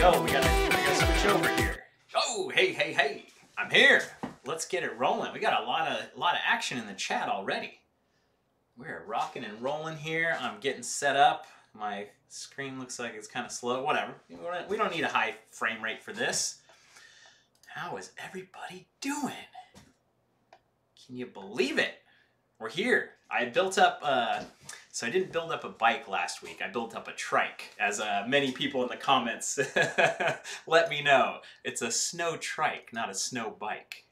go. We gotta switch over here. Oh, hey. I'm here. Let's get it rolling. We got a lot of action in the chat already. We're rocking and rolling here. I'm getting set up. My screen looks like it's kind of slow. Whatever. We don't need a high frame rate for this. How is everybody doing? Can you believe it? We're here. I built up, so I didn't build up a bike last week. I built up a trike, as many people in the comments let me know. It's a snow trike, not a snow bike.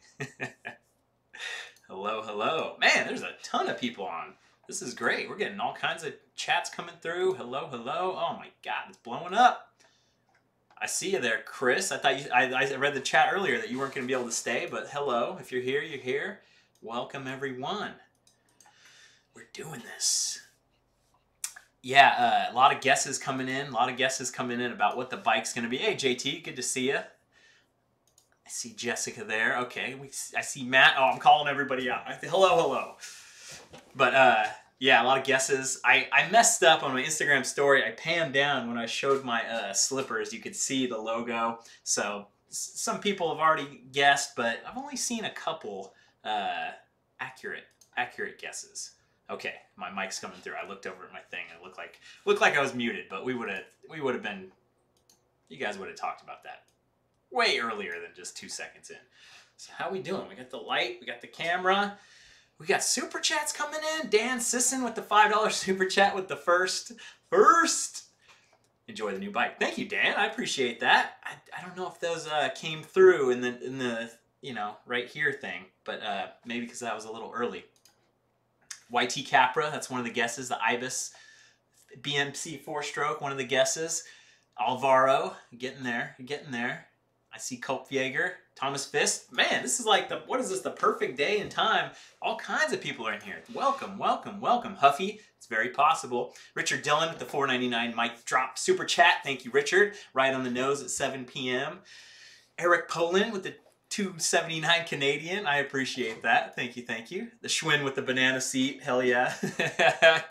Hello. Man, there's a ton of people on. This is great. We're getting all kinds of chats coming through. Hello. Oh my God, it's blowing up. I see you there, Chris. I thought I read the chat earlier that you weren't going to be able to stay, but hello. If you're here, you're here. Welcome, everyone. We're doing this. Yeah, a lot of guesses coming in. About what the bike's going to be. Hey, JT, good to see you. I see Jessica there. Okay, I see Matt. Oh, I'm calling everybody out. Hello. But, yeah, a lot of guesses. I messed up on my Instagram story. I panned down when I showed my slippers. You could see the logo. So some people have already guessed, but I've only seen a couple accurate guesses. Okay, my mic's coming through. I looked over at my thing and it looked like I was muted, but we would have been. You guys would have talked about that way earlier than just 2 seconds in. So how we doing? We got the light. We got the camera. We got super chats coming in. Dan Sisson with the $5 super chat with the first. Enjoy the new bike. Thank you, Dan. I appreciate that. I don't know if those came through in the right here thing, but maybe because that was a little early. YT Capra, that's one of the guesses. The Ibis BMC 4-stroke, one of the guesses. Alvaro, getting there. I see Kolpjaeger, Thomas Fist. Man, this is like the perfect day and time. All kinds of people are in here. Welcome. Huffy, it's very possible. Richard Dillon with the $4.99 mic drop super chat. Thank you, Richard. Right on the nose at 7 p.m. Eric Poland with the $2.79 Canadian. I appreciate that. Thank you. The Schwinn with the banana seat. Hell yeah.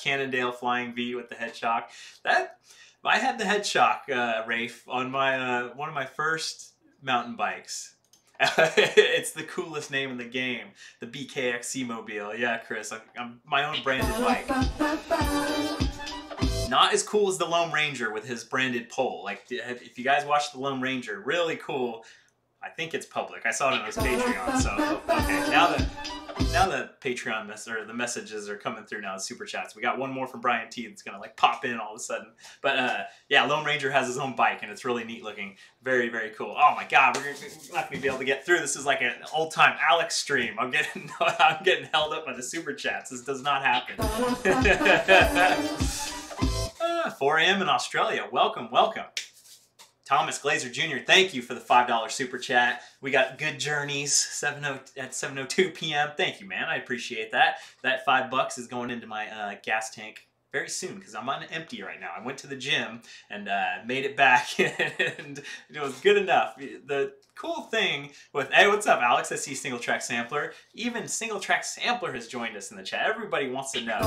Cannondale Flying V with the head shock. I had the head shock, Rafe, on my one of my first mountain bikes. It's the coolest name in the game. The BKXC mobile. Yeah, Chris. I'm my own branded bike. Not as cool as the Lone Ranger with his branded pole. Like, if you guys watch the Lone Ranger, really cool. I think it's public. I saw it on his Patreon. So okay, now the Patreon the messages are coming through now. The super chats. We got one more from Brian T. That's gonna like pop in all of a sudden. But yeah, Lone Ranger has his own bike and it's really neat looking. Very cool. Oh my God, we're not gonna be able to get through. This is like an old time Alex stream. I'm getting held up by the super chats. This does not happen. 4 a.m. in Australia. Welcome. Thomas Glazer Jr., thank you for the $5 super chat. We got good journeys at 7:02 p.m. Thank you, man. I appreciate that. That $5 is going into my gas tank very soon because I'm on empty right now. I went to the gym and made it back, and it was good enough. The cool thing with, hey, what's up, Alex? I see Single Track Sampler. Even Single Track Sampler has joined us in the chat. Everybody wants to know.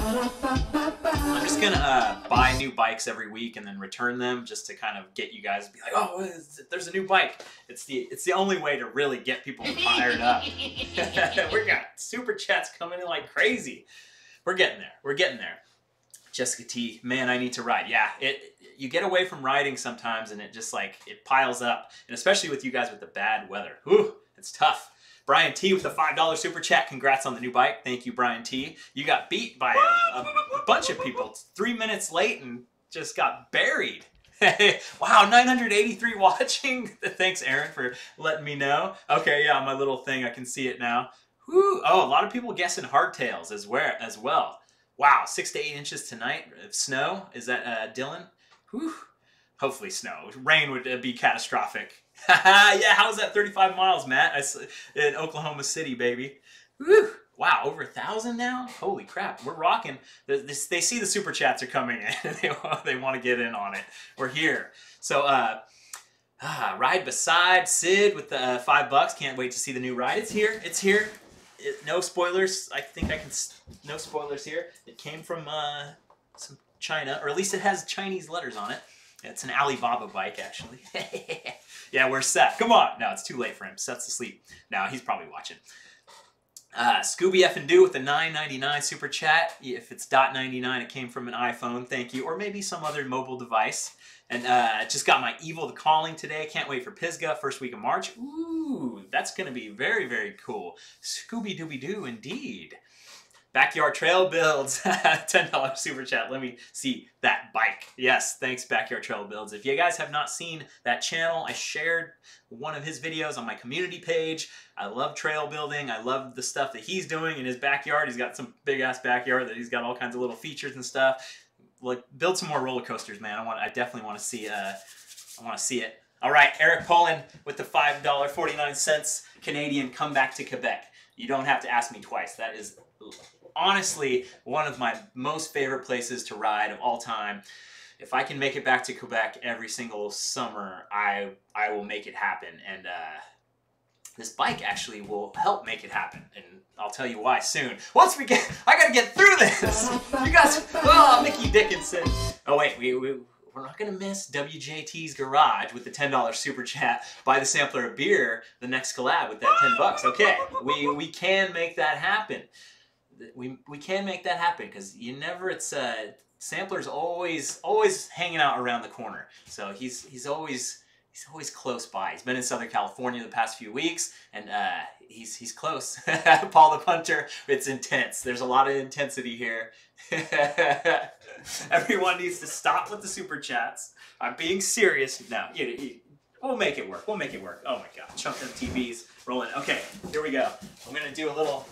I'm just gonna buy new bikes every week and then return them just to kind of get you guys to be like, oh, there's a new bike. It's the only way to really get people fired up. We got super chats coming in like crazy. We're getting there. Jessica T, man, I need to ride. Yeah, you get away from riding sometimes and it just like, it piles up. And especially with you guys with the bad weather. Whew, it's tough. Brian T with the $5 super chat. Congrats on the new bike. Thank you, Brian T. You got beat by a bunch of people. 3 minutes late and just got buried. Wow, 983 watching. Thanks, Aaron, for letting me know. Okay, yeah, on my little thing, I can see it now. Whew. Oh, a lot of people guessing hardtails as well. Wow, 6 to 8 inches tonight of snow. Is that Dylan? Whew. Hopefully snow. Rain would be catastrophic. Yeah, how's that 35 miles, Matt? In Oklahoma City, baby. Whew. Wow, over 1,000 now? Holy crap, we're rocking. They see the super chats are coming in. They want to get in on it. We're here. So, ride beside Sid with the $5. Can't wait to see the new ride. It's here. No spoilers. I think I can. No spoilers here. It came from some China, or at least it has Chinese letters on it. It's an Alibaba bike, actually. Yeah, where's Seth? Come on. No, it's too late for him. Seth's asleep. No, he's probably watching. Scooby F and Do with the $9.99 super chat. If it's $.99, it came from an iPhone. Thank you. Or maybe some other mobile device. And just got my Evil the Calling today. Can't wait for Pisgah, first week of March. Ooh, that's going to be very, very cool. Scooby-Dooby-Doo, indeed. Backyard Trail Builds, $10 super chat. Let me see that bike. Yes, thanks Backyard Trail Builds. If you guys have not seen that channel, I shared one of his videos on my community page. I love trail building. I love the stuff that he's doing in his backyard. He's got some big ass backyard that he's got all kinds of little features and stuff. Like, build some more roller coasters, man. I definitely want to see. I want to see it. All right, Eric Poland with the $5.49 Canadian comeback to Quebec. You don't have to ask me twice. That is honestly one of my most favorite places to ride of all time. If I can make it back to Quebec every single summer, I will make it happen. And this bike actually will help make it happen. And I'll tell you why soon. Once we get, I gotta get through this. You guys, oh, Mickey Dickinson. Oh wait, we're not gonna miss WJT's Garage with the $10 super chat. Buy the sampler of beer, the next collab with that $10. Okay, we can make that happen. We can make that happen because you never. It's Sampler's always hanging out around the corner. So he's always close by. He's been in Southern California the past few weeks, and he's close. Paul the Punter, it's intense. There's a lot of intensity here. Everyone needs to stop with the super chats. I'm being serious now. We'll make it work. We'll make it work. Oh my God, chunk them TVs rolling. Okay, here we go. I'm gonna do a little.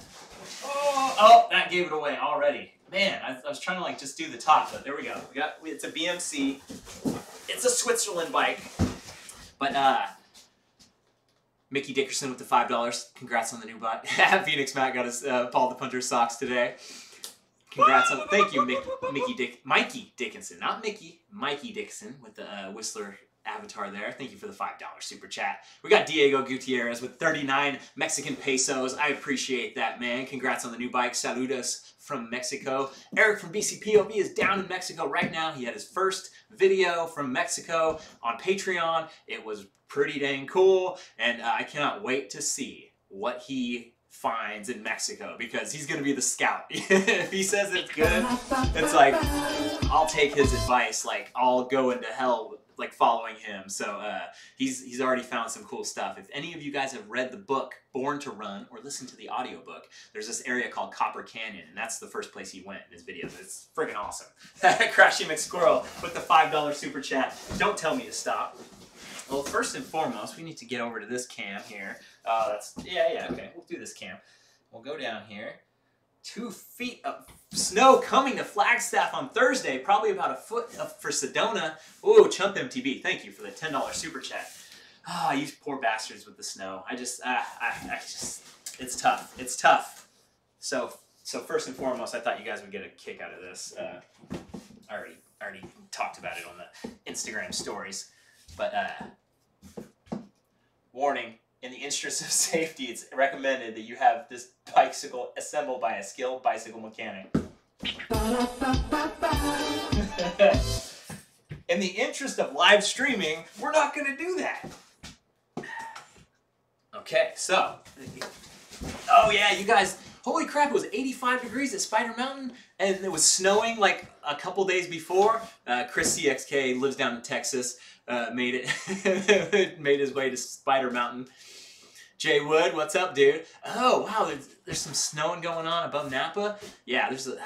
Oh, that gave it away already. Man, I was trying to like just do the top, but there we go. It's a BMC. It's a Switzerland bike. But Mickey Dickerson with the $5. Congrats on the new bike. Phoenix Matt got his Paul the Punter socks today. Congrats on. Thank you, Mikey Dickinson, not Mickey. Mikey Dickinson with the Whistler avatar there. Thank you for the $5 super chat. We got Diego Gutierrez with 39 Mexican pesos. I appreciate that, man. Congrats on the new bike. Saludos from Mexico. Eric from BCPOV is down in Mexico right now. He had his first video from Mexico on Patreon. It was pretty dang cool, and I cannot wait to see what he finds in Mexico because he's gonna be the scout. If he says it's good, it's like I'll take his advice. Like I'll go into hell like following him. So he's already found some cool stuff. If any of you guys have read the book Born to Run or listened to the audiobook, there's this area called Copper Canyon, and that's the first place he went in his videos. It's friggin' awesome. Crashy McSquirrel with the $5 super chat. Don't tell me to stop. Well, first and foremost, we need to get over to this cam here. Yeah, okay. We'll do this cam. We'll go down here. 2 feet of snow coming to Flagstaff on Thursday. Probably about a foot for Sedona. Ooh, Chump MTB. Thank you for the $10 super chat. Ah, you poor bastards with the snow. I just, it's tough. It's tough. So first and foremost, I thought you guys would get a kick out of this. I already talked about it on the Instagram stories. But warning. In the interest of safety, it's recommended that you have this bicycle assembled by a skilled bicycle mechanic. In the interest of live streaming, we're not going to do that. Okay, so. Oh yeah, you guys, holy crap, it was 85 degrees at Spider Mountain, and it was snowing like a couple days before. Chris CXK lives down in Texas, made his way to Spider Mountain. Jay Wood, what's up, dude? Oh, wow, there's some snowing going on above Napa. Yeah, there's a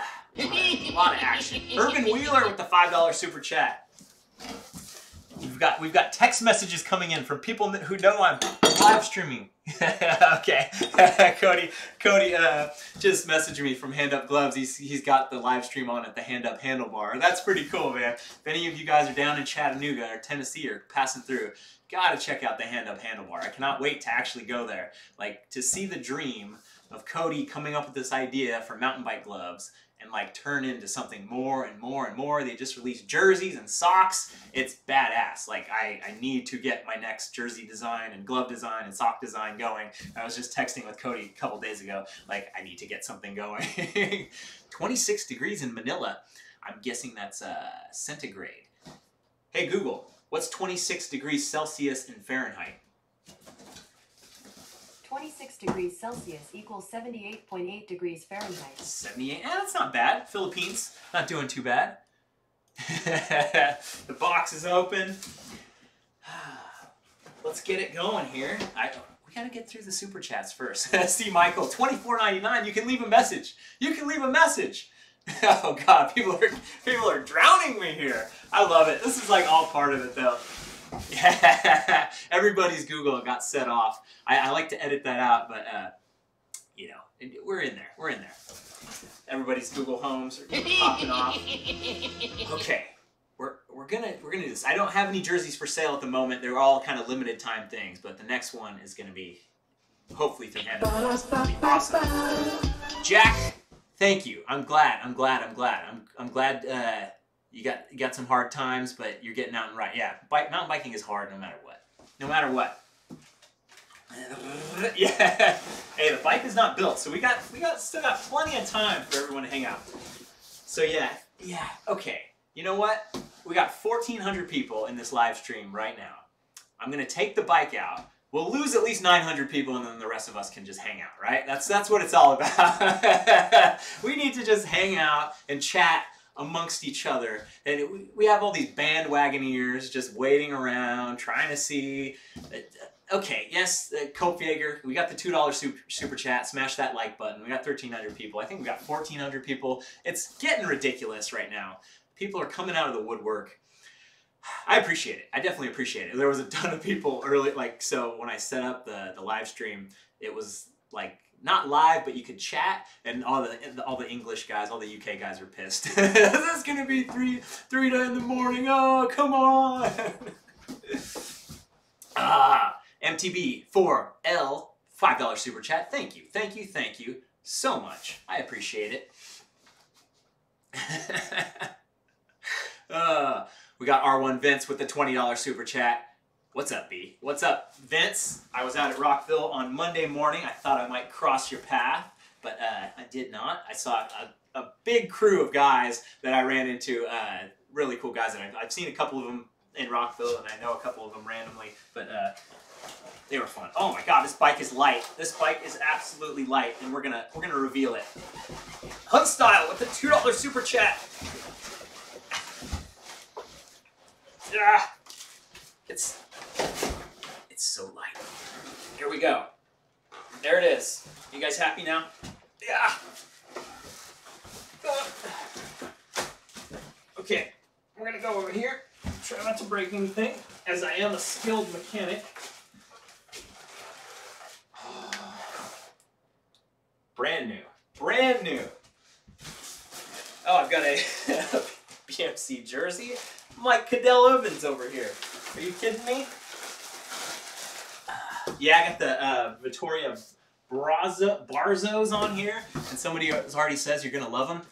lot of action. Urban Wheeler with the $5 super chat. We've got text messages coming in from people who know I'm live streaming. Okay, Cody just messaged me from Hand Up Gloves. He's got the live stream on at the Hand Up Handlebar. That's pretty cool, man. If any of you guys are down in Chattanooga or Tennessee or passing through, gotta check out the Hand Up Handlebar. I cannot wait to actually go there. Like, to see the dream of Cody coming up with this idea for mountain bike gloves and like turn into something more and more and more. They just released jerseys and socks. It's badass. Like I need to get my next jersey design and glove design and sock design going. I was just texting with Cody a couple days ago. Like I need to get something going. 26 degrees in Manila. I'm guessing that's centigrade. Hey Google, what's 26 degrees Celsius in Fahrenheit? 26 degrees Celsius equals 78.8 degrees Fahrenheit. 78? That's not bad. Philippines, not doing too bad. The box is open. Let's get it going here. We gotta get through the super chats first. See Michael, $24.99. You can leave a message. You can leave a message. Oh God, people are drowning me here. I love it. This is like all part of it though. Yeah, everybody's Google got set off. I like to edit that out, but you know, we're in there. We're in there. Everybody's Google homes are popping off. Okay, we're gonna do this. I don't have any jerseys for sale at the moment. They're all kind of limited time things, but the next one is gonna be hopefully through hand. Awesome. Jack, thank you. I'm glad. You got some hard times, but you're getting out and right. Yeah, mountain biking is hard no matter what. No matter what. Yeah. Hey, the bike is not built, so we still got plenty of time for everyone to hang out. So yeah. Okay. You know what? We got 1,400 people in this live stream right now. I'm gonna take the bike out. We'll lose at least 900 people, and then the rest of us can just hang out, right? That's what it's all about. We need to just hang out and chat amongst each other, and we have all these bandwagoneers just waiting around trying to see. Okay, yes, Cope Yeager, we got the $2 super chat. Smash that like button. We got 1,300 people. I think we got 1,400 people. It's getting ridiculous right now. People are coming out of the woodwork. I appreciate it. I definitely appreciate it. There was a ton of people early, so when I set up the live stream, it was like not live, but you could chat, and all the English guys, all the UK guys were pissed. That's gonna be 3 in the morning. Oh, come on. MTB4L, $5 super chat. Thank you so much. I appreciate it. We got R1 Vince with the $20 super chat. What's up, B? What's up, Vince? I was out at Rockville on Monday morning. I thought I might cross your path, but I did not. I saw a big crew of guys that I ran into, really cool guys, and I've seen a couple of them in Rockville, and I know a couple of them randomly, but they were fun. Oh my God, this bike is light. This bike is absolutely light, and we're gonna reveal it. Hunt Style with the $2 super chat. Yeah, it's so light. Here we go. There it is. You guys happy now? Yeah. Okay, we're gonna go over here. Try not to break anything, as I am a skilled mechanic. Brand new. Oh, I've got a BMC jersey. I'm like Cadell Evans over here. Are you kidding me? Yeah, I got the Vittoria Barzos on here, and somebody already says you're gonna love them.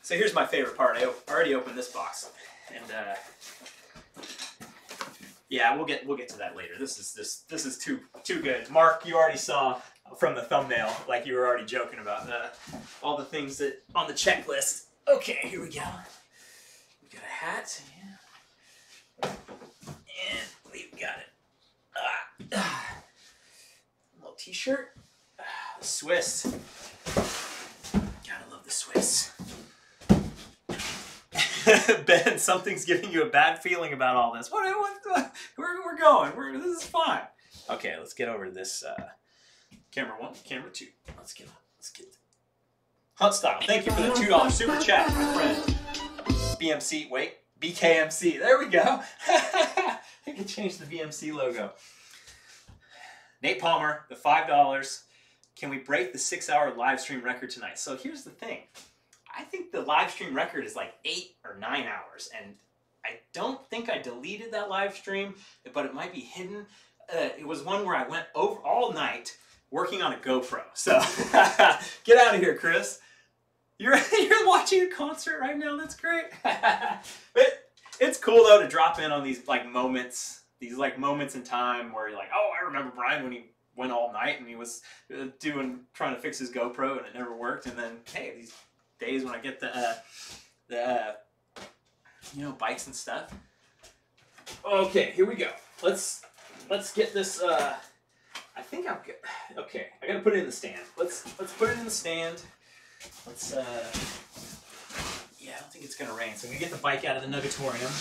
So here's my favorite part. I already opened this box, and yeah, we'll get to that later. This is too good. Mark, you already saw from the thumbnail, like you were already joking about all the things that on the checklist. Okay, here we go. We got a hat, yeah. And we've got it. Little t-shirt. Swiss. Gotta love the Swiss. Ben, something's giving you a bad feeling about all this. We're going. This is fine. Okay, let's get over to this camera 1, camera 2. Let's get Hunt Style. Thank you for the $2 super chat, my friend. BKMC. There we go. I can change the BMC logo. Nate Palmer, the $5. Can we break the 6-hour live stream record tonight? So here's the thing. I think the live stream record is like 8 or 9 hours, and I don't think I deleted that live stream, but it might be hidden. It was one where I went over all night working on a GoPro. So get out of here, Chris. You're watching a concert right now. That's great. But it's cool though to drop in on these moments in time where you're like, oh, I remember Brian when he went all night and he was trying to fix his GoPro and it never worked. And then hey, these days when I get the you know, bikes and stuff. Okay, here we go. Let's get this. I think I'm good. Okay, I gotta put it in the stand. Let's put it in the stand. Let's. Yeah, I don't think it's gonna rain, so I'm gonna get the bike out of the Nugatorium.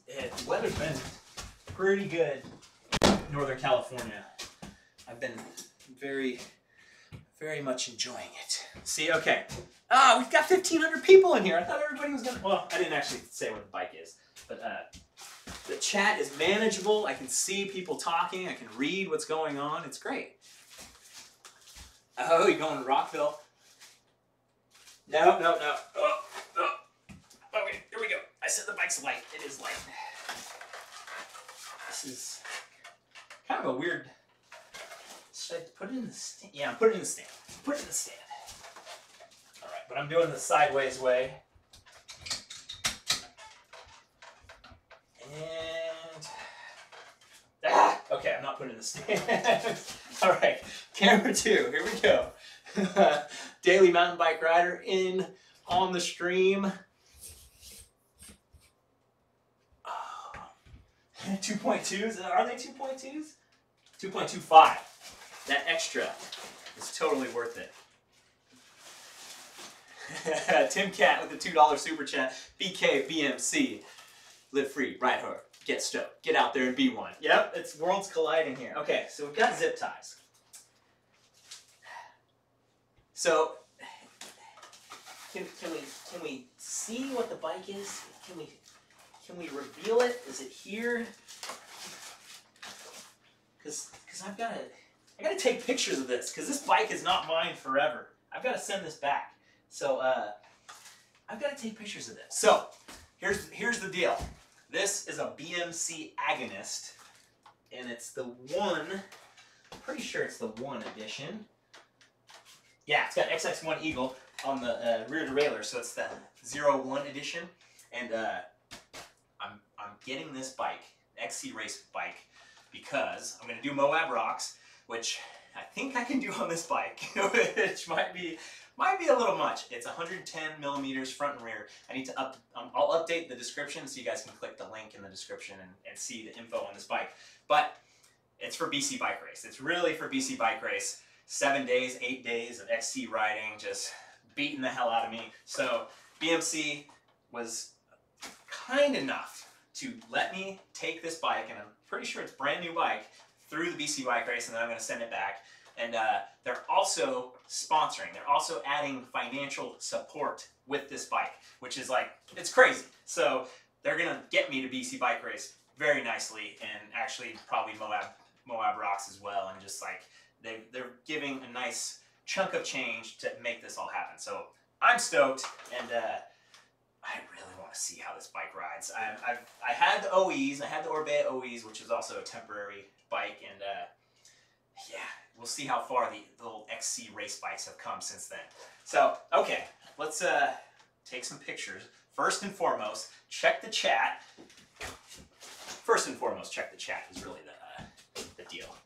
The weather's been pretty good in Northern California. I've been very much enjoying it. See, okay. Ah, we've got 1,500 people in here. I thought everybody was gonna. Well, I didn't actually say where the bike is, but the chat is manageable. I can see people talking. I can read what's going on. It's great. Oh, you're going to Rockville? No. Oh. Okay, here we go. I said the bike's light. It is light. This is kind of a weird. Should I put it in the stand? Yeah, put it in the stand. Put it in the stand. All right, but I'm doing the sideways way. And okay, I'm not putting it in the stand. All right, camera 2. Here we go. Daily mountain bike rider in on the stream. 2.2s? Are they 2.2s? 2.25. That extra is totally worth it. Tim Cat with the $2 super chat. BKBMC. Live free, ride hard, get stoked, get out there and be one. Yep, it's worlds colliding here. Okay, so we've got zip ties. So, can we see what the bike is? Can we reveal it? Is it here? Because I gotta take pictures of this, because this bike is not mine forever. I've got to send this back. So I've got to take pictures of this. So here's the deal. This is a BMC agonist, and it's the one. I'm pretty sure it's the 1 edition. Yeah, it's got XX1 Eagle on the rear derailleur, so it's the 01 edition. And I'm getting this bike, XC race bike, because I'm going to do Moab Rocks, which I think I can do on this bike, which might be a little much. It's 110 millimeters front and rear. I need to I'll update the description so you guys can click the link in the description and see the info on this bike. But it's for BC Bike Race. It's really for BC Bike Race. 7 days, 8 days of XC riding, just beating the hell out of me. So BMC was kind enough to let me take this bike, and I'm pretty sure it's a brand new bike, through the BC Bike Race, and then I'm going to send it back. And they're also sponsoring. They're also adding financial support with this bike, which is like, it's crazy. So they're going to get me to BC Bike Race very nicely, and actually probably Moab Rocks as well. And just like, they're giving a nice chunk of change to make this all happen. So I'm stoked, and I really want to see how this bike rides. I had the OEs, I had the Orbea OEs, which is also a temporary bike, and yeah, we'll see how far the little XC race bikes have come since then. So, okay, let's take some pictures. First and foremost, check the chat. First and foremost, check the chat is really the deal.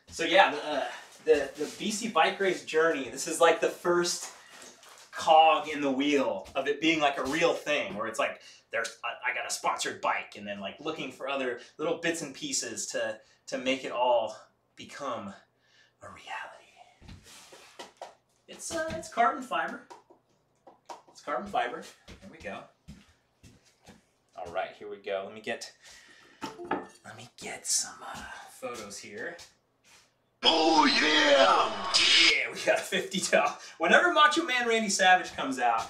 So yeah, the BC Bike Race journey, this is like the first cog in the wheel of it being like a real thing, where it's like, I got a sponsored bike, and then like looking for other little bits and pieces to make it all become a reality. It's carbon fiber. It's carbon fiber. There we go. All right, here we go. Let me get some photos here. Oh yeah! Yeah, we got a $50. Whenever Macho Man Randy Savage comes out,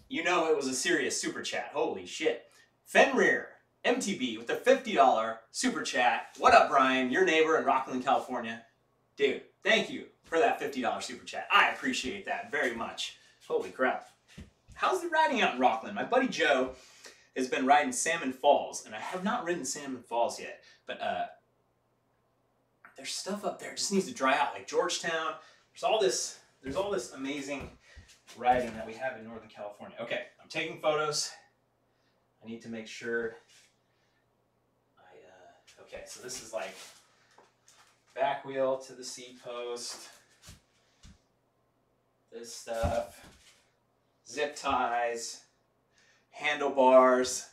you know it was a serious super chat. Holy shit. Fenrir MTB with the $50 super chat. What up, Brian? Your neighbor in Rockland, California. Dude, thank you for that $50 super chat. I appreciate that very much. Holy crap. How's the riding out in Rockland? My buddy Joe has been riding Salmon Falls, and I have not ridden Salmon Falls yet, but there's stuff up there. It just needs to dry out. Like Georgetown, there's all this amazing riding that we have in Northern California. Okay, I'm taking photos. I need to make sure okay, so this is like back wheel to the seat post. this stuff, zip ties, handlebars.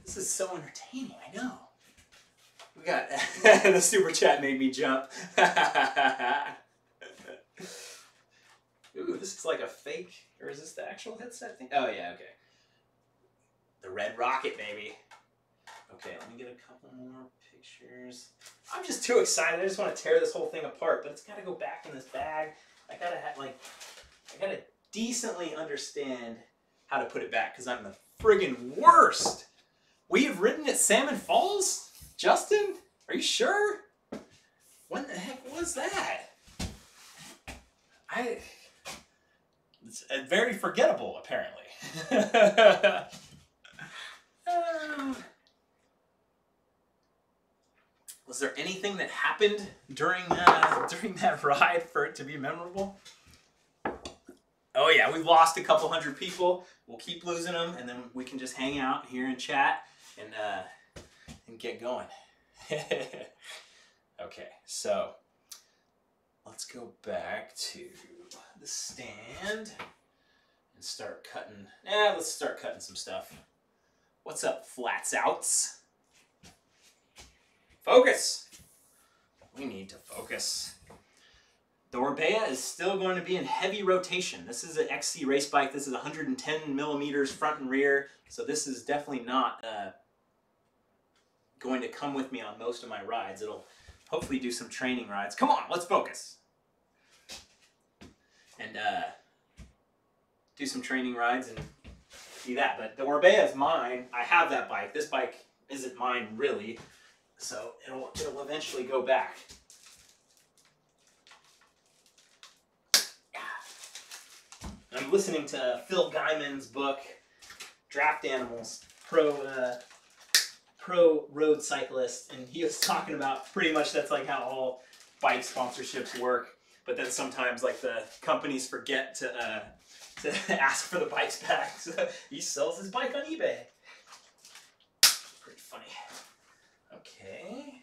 This is so entertaining, I know. We got, the super chat made me jump. Ooh, this is like a fake, or is this the actual headset thing? Oh yeah, okay. The red rocket, baby. Okay, let me get a couple more pictures. I'm just too excited. I just want to tear this whole thing apart, but it's got to go back in this bag. I gotta I gotta decently understand how to put it back because I'm the friggin' worst. We've ridden at Salmon Falls, Justin? Are you sure? When the heck was that? It's very forgettable, apparently. Was there anything that happened during that ride for it to be memorable? Oh yeah, we've lost a couple hundred people. We'll keep losing them, and then we can just hang out here and chat and get going. Okay, so let's go back to the stand and start cutting. Let's start cutting some stuff. What's up, flats outs? Focus! We need to focus. The Orbea is still going to be in heavy rotation. This is an XC race bike. This is 110 millimeters front and rear. So this is definitely not going to come with me on most of my rides. It'll hopefully do some training rides. Come on, let's focus. And do some training rides and do that. But the Orbea is mine. I have that bike. This bike isn't mine really. So it'll eventually go back. I'm listening to Phil Guyman's book, Draft Animals, pro road cyclist, and he was talking about pretty much that's like how all bike sponsorships work. But then sometimes like the companies forget to ask for the bikes back. So he sells his bike on eBay. Pretty funny. Okay.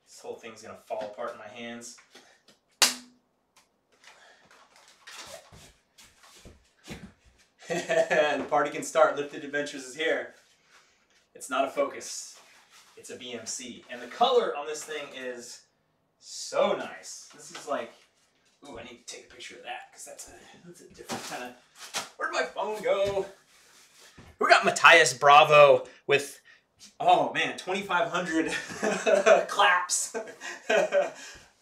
This whole thing's gonna fall apart in my hands. The party can start. Lifted Adventures is here. It's not a Focus. It's a BMC. And the color on this thing is so nice. This is like, ooh, I need to take a picture of that because that's a different kind of, where'd my phone go? We got Matthias Bravo with, oh man, 2,500 claps.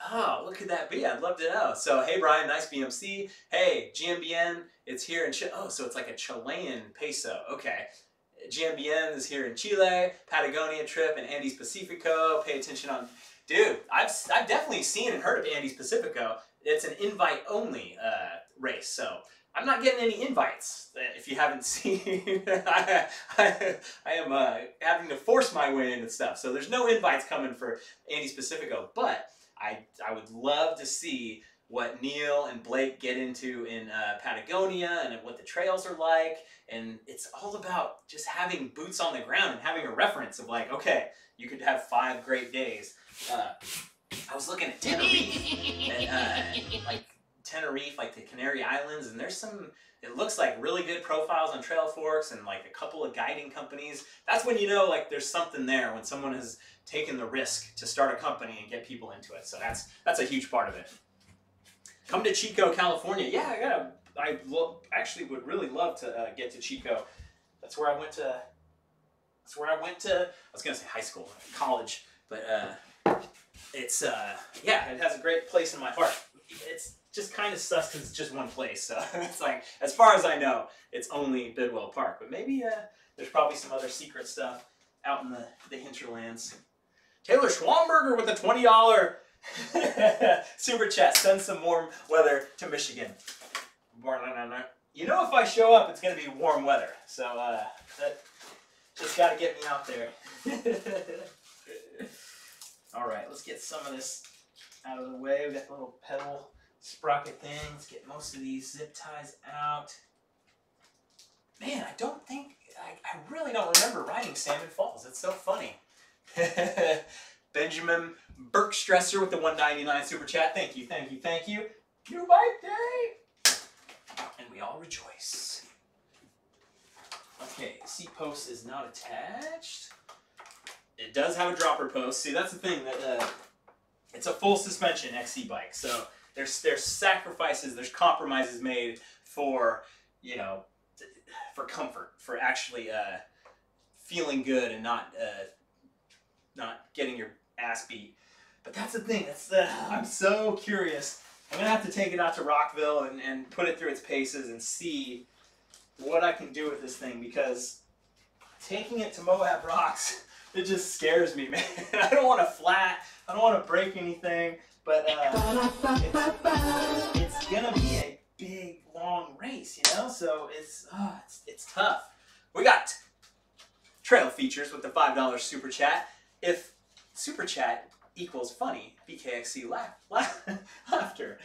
Oh, what could that be? I'd love to know. So, hey Brian, nice BMC. Hey, GMBN, it's here in Chile. Oh, so it's like a Chilean peso. Okay. GMBN is here in Chile, Patagonia trip, and Andes Pacifico. Pay attention on... Dude, I've definitely seen and heard of Andes Pacifico. It's an invite-only race, so I'm not getting any invites. If you haven't seen, I am having to force my way into stuff. So there's no invites coming for Andes Pacifico, but I would love to see what Neil and Blake get into in Patagonia and what the trails are like. And it's all about just having boots on the ground and having a reference of like, okay, you could have 5 great days. I was looking at Tenerife, and like Tenerife, like the Canary Islands, and there's some, it looks like really good profiles on Trail Forks and like a couple of guiding companies. That's when you know like there's something there, when someone has taken the risk to start a company and get people into it. So that's a huge part of it. Come to Chico, California. Yeah, I actually would really love to get to Chico. That's where I went to. I was gonna say high school, college, but it's yeah, it has a great place in my heart. It's just kind of sus because it's just one place. So it's like, as far as I know, it's only Bidwell Park. But maybe there's probably some other secret stuff out in the hinterlands. Taylor Schwamberger with a $20 super chat. Send some warm weather to Michigan. You know, if I show up, it's going to be warm weather. So that just got to get me out there. All right, let's get some of this out of the way. We got the little pedal sprocket thing. Let's get most of these zip ties out. Man, I really don't remember riding Salmon Falls. It's so funny. Benjamin Berkstresser with the $1.99 super chat. Thank you, thank you, thank you. New bike day! And we all rejoice. Okay, seat post is not attached. It does have a dropper post. See, that's the thing, that it's a full suspension XC bike. So there's sacrifices, there's compromises made for, you know, for comfort, for actually feeling good and not getting your ass beat. But that's the thing. I'm so curious. I'm gonna have to take it out to Rockville and put it through its paces and see what I can do with this thing, because taking it to Moab Rocks, it just scares me, man. I don't want to flat. I don't want to break anything. But it's gonna be a big, long race, you know. So it's tough. We got trail features with the $5 super chat. If super chat equals funny, BKXC laughter.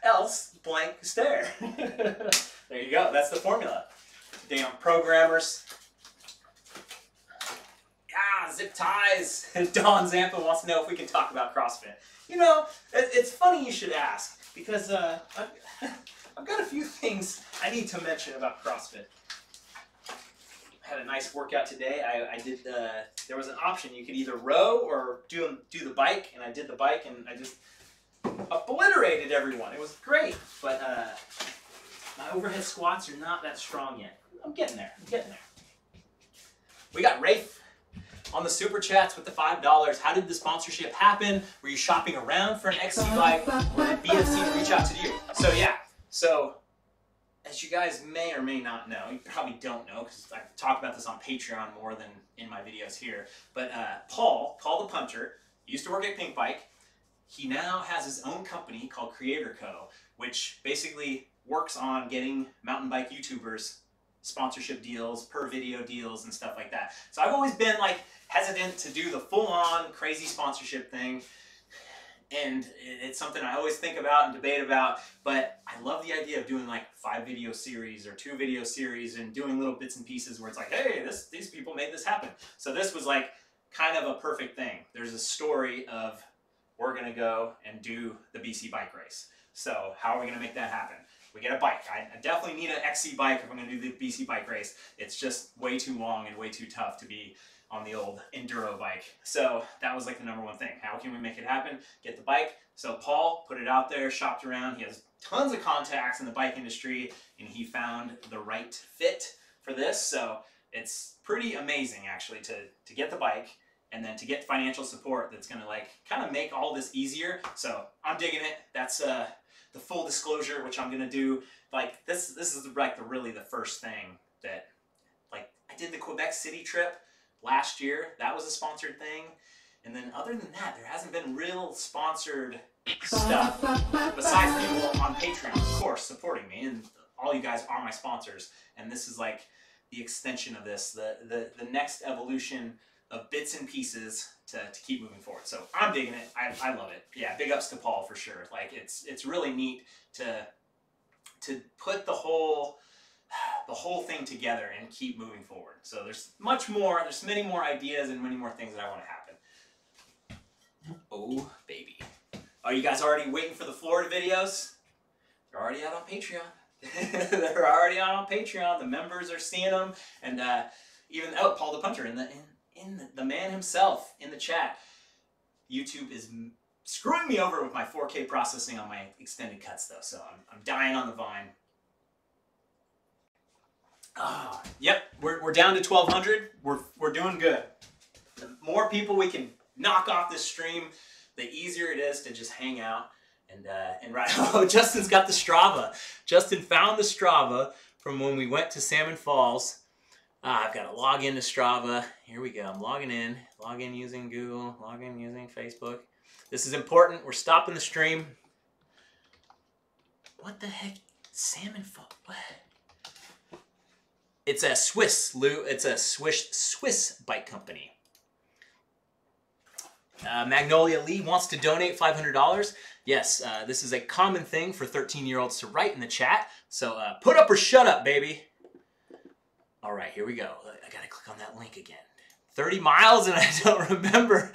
Else blank stare. There you go. That's the formula. Damn programmers. Ah, zip ties. Don Zampa wants to know if we can talk about CrossFit. You know, it's funny you should ask, because I've got a few things I need to mention about CrossFit. Had a nice workout today. I did there was an option. You could either row or do the bike, and I did the bike, and I just obliterated everyone. It was great, but my overhead squats are not that strong yet. I'm getting there. We got Rafe on the super chats with the $5. How did the sponsorship happen? Were you shopping around for an XC bike, or did BFC reach out to you? So yeah, as you guys may or may not know, you probably don't know because I talk about this on Patreon more than in my videos here, but Paul the punter, used to work at Pink Bike. He now has his own company called Creator Co., which basically works on getting mountain bike YouTubers sponsorship deals, per video deals, and stuff like that. So I've always been like hesitant to do the full-on crazy sponsorship thing, and it's something I always think about and debate about, but I love the idea of doing like 5 video series or 2 video series and doing little bits and pieces where it's like, hey, these people made this happen. So this was like kind of a perfect thing. There's a story of, we're gonna go and do the BC bike race. So how are we gonna make that happen? We get a bike. I definitely need an XC bike if I'm gonna do the BC bike race. It's just way too long and way too tough to be on the old enduro bike. So that was like the #1 thing. How can we make it happen? Get the bike. So Paul put it out there, shopped around. He has tons of contacts in the bike industry, and he found the right fit for this. So it's pretty amazing actually to get the bike and then to get financial support that's gonna like kind of make all this easier. So I'm digging it. That's the full disclosure, which I'm gonna do. Like this is like really the first thing that, like, I did the Quebec City trip last year. That was a sponsored thing. And then other than that, there hasn't been real sponsored stuff besides people on Patreon, of course, supporting me. And all you guys are my sponsors. And this is like the extension of this, the next evolution of bits and pieces to keep moving forward. So I'm digging it. I love it. Yeah, big ups to Paul for sure. Like it's really neat to put the whole thing together and keep moving forward. So there's much more. There's many more ideas and many more things that I want to happen. Oh baby, are you guys already waiting for the Florida videos? They're already out on Patreon. They're already out on Patreon. The members are seeing them, and even Paul the punter in the man himself in the chat. YouTube is screwing me over with my 4K processing on my extended cuts though, so I'm dying on the vine. Oh, yep, we're down to 1,200. We're doing good. The more people we can knock off this stream, the easier it is to just hang out and ride. Oh, Justin's got the Strava. Justin found the Strava from when we went to Salmon Falls. I've got to log into Strava. Here we go. I'm logging in. Log in using Google. Log in using Facebook. This is important. We're stopping the stream. What the heck? Salmon Falls. What? It's a Swiss, Lou. It's a Swiss bike company. Magnolia Lee wants to donate $500. Yes, this is a common thing for 13-year-olds to write in the chat. So put up or shut up, baby. All right, here we go. I gotta click on that link again. 30 miles and I don't remember.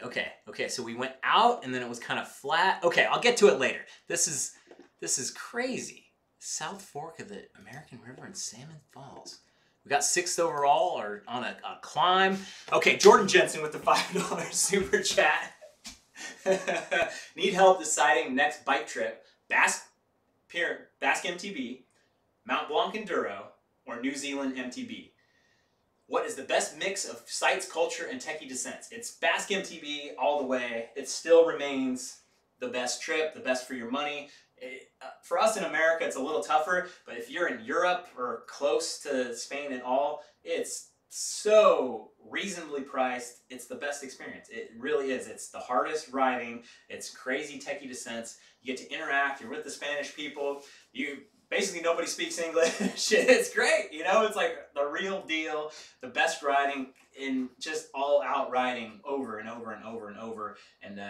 Okay. So we went out and then it was kind of flat. Okay, I'll get to it later. This is crazy. South Fork of the American River in Salmon Falls. We got 6th overall or on a climb. Okay, Jordan Jensen with the $5 super chat. Need help deciding next bike trip. Basque MTB, Mount Blanc Enduro, or New Zealand MTB. What is the best mix of sights, culture, and techie descents? It's Basque MTB all the way. It still remains the best trip, the best for your money. For us in America, it's a little tougher, but if you're in Europe or close to Spain at all, it's so reasonably priced. It's the best experience. It really is. It's the hardest riding. It's crazy techie descents. You get to interact. You're with the Spanish people. Basically, nobody speaks English. It's great. You know, it's like the real deal. The best riding in just all out riding over and over and over and over. And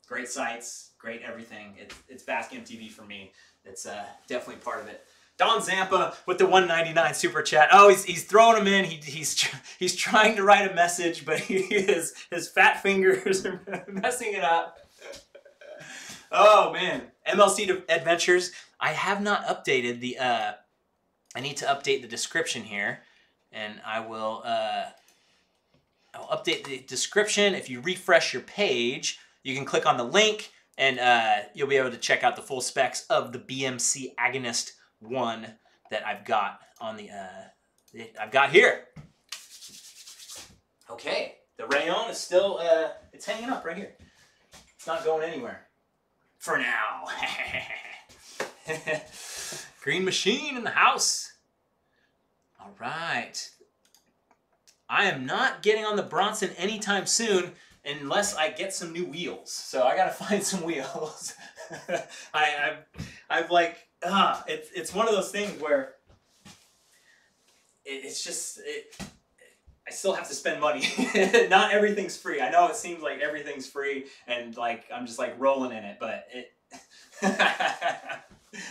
great sights, great everything. It's Basque MTV for me. It's definitely part of it. Don Zampa with the $1.99 super chat. Oh, he's throwing them in. He's trying to write a message, but his fat fingers are messing it up. Oh man, MLC Adventures. I have not updated the. I need to update the description here, and I will update the description. If you refresh your page, you can click on the link, and you'll be able to check out the full specs of the BMC Agonist 1 that I've got on the. I've got here. Okay, the rayon is still. It's hanging up right here. It's not going anywhere. For now. Green Machine in the house. All right. I am not getting on the Bronson anytime soon unless I get some new wheels. So I gotta find some wheels. I've like, it's one of those things where it's just, I still have to spend money. Not everything's free. I know it seems like everything's free and like I'm just like rolling in it, but it.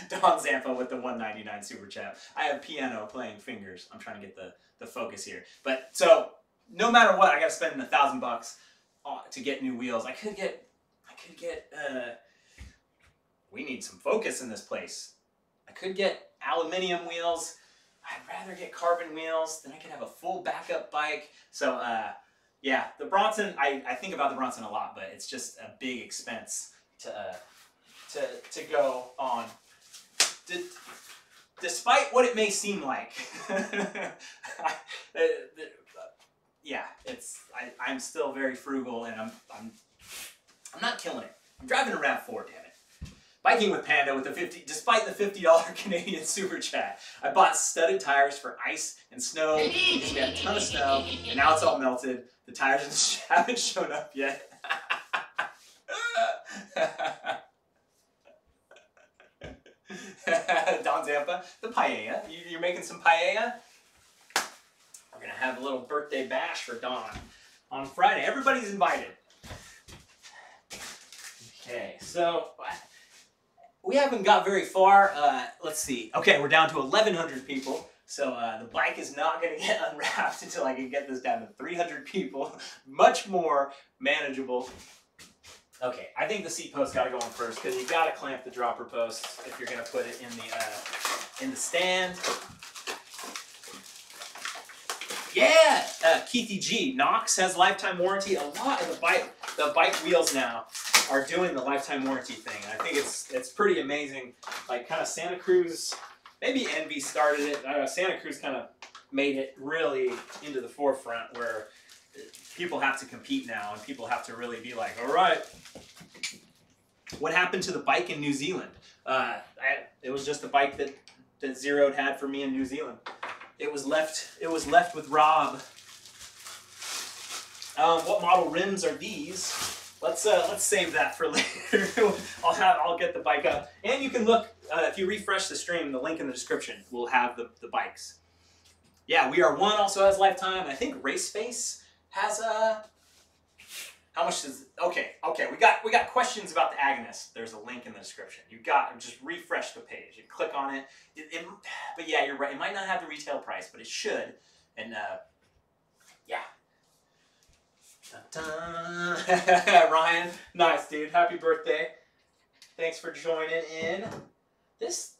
Don Zampa with the $1.99 super chat. I have piano playing fingers. I'm trying to get the focus here. But so no matter what, I got to spend $1,000 to get new wheels. I could get. We need some focus in this place. I could get aluminium wheels. I'd rather get carbon wheels, then I could have a full backup bike. So, yeah, the Bronson, I think about the Bronson a lot, but it's just a big expense to go on. Despite what it may seem like. Yeah, I'm still very frugal, and I'm not killing it. I'm driving a RAV4, damn it. Biking with Panda with despite the $50 Canadian super chat. I bought studded tires for ice and snow because we had a ton of snow, and now it's all melted. The tires haven't shown up yet. Don Zampa, the paella. You're making some paella? We're going to have a little birthday bash for Don on Friday. Everybody's invited. Okay, so we haven't got very far. Let's see. Okay, we're down to 1,100 people. So the bike is not going to get unwrapped until I can get this down to 300 people. Much more manageable. Okay, I think the seat post got to go on first because you got to clamp the dropper post if you're going to put it in the stand. Yeah, Keithy G. Knox has lifetime warranty. A lot of the bike wheels now are doing the lifetime warranty thing. And I think it's pretty amazing. Like kind of Santa Cruz, maybe Envy started it. Santa Cruz kind of made it really into the forefront where people have to compete now and people have to really be like, all right, what happened to the bike in New Zealand? It was just the bike that Zeroed had for me in New Zealand. It was left with Rob. What model rims are these? Let's save that for later. I'll get the bike up. And you can look, if you refresh the stream, the link in the description will have the bikes. Yeah, We Are One also has lifetime. I think Race Face has how much does, okay, we got questions about the Agonist. There's a link in the description. Just refresh the page. You click on it. But yeah, you're right. It might not have the retail price, but it should. And yeah. Dun, dun. Ryan, nice dude. Happy birthday. Thanks for joining in. This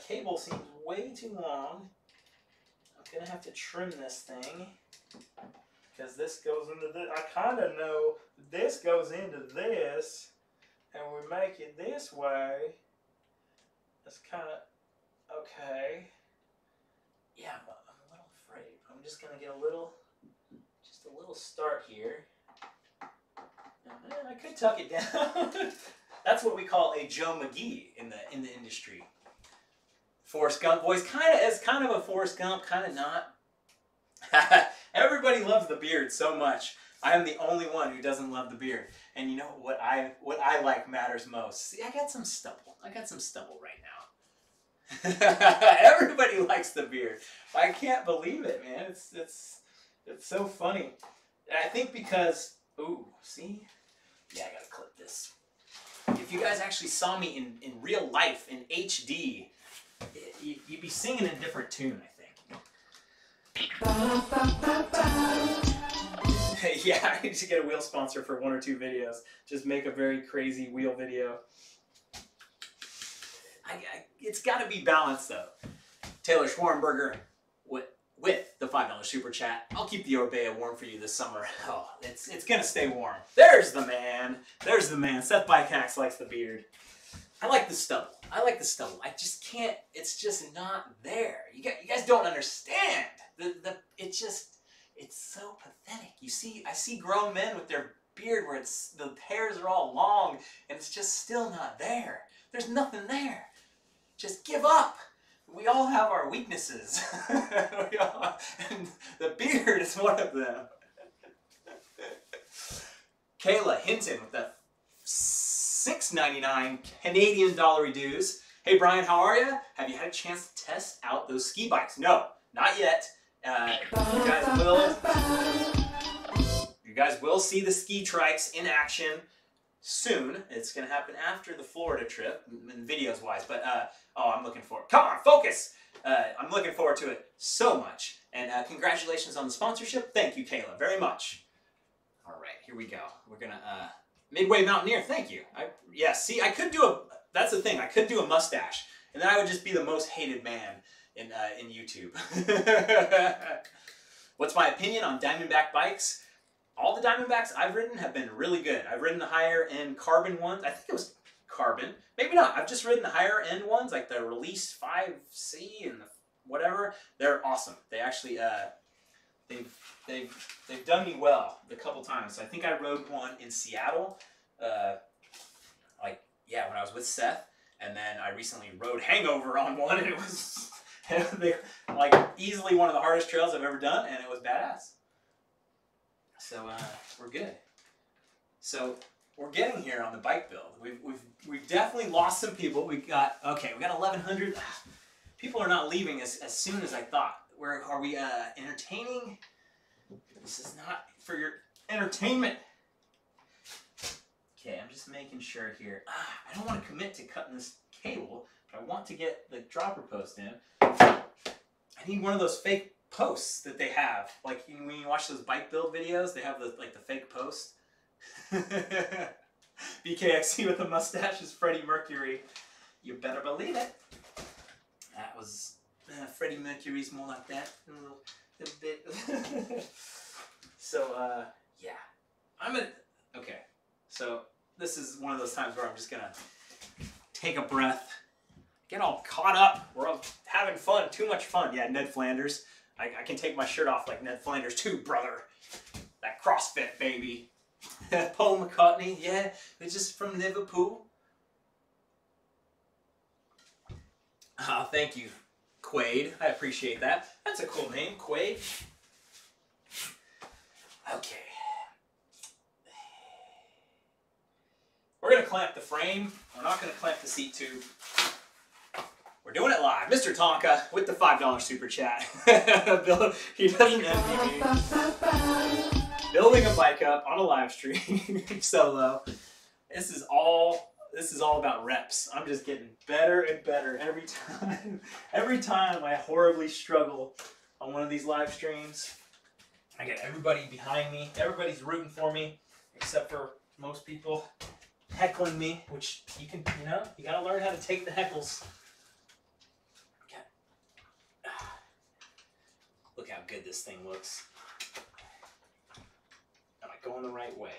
cable seems way too long. I'm gonna have to trim this thing because this goes into this. I kind of know this goes into this, and we make it this way. That's kind of okay. Yeah, I'm a little afraid. I'm just gonna get a little start here. I could tuck it down. That's what we call a Joe McGee in the industry. Forrest Gump voice, kind of a Forrest Gump, kind of not. Everybody loves the beard so much. I am the only one who doesn't love the beard. And you know what I like matters most. See, I got some stubble. I got some stubble right now. Everybody likes the beard. I can't believe it, man. It's so funny. I think because, ooh, see? Yeah, I gotta clip this. If you guys actually saw me in real life, in HD, you'd be singing a different tune, I think. Yeah, I need to get a wheel sponsor for 1 or 2 videos. Just make a very crazy wheel video. It's got to be balanced, though. Taylor Schwarzenberger with the $5 super chat. I'll keep the Orbea warm for you this summer. Oh, it's gonna stay warm. There's the man. There's the man. Seth BKXC likes the beard. I like the stubble. I like the stubble. I just can't. It's just not there. You guys don't understand. It's so pathetic. I see grown men with their beard where the hairs are all long and it's just still not there. There's nothing there. Just give up. We all have our weaknesses. And the beard is one of them. Kayla Hinton with the $6.99 Canadian dollar dues. Hey Brian, how are you? Have you had a chance to test out those ski bikes? No, not yet. You guys will see the ski trikes in action soon. It's going to happen after the Florida trip, videos wise, but oh, I'm looking forward. Come on, focus! I'm looking forward to it so much. And congratulations on the sponsorship. Thank you, Kayla, very much. All right, here we go. We're going to, Midway Mountaineer, thank you. Yeah, see, I could do that's the thing, I could do a mustache, and then I would just be the most hated man in YouTube. What's my opinion on Diamondback bikes? All the Diamondbacks I've ridden have been really good. I've ridden the higher end carbon ones. I think it was carbon. Maybe not. I've just ridden the higher end ones, like the Release 5C and the whatever. They're awesome. They actually, they've done me well a couple times. So I think I rode one in Seattle, when I was with Seth, and then I recently rode Hangover on one, and it was like easily one of the hardest trails I've ever done, and it was badass. So we're good. So we're getting here on the bike build. We've definitely lost some people. We got 1,100. People are not leaving as soon as I thought. Are we entertaining? This is not for your entertainment. Okay, I'm just making sure here. I don't want to commit to cutting this cable, but I want to get the dropper post in. I need one of those fake posts that they have. Like when you watch those bike build videos, they have the fake post. BKXC with a mustache is Freddie Mercury. You better believe it. That was Freddie Mercury's more like that. A bit. So yeah, okay. So this is one of those times where I'm just gonna take a breath, get all caught up. We're all having fun, too much fun. Yeah, Ned Flanders. I can take my shirt off like Ned Flanders too, brother. That CrossFit baby. Paul McCartney, yeah, they're just from Liverpool. Thank you, Quaid. I appreciate that. That's a cool name, Quaid. Okay. We're going to clamp the frame. We're not going to clamp the seat tube. We're doing it live. Mr. Tonka with the $5 super chat. He doesn't envy me. Building a bike up on a live stream solo. This is all about reps. I'm just getting better and better every time. Every time I horribly struggle on one of these live streams, I got everybody behind me. Everybody's rooting for me, except for most people heckling me, which you can, you know, you gotta learn how to take the heckles. Okay. Look how good this thing looks. Am I going the right way?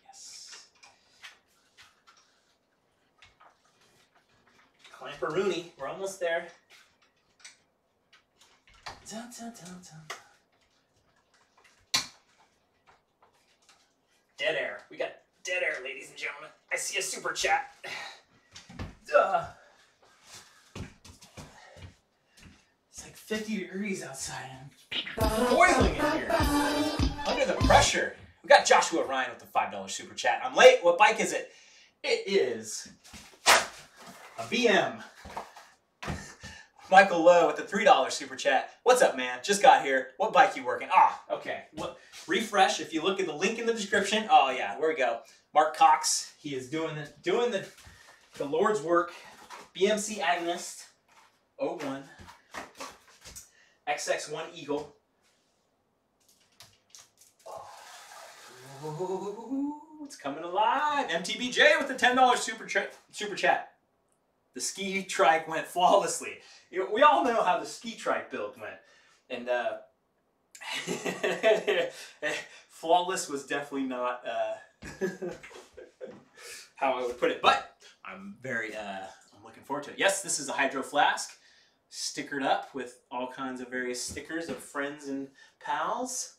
Yes. Clamperoonie, we're almost there. Dun, dun, dun, dun. Dead air. We got dead air, ladies and gentlemen. I see a super chat. Duh. It's like 50 degrees outside. I'm boiling in here. Under the pressure. We got Joshua Ryan with the $5 super chat. I'm late. What bike is it? It is a BM. Michael Lowe with the $3 super chat. What's up, man? Just got here. What bike you working? Ah, okay. What? Refresh. If you look at the link in the description. Oh yeah, where we go. Mark Cox. He is doing the Lord's work. BMC Agonist 01 XX1 Eagle. Oh, it's coming alive. MTBJ with the $10 super chat. The ski trike went flawlessly. We all know how the ski trike build went. And flawless was definitely not how I would put it. But I'm I'm looking forward to it. Yes, this is a Hydro Flask. Stickered up with all kinds of various stickers of friends and pals.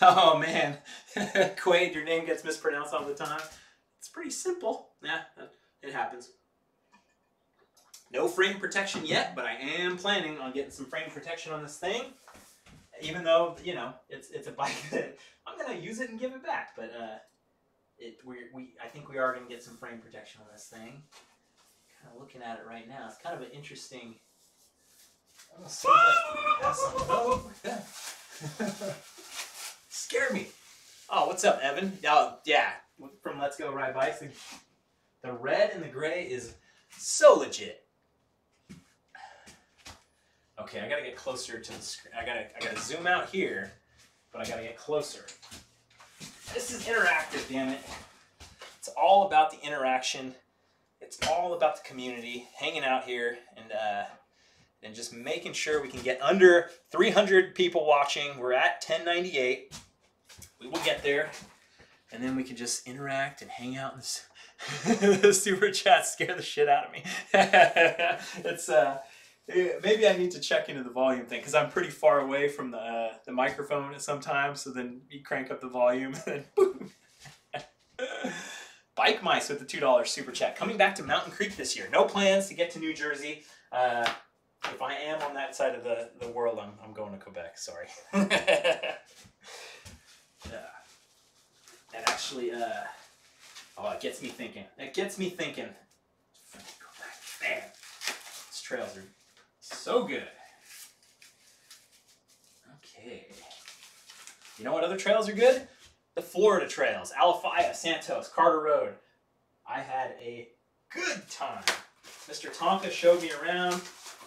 Oh man, Quaid, your name gets mispronounced all the time. It's pretty simple. Yeah, it happens. No frame protection yet, but I am planning on getting some frame protection on this thing. Even though, you know, it's a bike that I'm gonna use it and give it back. But I think we are gonna get some frame protection on this thing. Kind of looking at it right now. It's kind of an interesting. Almost seems like it has some. Oh, scared me. Oh, what's up, Evan? Oh, yeah. From Let's Go Ride Bikes. The red and the gray is so legit. Okay, I gotta get closer to the screen. I gotta zoom out here, but I gotta get closer. This is interactive, damn it. It's all about the interaction. It's all about the community, hanging out here and just making sure we can get under 300 people watching. We're at 1098. We will get there. And then we can just interact and hang out. The super chat scare the shit out of me. It's maybe I need to check into the volume thing because I'm pretty far away from the microphone sometimes. So then you crank up the volume and then boom. Bike Mice with the $2 super chat. Coming back to Mountain Creek this year. No plans to get to New Jersey. If I am on that side of the world, I'm going to Quebec. Sorry. That actually, oh, it gets me thinking. It gets me thinking. Man, these trails are so good. Okay. You know what other trails are good? The Florida trails. Alafaya, Santos, Carter Road. I had a good time. Mr. Tonka showed me around,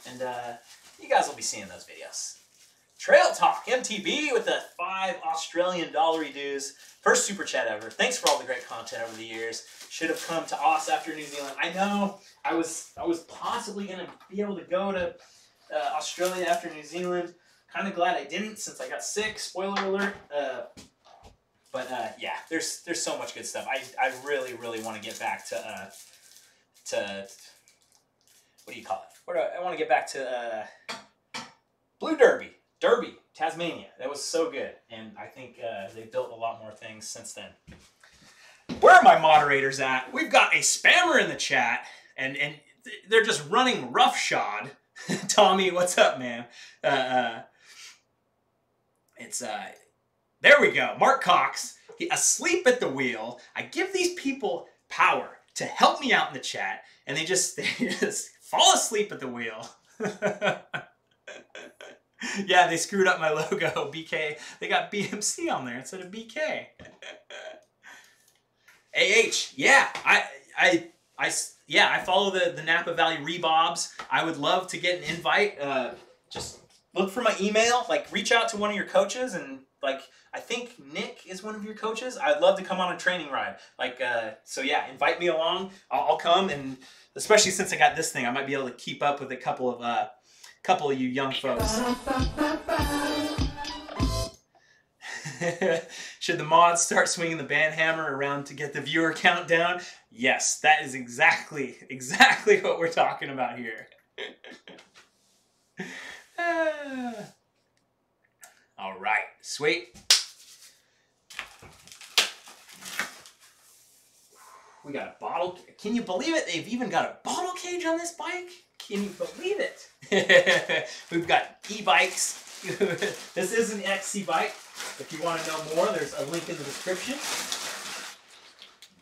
and you guys will be seeing those videos. Trail Talk, MTB with the 5 Australian dollary dues. First super chat ever. Thanks for all the great content over the years. Should have come to Aus after New Zealand. I know I was possibly going to be able to go to Australia after New Zealand. Kind of glad I didn't since I got sick. Spoiler alert. But yeah, there's so much good stuff. I really want to get back to what do you call it? I want to get back to Blue Derby. Derby, Tasmania. That was so good. And I think they built a lot more things since then. Where are my moderators at? We've got a spammer in the chat, and they're just running roughshod. Tommy, what's up, man? There we go. Mark Cox, asleep at the wheel. I give these people power to help me out in the chat, and they just fall asleep at the wheel. Yeah, they screwed up my logo. BK. They got BMC on there instead of BK. AH. Yeah, I follow the Napa Valley Rebobs. I would love to get an invite. Just look for my email. Like, reach out to one of your coaches, and like, I think Nick is one of your coaches. I'd love to come on a training ride. Like, so yeah, invite me along. I'll come, and especially since I got this thing, I might be able to keep up with a couple of you young folks. Should the mods start swinging the band hammer around to get the viewer count down? Yes, that is exactly what we're talking about here. All right, sweet. We got a bottle. Can you believe it? They've even got a bottle cage on this bike. Can you believe it? We've got e-bikes. This is an XC bike. If you want to know more, there's a link in the description.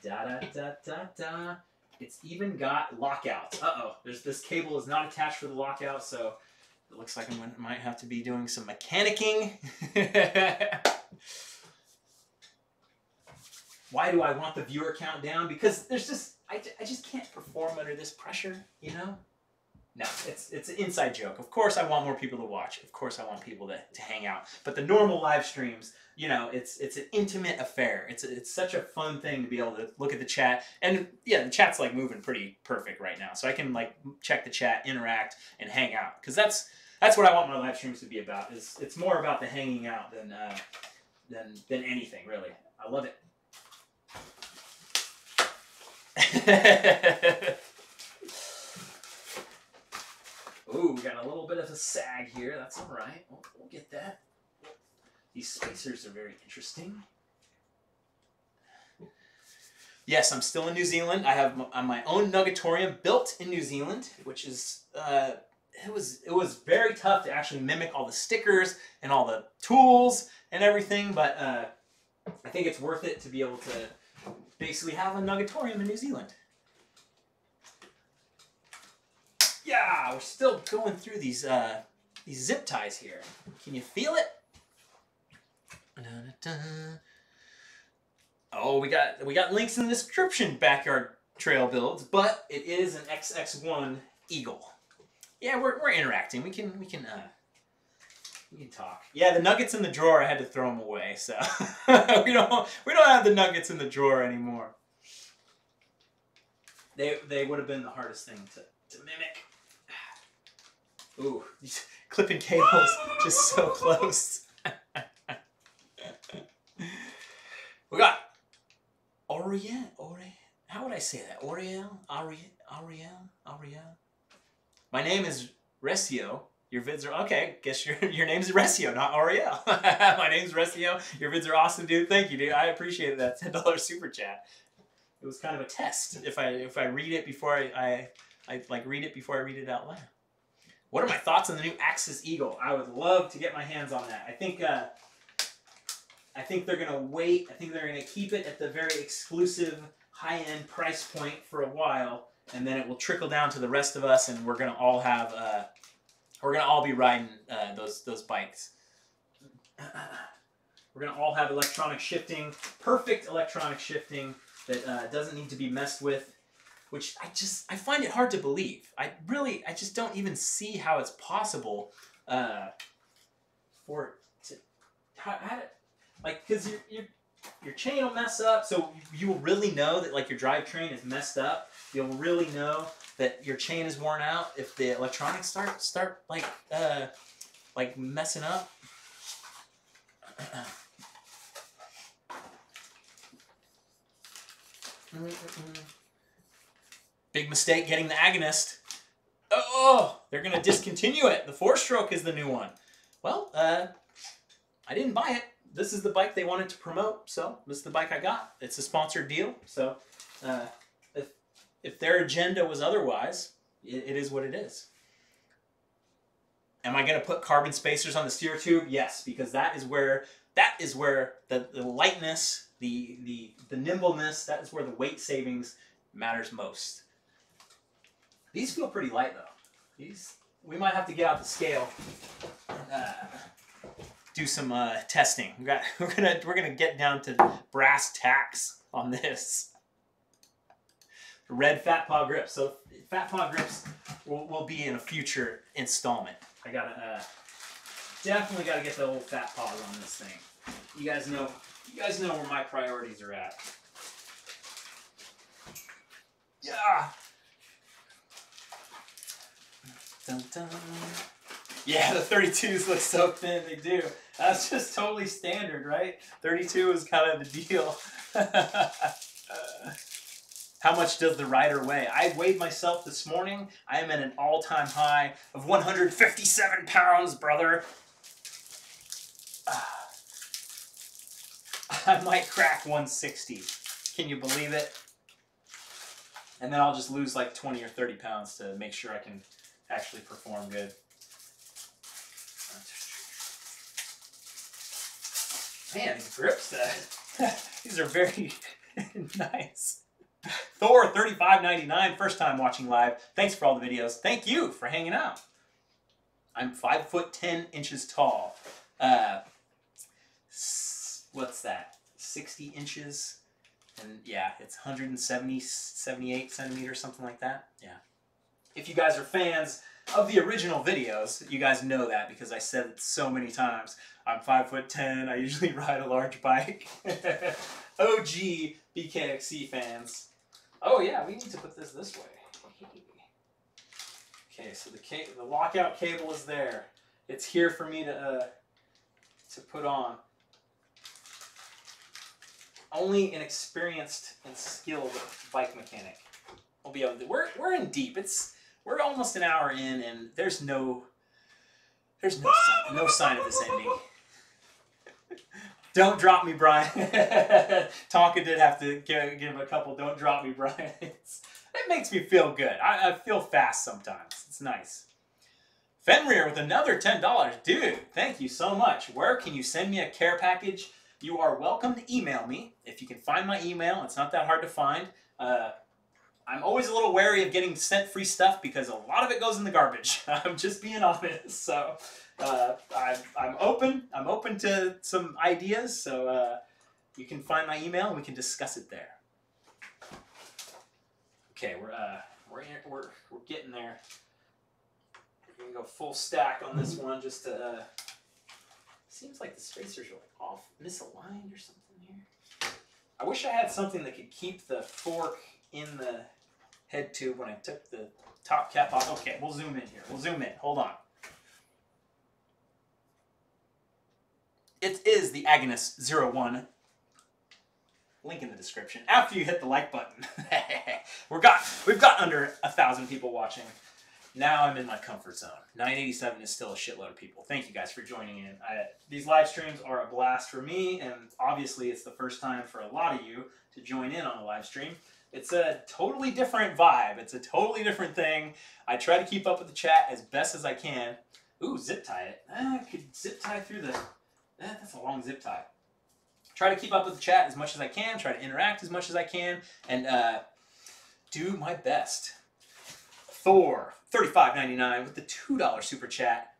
Da-da-da-da-da. It's even got lockouts. Uh-oh. This cable is not attached for the lockout, so it looks like I might have to be doing some mechanicking. Why do I want the viewer count down? Because there's just, I just can't perform under this pressure, you know? No, it's an inside joke. Of course I want more people to watch. Of course I want people to hang out. But the normal live streams, you know, it's an intimate affair. It's such a fun thing to be able to look at the chat. And yeah, the chat's like moving pretty perfect right now. So I can like check the chat, interact, and hang out. Because that's what I want my live streams to be about. It's more about the hanging out than anything, really. I love it. Ooh, we got a little bit of a sag here. That's all right. We'll get that. These spacers are very interesting. Yes, I'm still in New Zealand. I have my own Nugatorium built in New Zealand, which is it was very tough to actually mimic all the stickers and all the tools and everything, but I think it's worth it to be able to basically have a Nugatorium in New Zealand. Yeah, we're still going through these zip ties here. Can you feel it? Oh, we got links in the description, backyard trail builds, but it is an XX1 Eagle. Yeah, we're interacting. We can talk. Yeah, the nuggets in the drawer, I had to throw them away, so we don't have the nuggets in the drawer anymore. They would have been the hardest thing to mimic. Ooh, clipping cables just so close. We got Oriel. How would I say that? Ariel. My name is Recio. Your vids are okay. Guess your name's Recio, not Ariel. My name's Recio. Your vids are awesome, dude. Thank you, dude. I appreciate that $10 super chat. It was kind of a test. If I read it before I read it out loud. What are my thoughts on the new Axis Eagle? I would love to get my hands on that. I think they're gonna wait. I think they're gonna keep it at the very exclusive high-end price point for a while, and then it will trickle down to the rest of us, and we're gonna all have we're gonna all be riding those bikes. We're gonna all have electronic shifting, perfect electronic shifting that doesn't need to be messed with. Which I find it hard to believe. I just don't even see how it's possible for it to because your chain will mess up, so you will really know that like your drivetrain is messed up. You'll really know that your chain is worn out if the electronics start like messing up. Big mistake getting the agonist. Oh, they're going to discontinue it. The 4-stroke is the new one. Well, I didn't buy it. This is the bike they wanted to promote, so this is the bike I got. It's a sponsored deal, so if their agenda was otherwise, it is what it is. Am I going to put carbon spacers on the steer tube? Yes, because that is where the lightness, the nimbleness, that is where the weight savings matters most. These feel pretty light though. We might have to get out the scale and do some testing. We're gonna get down to brass tacks on this. Red fat paw grips. So fat paw grips will be in a future installment. I gotta Definitely got to get the old fat paws on this thing. You guys know where my priorities are at. Yeah. Dun, dun. Yeah, the 32s look so thin. They do. That's just totally standard, right? 32 is kind of the deal. How much does the rider weigh? I weighed myself this morning. I am at an all-time high of 157 pounds, brother. I might crack 160. Can you believe it? And then I'll just lose like 20 or 30 pounds to make sure I can actually perform good. Man, these grips, these are very nice. Thor 35.99, first time watching live. Thanks for all the videos. Thank you for hanging out. I'm 5'10" tall. What's that? 60 inches. And yeah, it's 78 centimeters, something like that. Yeah. If you guys are fans of the original videos, you guys know that because I said it so many times. I'm 5'10". I usually ride a large bike. OG BKXC fans. Oh yeah, we need to put this way. Okay, so the lockout cable is there. It's here for me to put on. Only an experienced and skilled bike mechanic will be able to. We're in deep. We're almost an hour in, and there's no sign of this ending. Don't drop me, Brian. Tonka did have to give a couple "Don't drop me, Brian." It makes me feel good. I feel fast sometimes. It's nice. Fenrir with another $10. Dude, thank you so much. Where can you send me a care package? You are welcome to email me. If you can find my email, it's not that hard to find. I'm always a little wary of getting sent free stuff because a lot of it goes in the garbage. I'm just being honest. So I'm open to some ideas. So you can find my email and we can discuss it there. Okay, we're getting there. We're gonna go full stack on this one just to. Seems like the spacers are off, misaligned or something here. I wish I had something that could keep the fork in the head tube when I took the top cap off. Okay, we'll zoom in here. We'll zoom in. Hold on. It is the Agnes 01. Link in the description. After you hit the like button. We've got under 1,000 people watching. Now I'm in my comfort zone. 987 is still a shitload of people. Thank you guys for joining in. These live streams are a blast for me, and obviously it's the first time for a lot of you to join in on a live stream. It's a totally different vibe. It's a totally different thing. I try to keep up with the chat as best as I can. Ooh, zip tie it. I could zip tie through the... That's a long zip tie. Try to keep up with the chat as much as I can. Try to interact as much as I can. And do my best. Thor, $35.99 with the $2 super chat.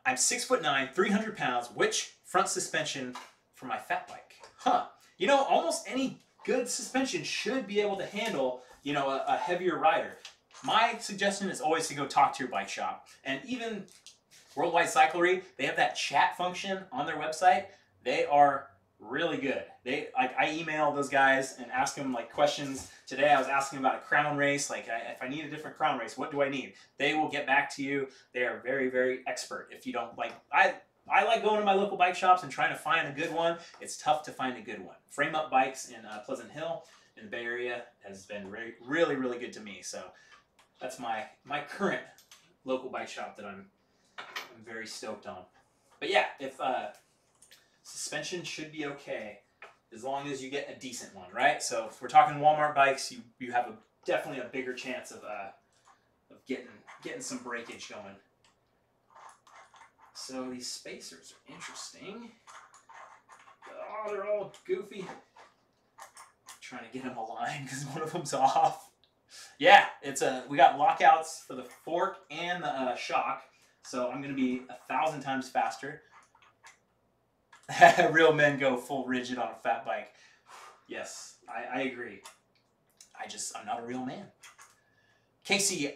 I'm 6'9", 300 pounds. Which front suspension for my fat bike? Huh. You know, almost any good suspension should be able to handle, you know, a heavier rider. My suggestion is always to go talk to your bike shop. And even Worldwide Cyclery, they have that chat function on their website. They are really good. I email those guys and ask them like questions. Today I was asking about a crown race. Like if I need a different crown race, what do I need? They will get back to you. They are very, very expert. If you don't like, I like going to my local bike shops and trying to find a good one. It's tough to find a good one. Frame Up Bikes in Pleasant Hill in the Bay Area has been really, really good to me. So that's my current local bike shop that I'm very stoked on. But yeah, if suspension should be okay as long as you get a decent one, right? So if we're talking Walmart bikes, you have definitely a bigger chance of getting some breakage going. So these spacers are interesting. Oh, they're all goofy. Trying to get them aligned because one of them's off. Yeah, we got lockouts for the fork and the shock, so I'm going to be 1,000 times faster. Real men go full rigid on a fat bike. Yes, I agree. I'm not a real man. Casey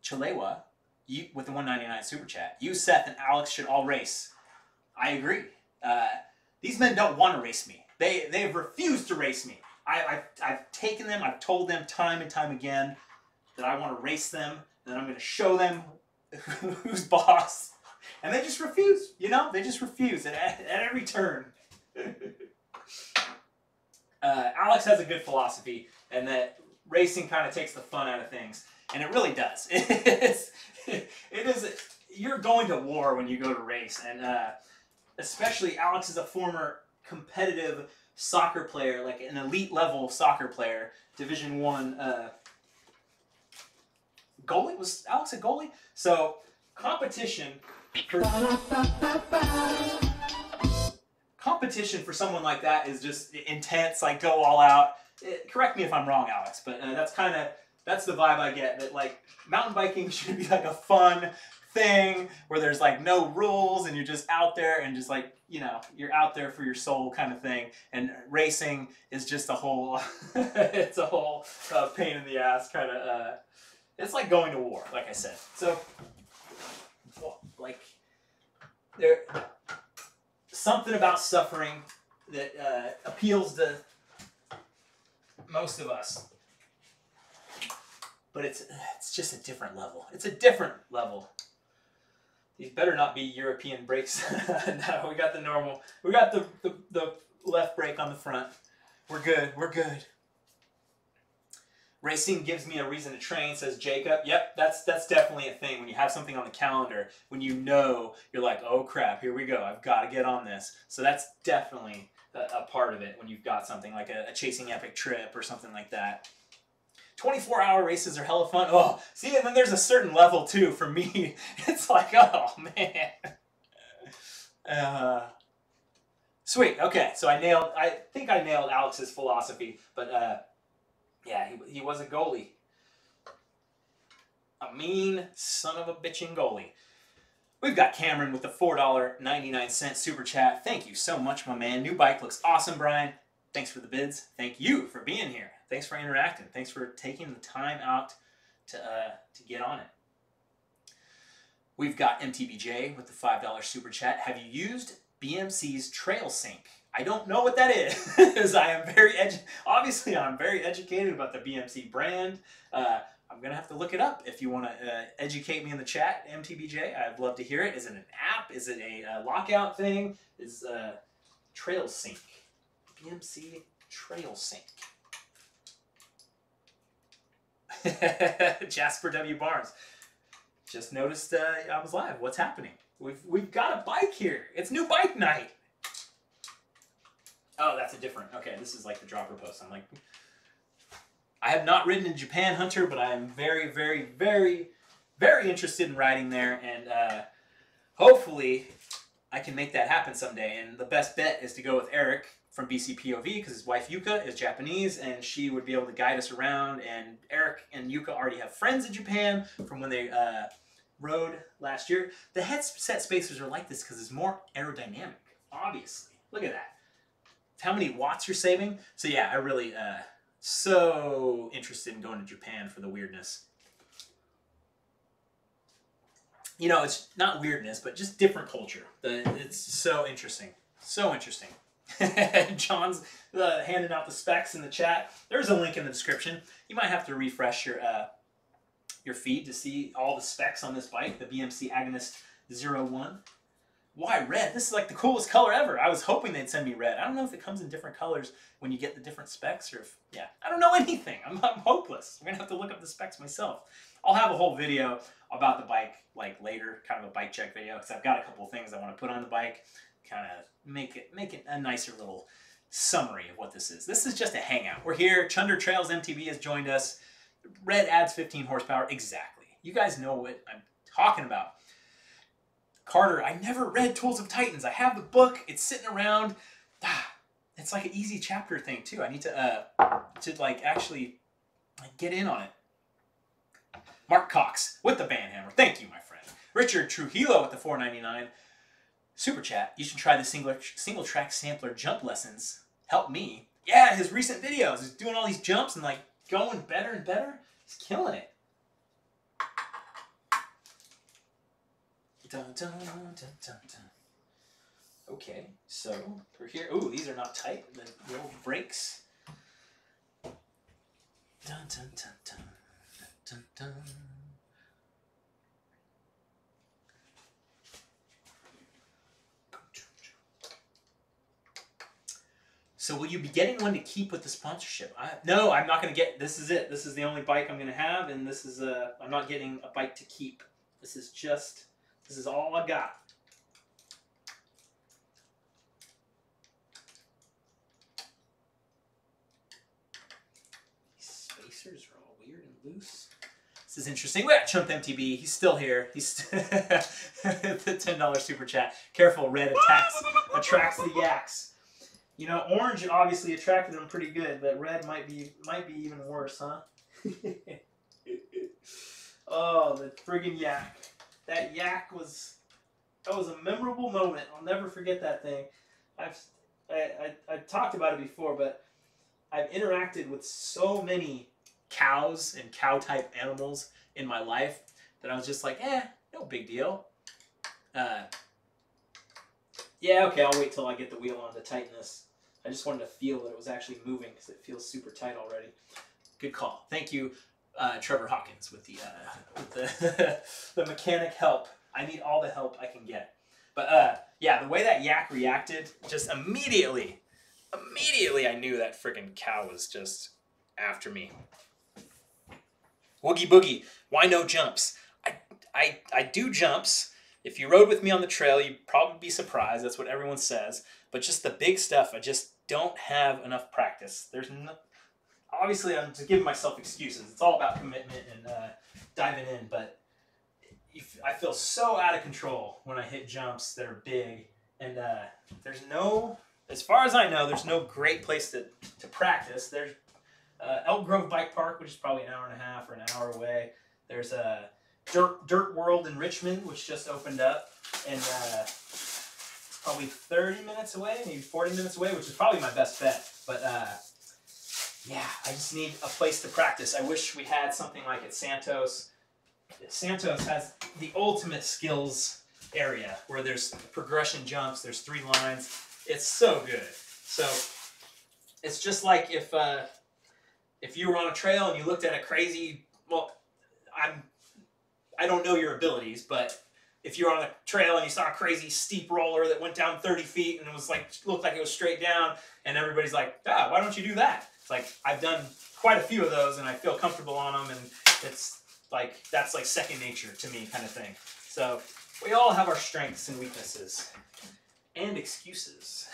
Chalewa, you with the 199 super chat. You, Seth, and Alex should all race. I agree. These men don't want to race me. They've refused to race me. I've taken them. I've told them time and time again that I want to race them. That I'm going to show them who's boss, and they just refuse. You know, they just refuse at every turn. Alex has a good philosophy, and that racing kind of takes the fun out of things, and it really does. It is. You're going to war when you go to race, and especially Alex is a former competitive soccer player, like an elite level soccer player, Division I. Goalie? Was Alex a goalie? So competition for someone like that is just intense. Like, go all out. Correct me if I'm wrong, Alex, but that's the vibe I get. That like mountain biking should be like a fun thing where there's like no rules and you're just out there and just like, you know, you're out there for your soul kind of thing. And racing is just a whole it's a whole pain in the ass kind of. It's like going to war, like I said. So, like, there something about suffering that appeals to most of us. But it's just a different level. It's a different level. These better not be European brakes. No, we got the normal. We got the left brake on the front. We're good. We're good. Racing gives me a reason to train, says Jacob. Yep, that's definitely a thing. When you have something on the calendar, when you know, you're like, oh crap, here we go. I've got to get on this. So that's definitely a part of it when you've got something like a Chasing Epic trip or something like that. 24-hour races are hella fun. Oh, see, and then there's a certain level too for me. It's like, oh man. Sweet. Okay, so I think I nailed Alex's philosophy, but yeah, he was a goalie. A mean son of a bitchin' goalie. We've got Cameron with the $4.99 super chat. Thank you so much, my man. New bike looks awesome, Brian. Thanks for the bids. Thank you for being here. Thanks for interacting. Thanks for taking the time out to get on it. We've got MTBJ with the $5 super chat. Have you used BMC's Trail Sync? I don't know what that is. I am obviously I'm very educated about the BMC brand. I'm gonna have to look it up. If you want to educate me in the chat, MTBJ, I'd love to hear it. Is it an app? Is it a lockout thing? Is Trail Sync? BMC Trail Sync. Jasper W. Barnes. Just noticed I was live. What's happening? We've got a bike here. It's new bike night. Oh, that's a different. Okay, this is like the dropper post. I'm like, I have not ridden in Japan, Hunter, but I am very, very, very, very interested in riding there, and hopefully I can make that happen someday. And the best bet is to go with Eric from BCPOV because his wife Yuka is Japanese, and she would be able to guide us around. And Eric and Yuka already have friends in Japan from when they rode last year. The headset spacers are like this because it's more aerodynamic, obviously. Look at that. How many watts you're saving. So yeah, I really so interested in going to Japan for the weirdness. You know, it's not weirdness, but just different culture. It's so interesting. So interesting. John's handing out the specs in the chat. There's a link in the description. You might have to refresh your feed to see all the specs on this bike, the BMC Agonist 01. Why red? This is like the coolest color ever. I was hoping they'd send me red. I don't know if it comes in different colors when you get the different specs, or if, yeah, I don't know anything. I'm hopeless. I'm gonna have to look up the specs myself. I'll have a whole video about the bike like later, kind of a bike check video, because I've got a couple of things I want to put on the bike, kind of make it a nicer little summary of what this is. This is just a hangout. We're here. Chunder Trails MTB has joined us. Red adds 15 horsepower. Exactly. You guys know what I'm talking about. Carter, I never read Tools of Titans. I have the book. It's sitting around. It's like an easy chapter thing too. I need to like actually get in on it. Mark Cox with the band hammer. Thank you, my friend. Richard Trujillo with the $4.99 super chat. You should try the single track sampler jump lessons. Help me. Yeah, his recent videos. He's doing all these jumps and like going better and better. He's killing it. Dun, dun, dun, dun, dun. Okay, so we're here. Ooh, these are not tight. The little brakes. Dun, dun, dun, dun, dun, dun. So will you be getting one to keep with the sponsorship? No, I'm not going to get. This is it. This is the only bike I'm going to have, and this is I'm not getting a bike to keep. This is all I got. These spacers are all weird and loose. This is interesting. We got Chump MTB. He's still here. He's the $10 super chat. Careful, red attracts the yaks. You know, orange obviously attracted them pretty good, but red might be even worse, huh? Oh, the friggin' yak. That yak was a memorable moment. I'll never forget that thing. I've talked about it before, but I've interacted with so many cows and cow type animals in my life that I was just like, no big deal. Yeah, okay, I'll wait till I get the wheel on to tighten this. I just wanted to feel that it was actually moving because it feels super tight already. Good call. Thank you, Trevor Hawkins, with the the mechanic help. I need all the help I can get. But yeah, the way that yak reacted, just immediately I knew that freaking cow was just after me. Woogie boogie. Why no jumps? I do jumps. If you rode with me on the trail, you'd probably be surprised. That's what everyone says. But just the big stuff, I just don't have enough practice. Obviously, I'm just giving myself excuses. It's all about commitment and diving in. But I feel so out of control when I hit jumps that are big. And as far as I know, there's no great place to practice. There's Elk Grove Bike Park, which is probably an hour and a half or an hour away. There's a Dirt World in Richmond, which just opened up, and it's probably 30 minutes away, maybe 40 minutes away, which is probably my best bet. But yeah, I just need a place to practice. I wish we had something like at Santos. Santos has the ultimate skills area where there's progression jumps, there's 3 lines. It's so good. So it's just like if you were on a trail and you looked at a crazy, I don't know your abilities, but if you're on a trail and you saw a crazy steep roller that went down 30 feet and it was looked like it was straight down, and everybody's like, why don't you do that? It's like, I've done quite a few of those and I feel comfortable on them, and it's like, that's like second nature to me kind of thing. So we all have our strengths and weaknesses and excuses.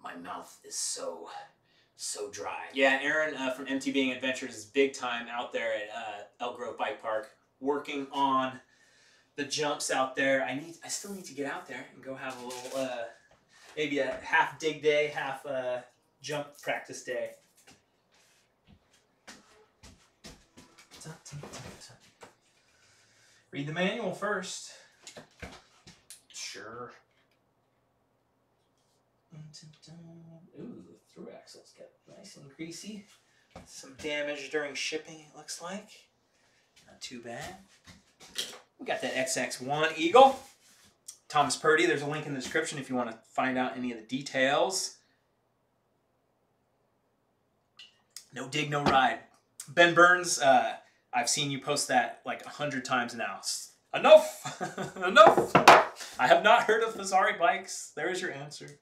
My mouth is so dry. Yeah, Aaron from MTBing Adventures is big time out there at Elk Grove Bike Park, working on the jumps out there. I still need to get out there and go have a little, maybe a half dig day, half jump practice day. Read the manual first. Sure. Ooh, the through axle's got nice and greasy. Some damage during shipping, it looks like. Not too bad. We got that XX1 Eagle. Thomas Purdy, there's a link in the description if you want to find out any of the details. No dig, no ride. Ben Burns, I've seen you post that like 100 times now. Enough! Enough! I have not heard of Fazari bikes. There is your answer.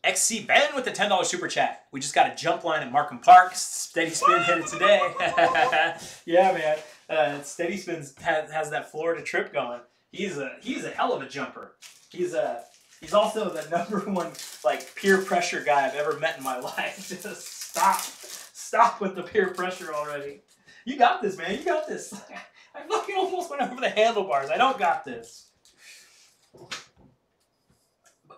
XC Ben with the $10 super chat. We just got a jump line at Markham Park. Steady Spin hit it today. Yeah, man. Steady Spin has that Florida trip going. He's a hell of a jumper. He's also the #1 like peer pressure guy I've ever met in my life. Just stop with the peer pressure already. You got this, man. You got this. I fucking almost went over the handlebars. I don't got this.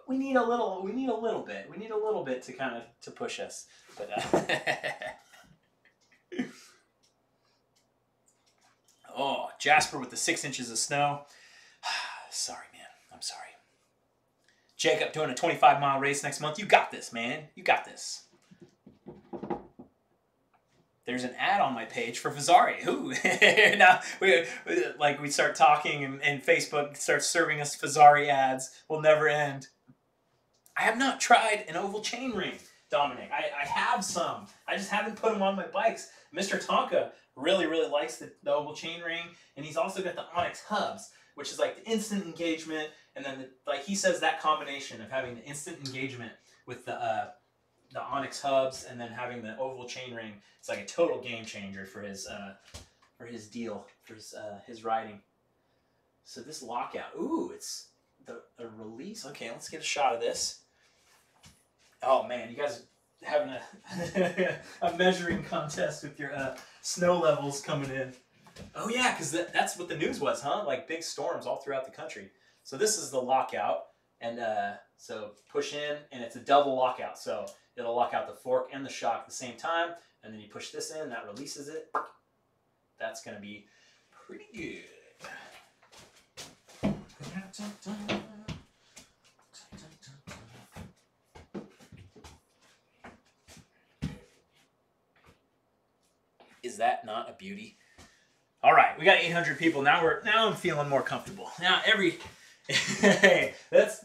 We need a little bit. We need a little bit to kind of to push us. But oh, Jasper with the 6 inches of snow. Sorry, man. I'm sorry. Jacob doing a 25-mile race next month. You got this, man. You got this. there's an ad on my page for Fazari. Ooh. Now, we start talking and Facebook starts serving us Fazari ads. Will never end. I have not tried an oval chain ring, Dominic. I have some. I just haven't put them on my bikes. Mr. Tonka really, really likes the oval chain ring, and he's also got the Onyx hubs, which is like the instant engagement, and then like he says that combination of having the instant engagement with the Onyx hubs and then having the oval chain ring, it's like a total game changer for his deal, for his riding. So this lockout, ooh, it's the release. Okay, let's get a shot of this. Oh man, you guys are having a measuring contest with your snow levels coming in. Oh yeah, because that's what the news was, huh? Like big storms all throughout the country. So this is the lockout, and so push in, and it's a double lockout. So it'll lock out the fork and the shock at the same time, and then you push this in, that releases it. That's gonna be pretty good. Is that not a beauty? All right, we got 800 people. Now I'm feeling more comfortable. Now hey, that's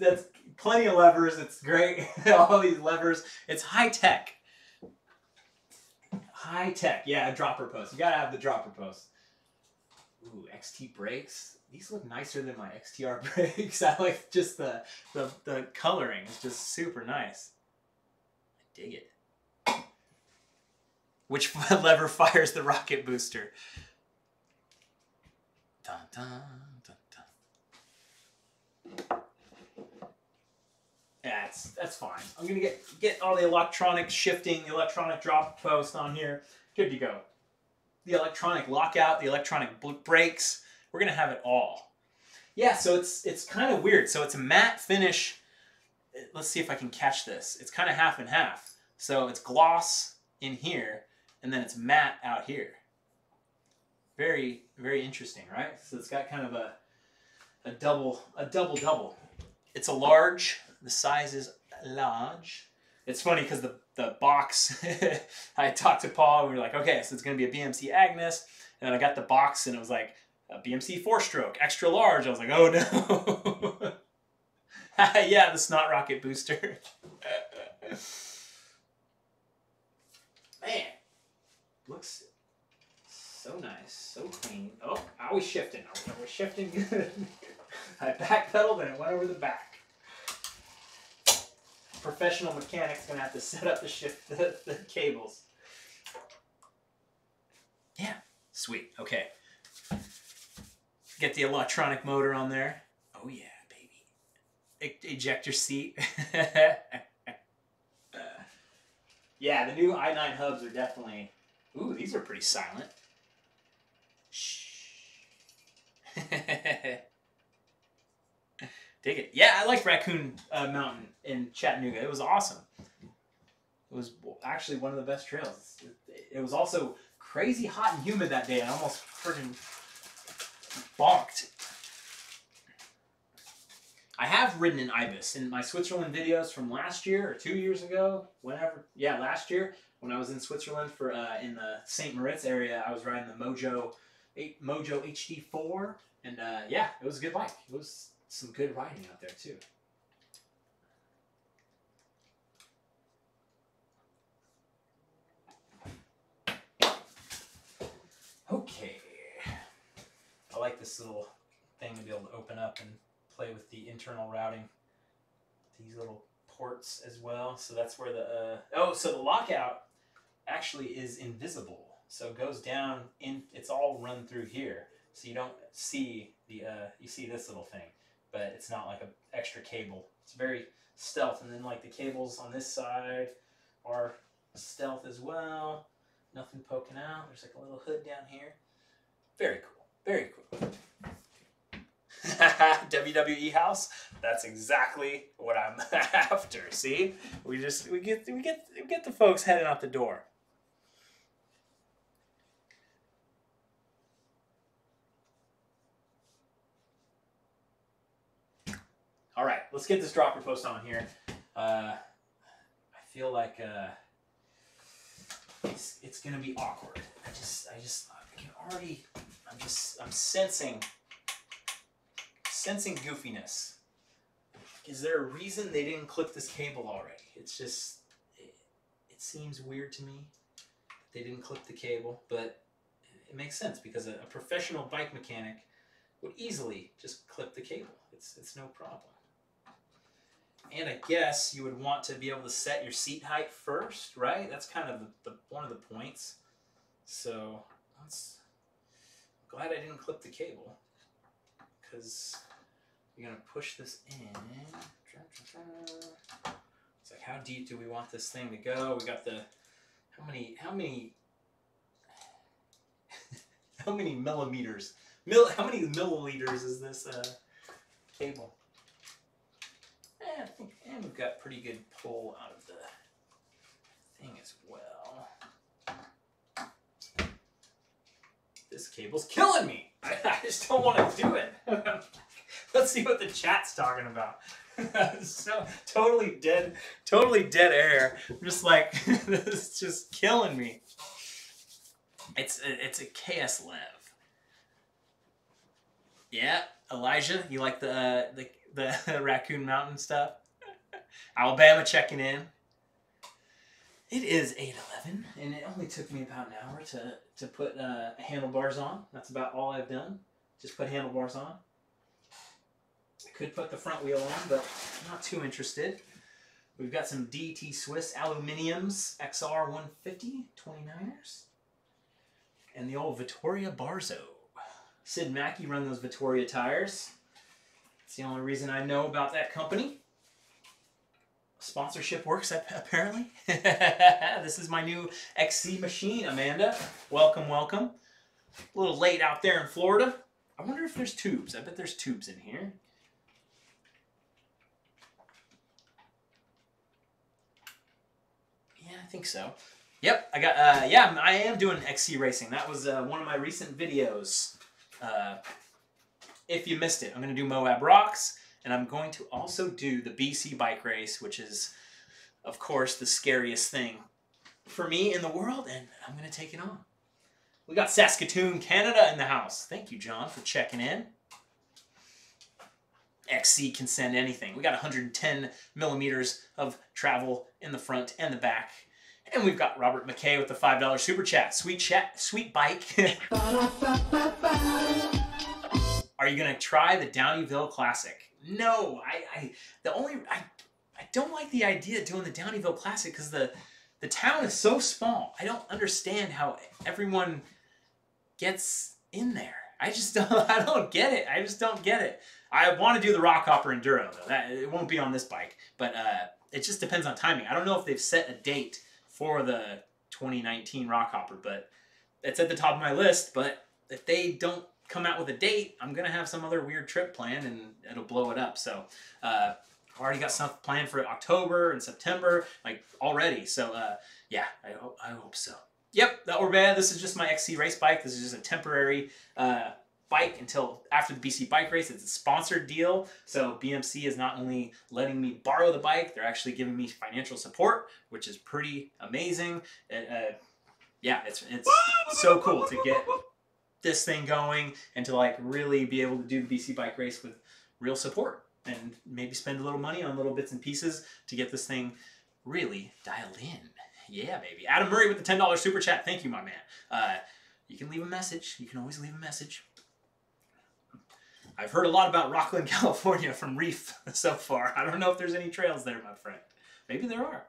plenty of levers. It's great. All these levers. It's high tech. High tech. Yeah, a dropper post. You gotta have the dropper post. Ooh, XT brakes. These look nicer than my XTR brakes. I like just the coloring. It's just super nice. I dig it. Which lever fires the rocket booster? Dun, dun, dun, dun. Yeah, that's fine. I'm gonna get all the electronic shifting, the electronic drop post on here. Good to go. The electronic lockout, the electronic brakes. We're gonna have it all. Yeah, so it's kind of weird. So it's a matte finish. Let's see if I can catch this. It's kind of half and half. So it's gloss in here, and then it's matte out here. Very, very interesting, right? So it's got kind of a double. It's a large. The size is large. It's funny because the box, I talked to Paul, and we were like, okay, so it's going to be a BMC Agnes, and then I got the box, and it was like a BMC 4-stroke, extra large. I was like, oh no. Yeah, the snot rocket booster. Man, looks so nice, so clean. Oh, I was shifting. I was shifting good. I backpedaled and it went over the back. Professional mechanic's gonna have to set up the cables. Yeah, sweet. Okay. Get the electronic motor on there. Oh yeah, baby. Ejector seat. Yeah, the new i9 hubs are definitely. Ooh, these are pretty silent. Shh. Dig it. Yeah, I liked Raccoon Mountain in Chattanooga. It was awesome. It was actually one of the best trails. It was also crazy hot and humid that day. I almost freaking bonked. I have ridden in Ibis in my Switzerland videos from last year or 2 years ago, whenever. Yeah, last year when I was in Switzerland for in the St. Moritz area. I was riding the Mojo HD4, and yeah, it was a good bike. It was some good riding out there too. Okay, I like this little thing to be able to open up and play with the internal routing. These little ports as well. So that's where the so the lockout actually is invisible. So it goes down in. It's all run through here, so you don't see the. You see this little thing, but it's not like an extra cable. It's very stealth, and then like the cables on this side are stealth as well. Nothing poking out. There's like a little hood down here. Very cool. Very cool. WWE house. That's exactly what I'm after. See, we get the folks heading out the door. All right, let's get this dropper post on here. I feel like it's gonna be awkward. I can already, I'm sensing goofiness. Is there a reason they didn't clip this cable already? It's just, it seems weird to me that they didn't clip the cable, but it makes sense because a professional bike mechanic would easily just clip the cable. It's no problem. And I guess you would want to be able to set your seat height first, right? That's kind of one of the points. So I'm glad I didn't clip the cable, because you're gonna push this in. It's like, how deep do we want this thing to go? We got the how many how many millimeters? How many milliliters is this cable? I think, and we've got pretty good pull out of the thing as well. This cable's killing me. I just don't want to do it. Let's see what the chat's talking about. So totally dead air. I'm just like, this is just killing me. It's a KS Lev. Yeah, Elijah, you like the Raccoon Mountain stuff? Alabama checking in. It is 8:11, and it only took me about an hour to put handlebars on. That's about all I've done. Just put handlebars on. I could put the front wheel on, but I'm not too interested. We've got some DT Swiss Aluminiums XR 150 29ers. And the old Vittoria Barzo. Sid Mackey run those Vittoria tires. It's the only reason I know about that company. Sponsorship works, apparently. This is my new XC machine, Amanda. Welcome, welcome. A little late out there in Florida. I wonder if there's tubes. I bet there's tubes in here. Yeah, I think so. Yep, I got, yeah, I am doing XC racing. That was one of my recent videos. If you missed it, I'm going to do Moab Rocks, and I'm going to also do the BC bike race, which is, of course, the scariest thing for me in the world, and I'm going to take it on. We got Saskatoon, Canada in the house. Thank you, John, for checking in. XC can send anything. We got 110 millimeters of travel in the front and the back. And we've got Robert McKay with the $5 super chat. Sweet bike. Are you gonna try the Downeyville Classic? No, I don't like the idea of doing the Downeyville Classic because the town is so small. I don't understand how everyone gets in there. I don't get it. I just don't get it. I want to do the Rockhopper Enduro though. It won't be on this bike, but it just depends on timing. I don't know if they've set a date for the 2019 Rockhopper, but it's at the top of my list. But if they don't come out with a date, I'm gonna have some other weird trip planned and it'll blow it up. So I've already got stuff planned for October and September, like already. So yeah, I hope so. Yep, that were bad. This is just my XC race bike. This is just a temporary bike until after the BC bike race. It's a sponsored deal, so BMC is not only letting me borrow the bike, they're actually giving me financial support, which is pretty amazing. Yeah, it's so cool to get this thing going and to like really be able to do the BC bike race with real support and maybe spend a little money on little bits and pieces to get this thing really dialed in. Yeah, baby. Adam Murray with the $10 super chat. Thank you, my man. You can leave a message. You can always leave a message. I've heard a lot about Rockland, California from Reef so far. I don't know if there's any trails there, my friend. Maybe there are.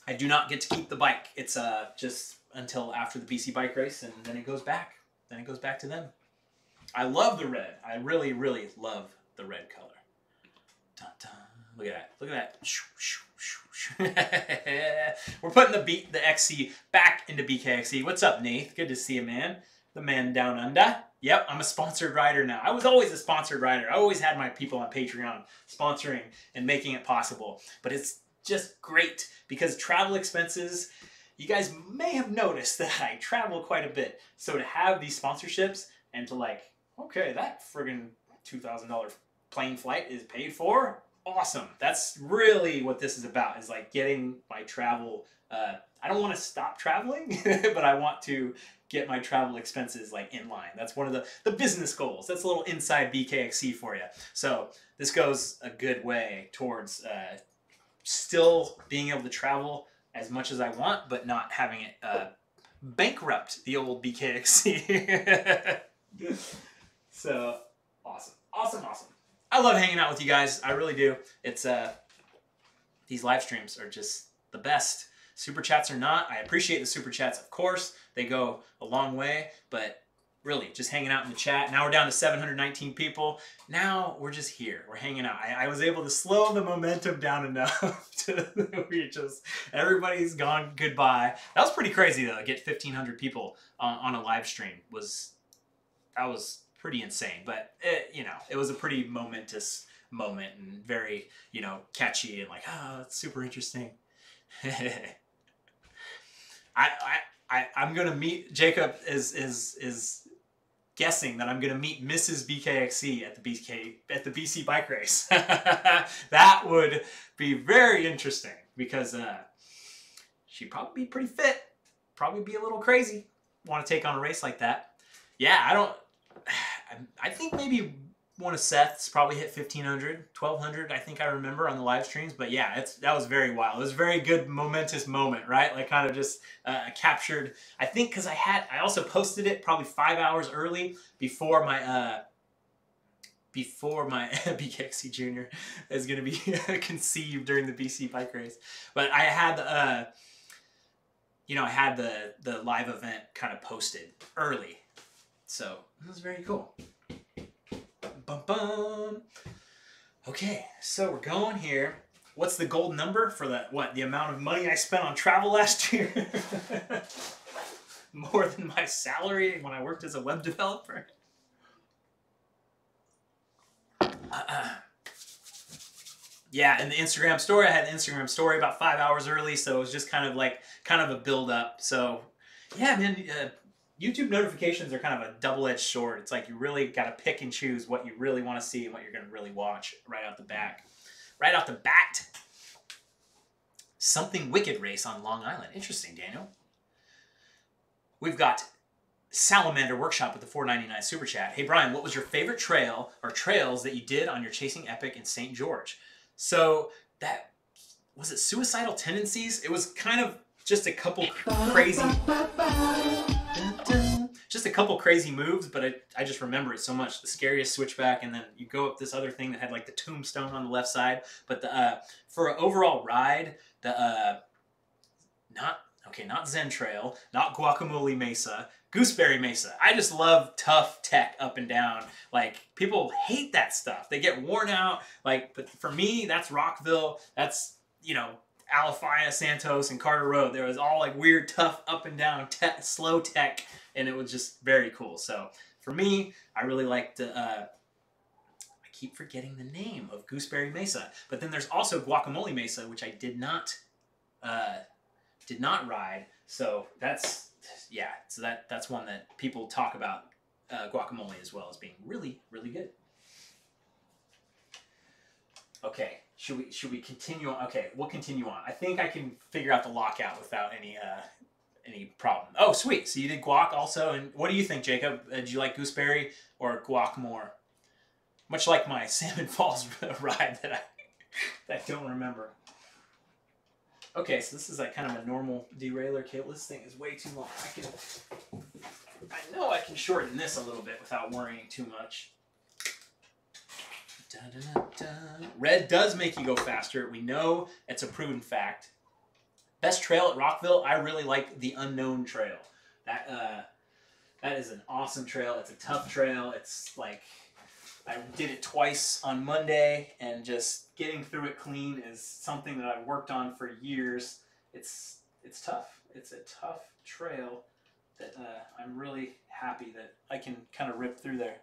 I do not get to keep the bike. It's just until after the BC bike race, and then it goes back. Then it goes back to them. I love the red. I really, really love the red color. Dun, dun. Look at that. Look at that. We're putting the XC back into BKXC. What's up, Nath? Good to see you, man. The man down under. Yep, I'm a sponsored rider now. I was always a sponsored rider. I always had my people on Patreon sponsoring and making it possible. But it's just great because travel expenses, you guys may have noticed that I travel quite a bit. So to have these sponsorships and to like, okay, that friggin' $2,000 plane flight is paid for. awesome. That's really what this is about, is like getting my travel. I don't want to stop traveling, but I want to get my travel expenses like in line. That's one of the business goals. That's a little inside BKXC for you. So this goes a good way towards still being able to travel as much as I want, but not having it bankrupt the old BKXC. So awesome, awesome, awesome. I love hanging out with you guys. I really do. It's these live streams are just the best. Super chats or not, I appreciate the super chats, of course. They go a long way, but really, just hanging out in the chat. Now we're down to 719 people. Now we're just here. We're hanging out. I was able to slow the momentum down enough to we just, everybody's gone goodbye. That was pretty crazy, though. To get 1,500 people on a live stream that was pretty insane. But, it was a pretty momentous moment and very, catchy and like, oh, it's super interesting. I'm gonna meet Jacob is guessing that I'm gonna meet Mrs. BKXC at the BC bike race. That would be very interesting because she'd probably be pretty fit, probably be a little crazy. Want to take on a race like that? Yeah, I think maybe one of Seth's probably hit 1,500, 1,200, I think I remember on the live streams. But yeah, that was very wild. It was a very good momentous moment, right? Like kind of just captured, I think, because I also posted it probably 5 hours early before my BKXC Junior is going to be conceived during the BC bike race. But I had I had the live event kind of posted early. So it was very cool. Bum, bum. Okay, so we're going here. What's the gold number for the amount of money I spent on travel last year? More than my salary when I worked as a web developer. Yeah, in the Instagram story, I had an Instagram story about 5 hours early, so it was just kind of a build up. So yeah, man, YouTube notifications are kind of a double-edged sword. It's like you really got to pick and choose what you really want to see and what you're going to really watch right out the back. Right out the bat. Something Wicked race on Long Island. Interesting, Daniel. We've got Salamander Workshop with the $4.99 super chat. Hey, Brian, what was your favorite trail or trails that you did on your Chasing Epic in St. George? So that, was it Suicidal Tendencies? It was kind of just a couple crazy... Just a couple crazy moves, but I just remember it so much. The scariest switchback, and then you go up this other thing that had like the tombstone on the left side. But for an overall ride, not Zen Trail, not Guacamole Mesa, Gooseberry Mesa. I just love tough tech up and down. Like, people hate that stuff. They get worn out. Like, but for me, that's Rockville. That's, Alafaya, Santos, and Carter Road. There was all like weird, tough, up and down, slow tech, and it was just very cool. So for me, I really liked. I keep forgetting the name of Gooseberry Mesa, but then there's also Guacamole Mesa, which I did not ride. So that's that's one that people talk about guacamole as well as being really, really good. Okay. Should we continue on? Okay, we'll continue on. I think I can figure out the lockout without any problem. Oh, sweet. So you did guac also. And what do you think, Jacob? Did you like gooseberry or guac more? Much like my Salmon Falls ride that I don't remember. Okay, so this is like kind of a normal derailleur cable. This thing is way too long. I know I can shorten this a little bit without worrying too much. Dun, dun, dun, dun. Red does make you go faster. We know it's a proven fact. Best trail at Rockville, I really like the Unknown Trail. That is an awesome trail. It's a tough trail. It's like, I did it twice on Monday, and just getting through it clean is something that I've worked on for years. It's tough. It's a tough trail that I'm really happy that I can kind of rip through there.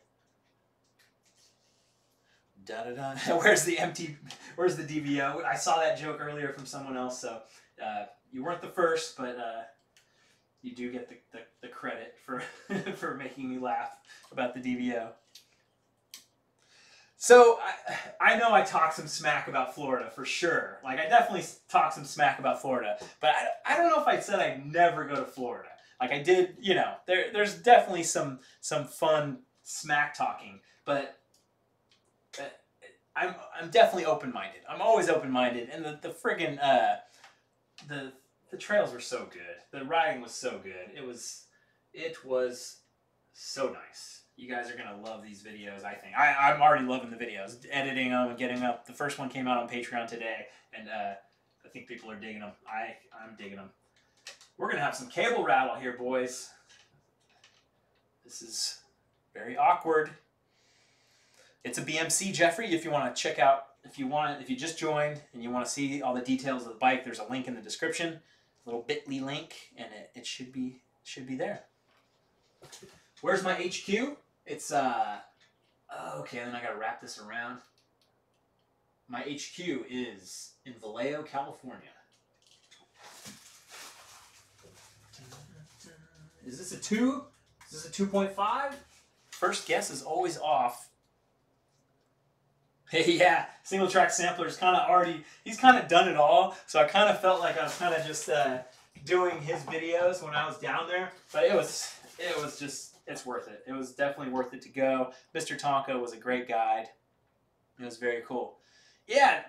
Da-da-da. Where's the DVO? I saw that joke earlier from someone else, so you weren't the first, but you do get the credit for for making me laugh about the DVO. So I know I talk some smack about Florida for sure. Like I definitely talk some smack about Florida, but I don't know if I said I'd never go to Florida. Like I did, you know. There's definitely some fun smack talking, but I'm definitely open minded. I'm always open minded, and the friggin' the trails were so good. The riding was so good. It was so nice. You guys are going to love these videos, I think. I'm already loving the videos. Editing them and getting up. The first one came out on Patreon today, and I think people are digging them. I'm digging them. We're going to have some cable rattle here, boys. This is very awkward. It's a BMC, Jeffrey, if you want to check out, if you just joined and you want to see all the details of the bike, there's a link in the description, a little bit.ly link, and it should be there. Where's my HQ? It's, okay, then I gotta wrap this around. My HQ is in Vallejo, California. Is this a 2? Is this a 2.5? First guess is always off. Hey, yeah, single track sampler is kind of already, he's kind of done it all, so I kind of felt like I was kind of just doing his videos when I was down there, but it was just, it's worth it. It was definitely worth it to go. Mr. Tonka was a great guide. It was very cool. Yeah,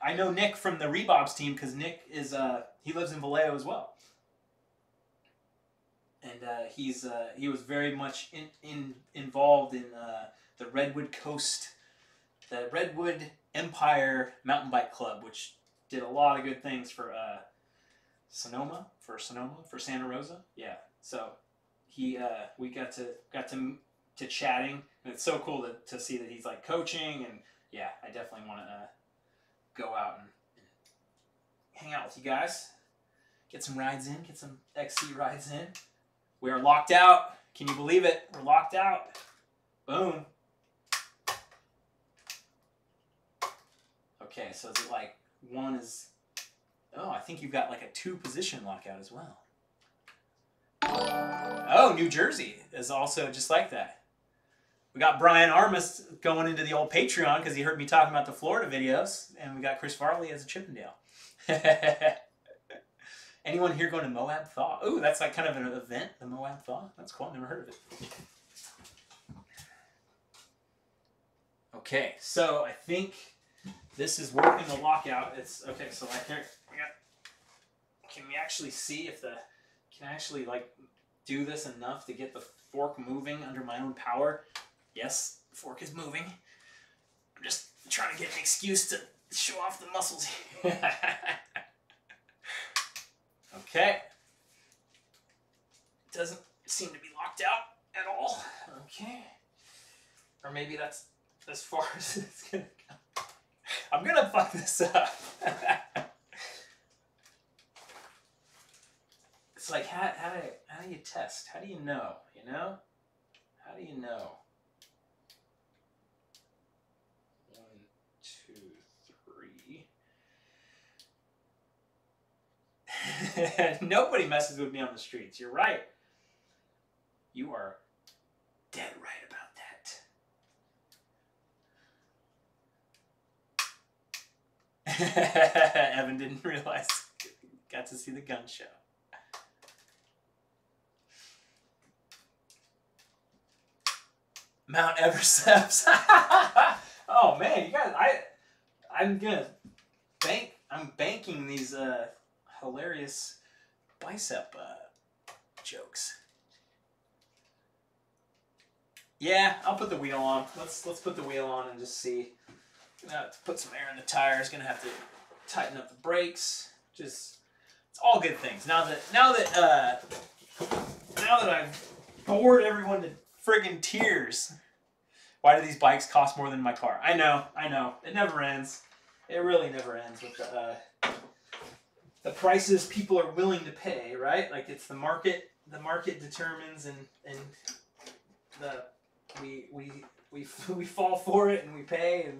I know Nick from the Rebobs team because Nick is, he lives in Vallejo as well. And he was very much involved in the Redwood Coast, the Redwood Empire Mountain Bike Club, which did a lot of good things for Sonoma, for Santa Rosa. Yeah, so we got to chatting, and it's so cool to see that he's like coaching, and yeah, I definitely want to go out and hang out with you guys, get some rides in, get some XC rides in. We are locked out. Can you believe it? We're locked out. Boom. Okay, so is it like one is... Oh, I think you've got like a 2-position lockout as well. Oh, New Jersey is also just like that. We got Brian Armis going into the old Patreon because he heard me talking about the Florida videos, and we got Chris Farley as a Chippendale. Anyone here going to Moab Thaw? Ooh, that's like kind of an event, the Moab Thaw. That's cool. I've never heard of it. Okay, so I think this is working the lockout. It's okay. So like here, can we actually see if can I actually like do this enough to get the fork moving under my own power? Yes, the fork is moving. I'm just trying to get an excuse to show off the muscles. Okay. It doesn't seem to be locked out at all. Okay. Or maybe that's as far as it's gonna go. I'm gonna fuck this up. It's like, how do you test? How do you know? You know? How do you know? 1, 2, 3. Nobody messes with me on the streets. You're right. You are dead right about that. Evan didn't realize. Got to see the gun show. Mount Everest. Oh man, you guys! I'm gonna bank. I'm banking these hilarious bicep jokes. Yeah, I'll put the wheel on. Let's put the wheel on and just see. Gonna have to put some air in the tires. Gonna have to tighten up the brakes. Just it's all good things. Now that I've bored everyone to friggin' tears. Why do these bikes cost more than my car? I know. It never ends. It really never ends with the prices people are willing to pay, right? Like it's the market. The market determines, and we fall for it and we pay,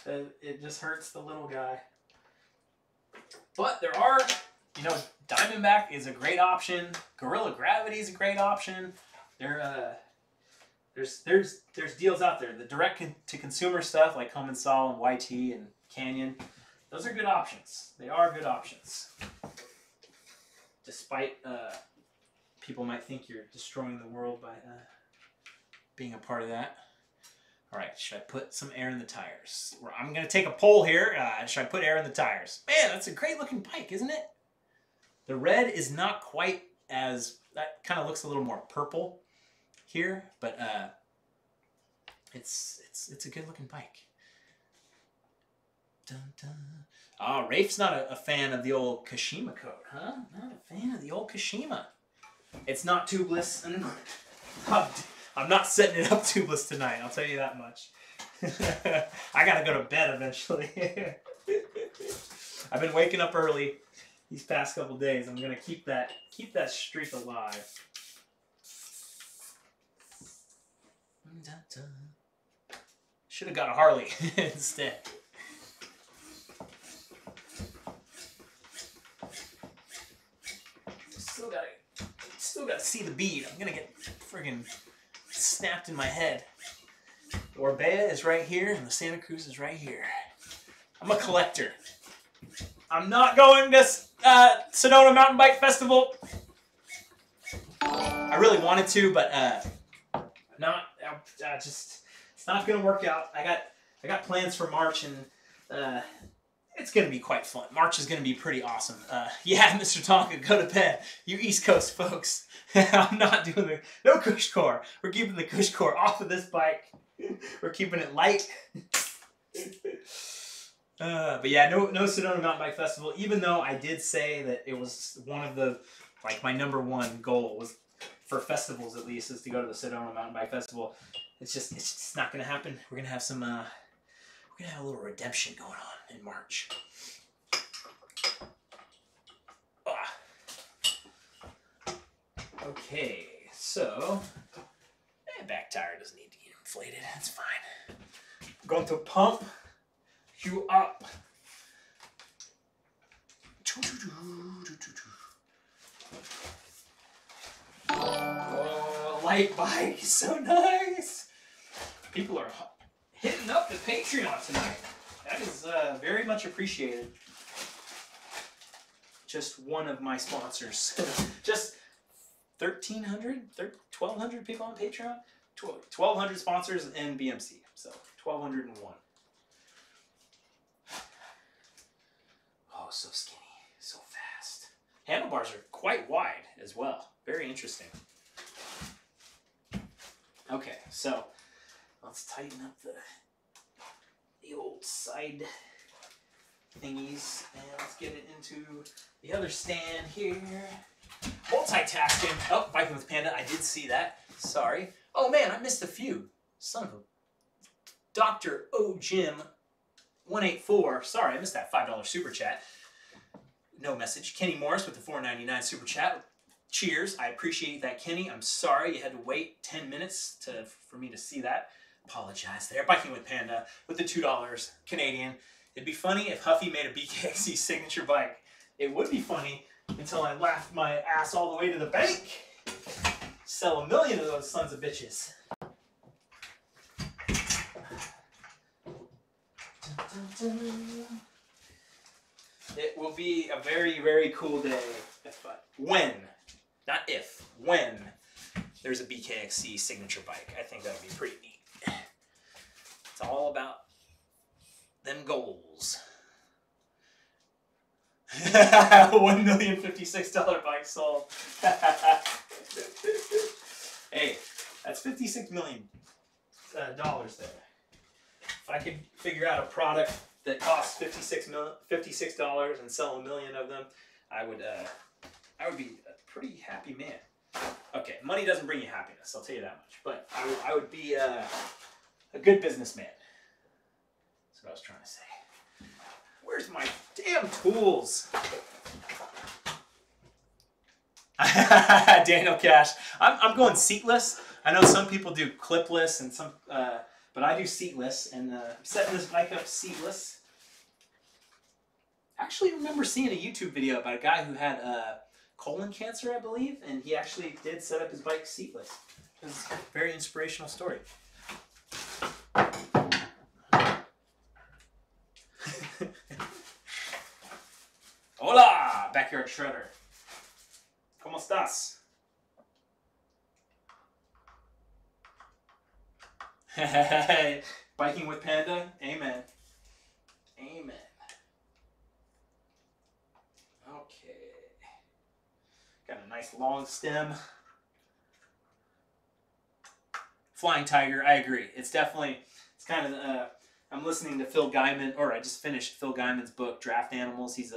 and it just hurts the little guy. But there are, Diamondback is a great option. Gorilla Gravity is a great option. They're There's deals out there. The direct to consumer stuff like Commensal and YT and Canyon, those are good options. They are good options. Despite people might think you're destroying the world by being a part of that. All right, should I put some air in the tires? I'm going to take a poll here. Should I put air in the tires? Man, that's a great looking bike, isn't it? The red is not quite as, that kind of looks a little more purple here, but it's a good looking bike. Dun, dun. Oh, Rafe's not a fan of the old Kashima coat, huh? Not a fan of the old Kashima. It's not tubeless. I'm not setting it up tubeless tonight, I'll tell you that much. I gotta go to bed eventually. I've been waking up early these past couple days. I'm gonna keep that streak alive. Should have got a Harley instead. Still gotta see the bead. I'm gonna get friggin' snapped in my head. The Orbea is right here and the Santa Cruz is right here. I'm a collector. I'm not going to Sedona Mountain Bike Festival. I really wanted to, but just it's not gonna work out. I got plans for March and it's going to be quite fun. March is going to be pretty awesome. Yeah, Mr. Tonka, go to bed. You East Coast folks. I'm not doing no Cush Core. We're keeping the Cush Core off of this bike. We're keeping it light. But yeah, no Sedona Mountain Bike Festival, even though I did say that it was one of the, like my #1 goal was, for festivals at least, is to go to the Sedona Mountain Bike Festival. It's just not going to happen. We're going to have some, we're going to have a little redemption going on in March. Okay, so back tire doesn't need to get inflated. That's fine. I'm going to pump you up. Oh, light bike, so nice. People are hitting up the Patreon tonight. That is very much appreciated. Just one of my sponsors. Just 1,300, 1,200 people on Patreon. 1,200 sponsors and BMC. So 1,201. Oh, so skinny, so fast. Handlebars are quite wide as well. Very interesting. Okay, so let's tighten up the old side thingies, and let's get it into the other stand here. Multitasking. Oh, Biking with Panda, I did see that. Sorry. Oh man, I missed a few. Son of a... Dr. O. Jim 184. Sorry, I missed that $5 super chat. No message. Kenny Morris with the $4.99 super chat. Cheers. I appreciate that, Kenny. I'm sorry you had to wait 10 minutes for me to see that. Apologize there. Biking with Panda with the $2 Canadian. It'd be funny if Huffy made a BKXC signature bike. It would be funny until I laughed my ass all the way to the bank. Sell 1 million of those sons of bitches. It will be a very, very cool day when there's a BKXC signature bike. I think that would be pretty neat. It's all about them goals. $1,056,000 bike sold. Hey, that's $56 million dollars there. If I could figure out a product that costs $56 and sell 1 million of them, I would be a pretty happy man. Okay, money doesn't bring you happiness, I'll tell you that much. But I would be a good businessman. That's what I was trying to say. Where's my damn tools? Daniel Cash. I'm going seatless. I know some people do clipless and some, but I do seatless, and I'm setting this bike up seatless. I actually remember seeing a YouTube video about a guy who had colon cancer, I believe, and he actually did set up his bike seatless. It's a very inspirational story. Hola, Backyard Shredder. ¿Cómo estás? Biking with Panda? Amen. Amen. Okay. Got a nice long stem. Flying Tiger, I agree. It's definitely, it's kind of, I'm listening to Phil Guyman, or I just finished Phil Guyman's book, Draft Animals. He's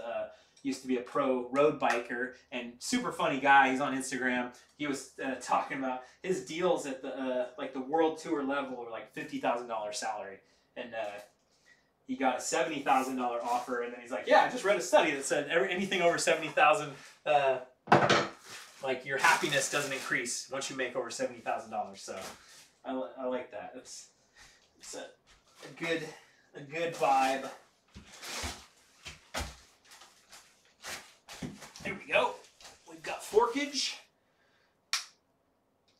used to be a pro road biker and super funny guy. He's on Instagram. He was talking about his deals at the like the world tour level are like $50,000 salary, and he got a $70,000 offer. And then he's like, "Yeah, I just read a study that said anything over 70,000, like your happiness doesn't increase once you make over $70,000." So I like that. It's a good vibe. There we go. We've got forkage.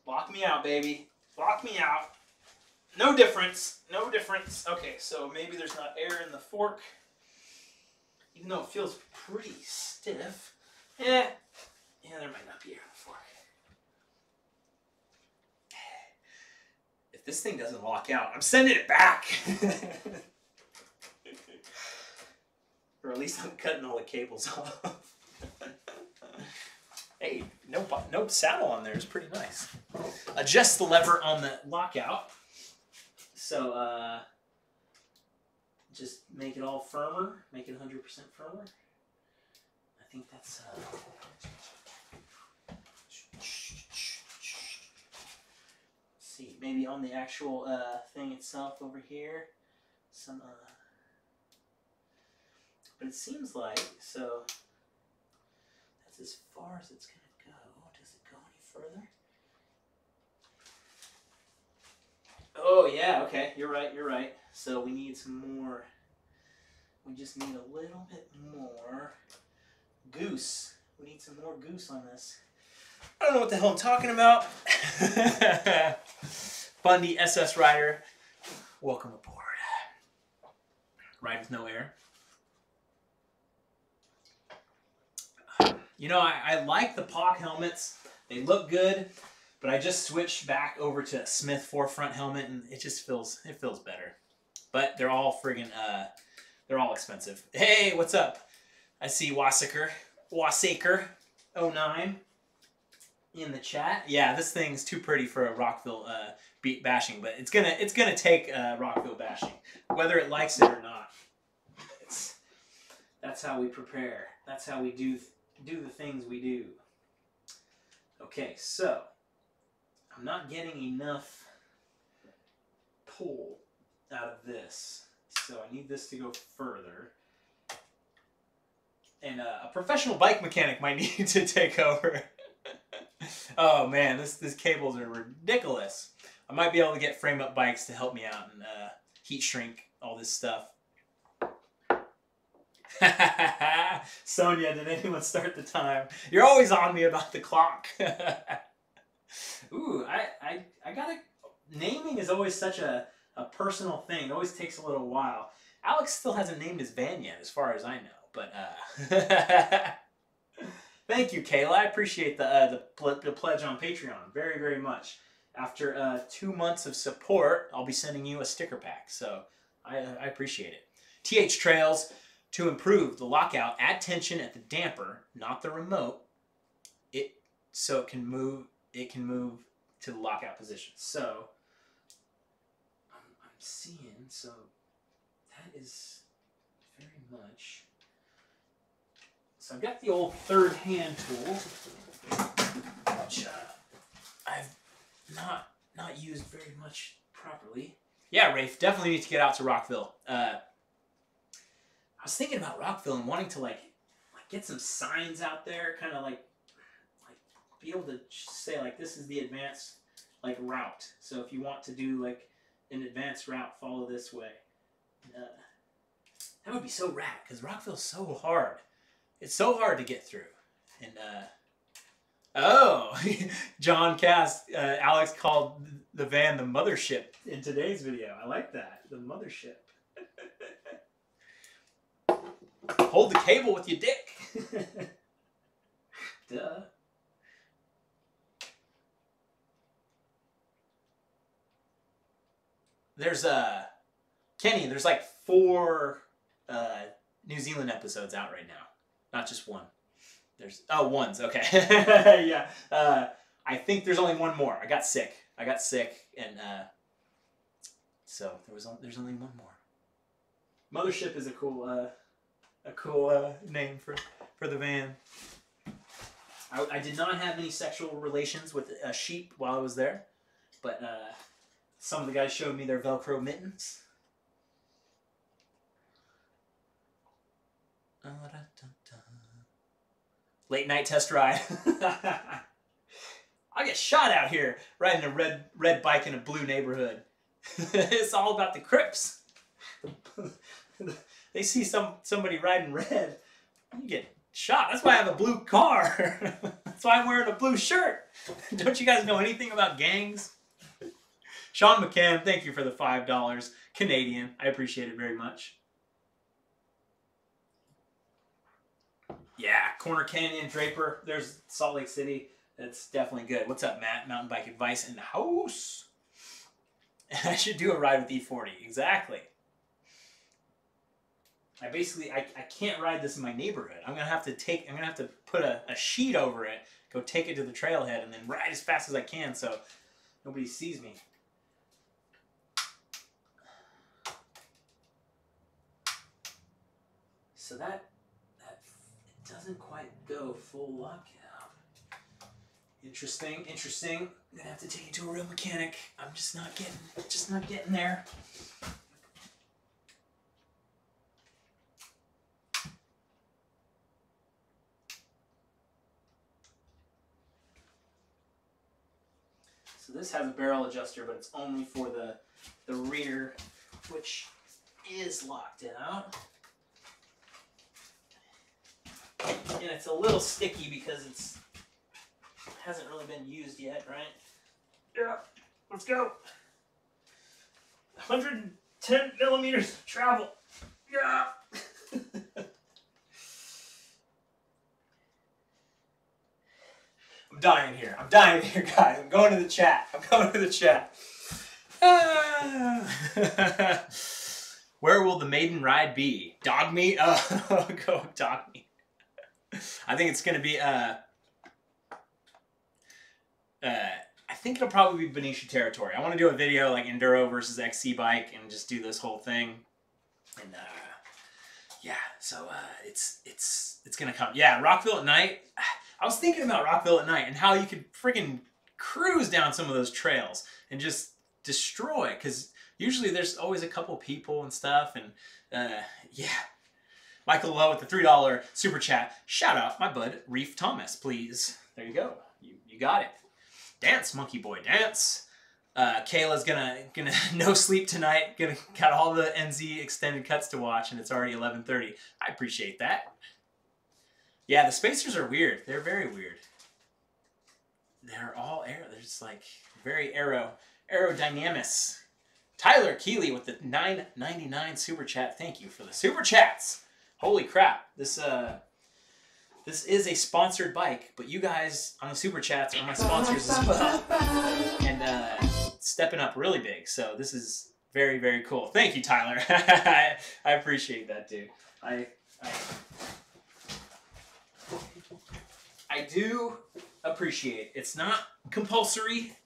Lock me out, baby. Lock me out. No difference. No difference. Okay, so maybe there's not air in the fork. Even though it feels pretty stiff. Yeah, there might not be air in the fork. If this thing doesn't lock out, I'm sending it back. Or at least I'm cutting all the cables off. Hey, no saddle on there is pretty nice. Adjust the lever on the lockout. So, just make it all firmer. Make it 100% firmer. I think that's... see, maybe on the actual thing itself over here. Some... but it seems like, so... that's as far as it's going to go. Does it go any further? Oh, yeah, okay. You're right. So we need some more. We just need a little bit more goose. We need some more goose on this. I don't know what the hell I'm talking about. Bundy SS Rider, welcome aboard. Ride with no air. You know, I like the POC helmets. They look good, but I just switched back over to a Smith forefront helmet, and it just feels better. But they're all friggin' they're all expensive. Hey, what's up? I see Wasaker 09 in the chat. Yeah, this thing's too pretty for a Rockville beat bashing, but it's gonna take Rockville bashing, whether it likes it or not. That's how we prepare. That's how we do the things we do. Okay, so I'm not getting enough pull out of this, so I need this to go further. And a professional bike mechanic might need to take over. Oh man, these cables are ridiculous. I might be able to get frame up bikes to help me out and heat shrink all this stuff. Sonia, did anyone start the time? You're always on me about the clock. Ooh, I gotta... naming is always such a personal thing. It always takes a little while. Alex still hasn't named his van yet, as far as I know. But, thank you, Kayla. I appreciate the pledge on Patreon very, very much. After 2 months of support, I'll be sending you a sticker pack. So, I appreciate it. TH Trails... to improve the lockout, add tension at the damper, not the remote, so it can move to the lockout position. So I'm seeing, so that is very much. So I've got the old third hand tool, which I've not used very much properly. Yeah, Rafe, definitely need to get out to Rockville. I was thinking about Rockville and wanting to like get some signs out there, kind of like be able to say like this is the advanced like route. So if you want to do like an advanced route, follow this way. That would be so rad because Rockville's so hard. It's so hard to get through, and Oh, John Cass, Alex called the van the mothership in today's video. I like that. The mothership. Hold the cable with your dick. Duh. There's Kenny, there's like 4 New Zealand episodes out right now. Not just one. There's one's okay. Yeah. I think there's only one more. I got sick and so there's only one more. Mothership is a cool name for the van. I did not have any sexual relations with a sheep while I was there, but some of the guys showed me their Velcro mittens. Late night test ride. I get shot out here riding a red bike in a blue neighborhood. It's all about the Crips. They see somebody riding red, you get shot. That's why I have a blue car. That's why I'm wearing a blue shirt. Don't you guys know anything about gangs? Sean McCann, thank you for the $5 Canadian. I appreciate it very much. Yeah, Corner Canyon, Draper. There's Salt Lake City. That's definitely good. What's up, Matt? Mountain bike advice in the house. I should do a ride with E40. Exactly. I can't ride this in my neighborhood. I'm gonna have to put a sheet over it, go take it to the trailhead, and then ride as fast as I can so nobody sees me. So that it doesn't quite go full lockout. Interesting. I'm gonna have to take it to a real mechanic. I'm just not getting there. So this has a barrel adjuster, but it's only for the rear, which is locked out. And it's a little sticky because it hasn't really been used yet, right? Yeah, let's go. 110 millimeters of travel. Yeah. I'm dying here, guys. I'm going to the chat. Where will the maiden ride be? Dog meat? Oh, go dog meat. I think it's gonna be I think it'll probably be Benicia territory. I want to do a video like Enduro versus XC bike and just do this whole thing. And yeah, so it's gonna come. Yeah, Rockville at night. I was thinking about Rockville at night and how you could freaking cruise down some of those trails and just destroy, because usually there's always a couple people and stuff. And yeah. Michael Lowe with the $3 super chat. Shout out my bud Reef Thomas, please. There you go. You got it. Dance, monkey boy, dance. Kayla's gonna no sleep tonight. Got all the NZ extended cuts to watch, and it's already 11:30. I appreciate that. Yeah, the spacers are weird. They're very weird. They're all They're just like very aerodynamics. Tyler Keeley with the $9.99 super chat. Thank you for the super chats. Holy crap, this is a sponsored bike, but you guys on the super chats are my sponsors as well, and stepping up really big. So this is very, very cool. Thank you, Tyler. I appreciate that, dude. I do appreciate. It's not compulsory,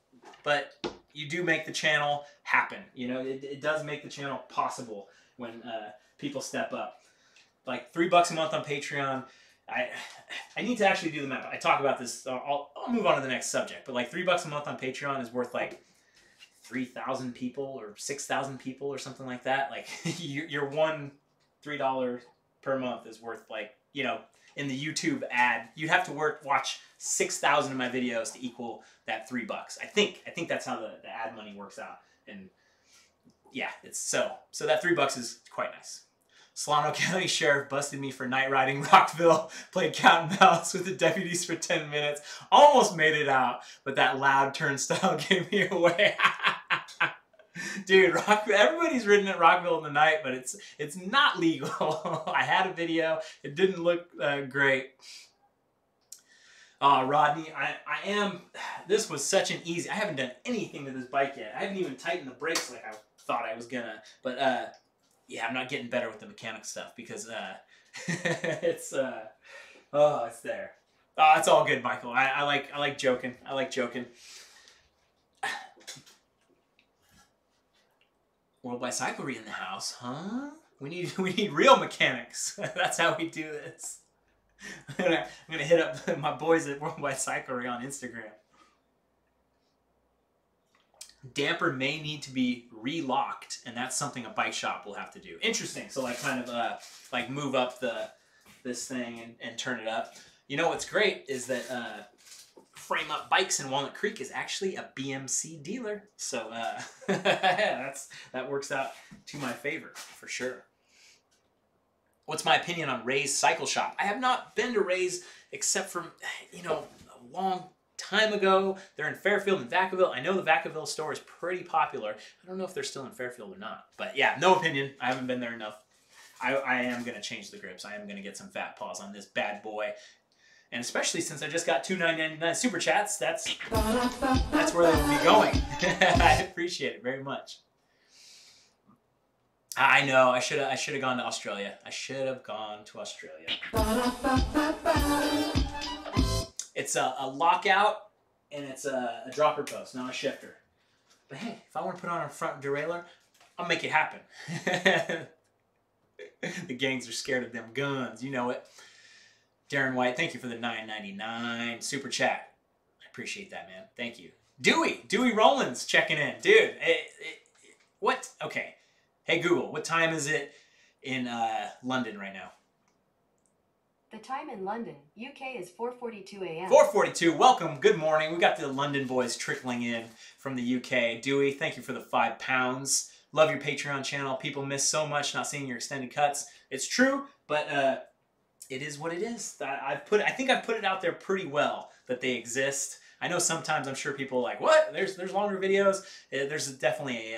but you do make the channel happen. You know, it does make the channel possible when people step up. Like $3 a month on Patreon. I need to actually do the math. I talk about this. I'll move on to the next subject. But like $3 a month on Patreon is worth like 3,000 people or 6,000 people or something like that. Like your one $3 per month is worth, like, you know, in the YouTube ad, you'd have to watch 6,000 of my videos to equal that $3. I think that's how the ad money works out. And yeah, it's so that $3 is quite nice. Solano County Sheriff busted me for night riding Rockville. Played cat and mouse with the deputies for 10 minutes. Almost made it out, but that loud turnstile gave me away. Dude, everybody's ridden at Rockville in the night, but it's not legal. I had a video. It didn't look great. Rodney, this was such an easy, I haven't done anything to this bike yet. I haven't even tightened the brakes like I thought I was gonna. But, yeah, I'm not getting better with the mechanic stuff because, it's there. Oh, it's all good, Michael. I like joking. I like joking. World Bicyclery in the house, huh? We need real mechanics. That's how we do this. I'm gonna hit up my boys at World Bicyclery on Instagram. Damper may need to be relocked, and that's something a bike shop will have to do. Interesting. So like kind of like move up this thing and turn it up. You know what's great is that Frame Up Bikes in Walnut Creek is actually a BMC dealer. So that works out to my favor for sure. What's my opinion on Ray's Cycle Shop? I have not been to Ray's except for, you know, a long time ago. They're in Fairfield and Vacaville. I know the Vacaville store is pretty popular. I don't know if they're still in Fairfield or not. But yeah, no opinion. I haven't been there enough. I am going to change the grips. I am going to get some fat paws on this bad boy. And especially since I just got 2 $9.99 super chats, that's where they will be going. I appreciate it very much. I know, I should have gone to Australia. I should have gone to Australia. It's a lockout and it's a dropper post, not a shifter. But hey, if I want to put on a front derailleur, I'll make it happen. The gangs are scared of them guns, you know it. Darren White, thank you for the $9.99 super chat. I appreciate that, man. Thank you. Dewey Rollins checking in. Dude, what? Okay. Hey, Google, what time is it in London right now? The time in London, UK is 4:42 a.m. 4:42. Welcome. Good morning. We got the London boys trickling in from the UK. Dewey, thank you for the £5. Love your Patreon channel. People miss so much not seeing your extended cuts. It's true, but it is what it is. I think I've put it out there pretty well that they exist. I know sometimes I'm sure people are like, what? There's longer videos. There's definitely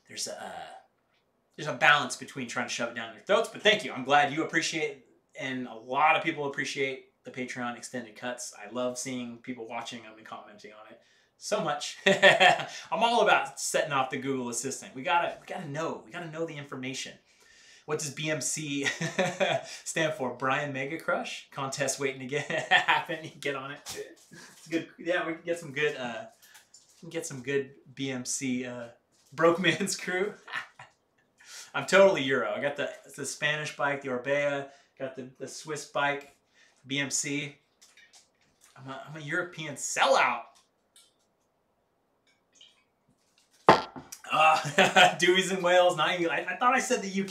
there's a balance between trying to shove it down their throats. But thank you. I'm glad you appreciate, and a lot of people appreciate the Patreon extended cuts. I love seeing people watching them and commenting on it so much. I'm all about setting off the Google Assistant. We gotta know the information. What does BMC stand for? Brian Mega Crush? Contest waiting to happen. You get on it. It's good. Yeah, we can get some good BMC broke man's crew. I'm totally Euro. I got the Spanish bike, the Orbea. Got the Swiss bike, BMC. I'm a European sellout. Dewey's in Wales. Not even, I thought I said the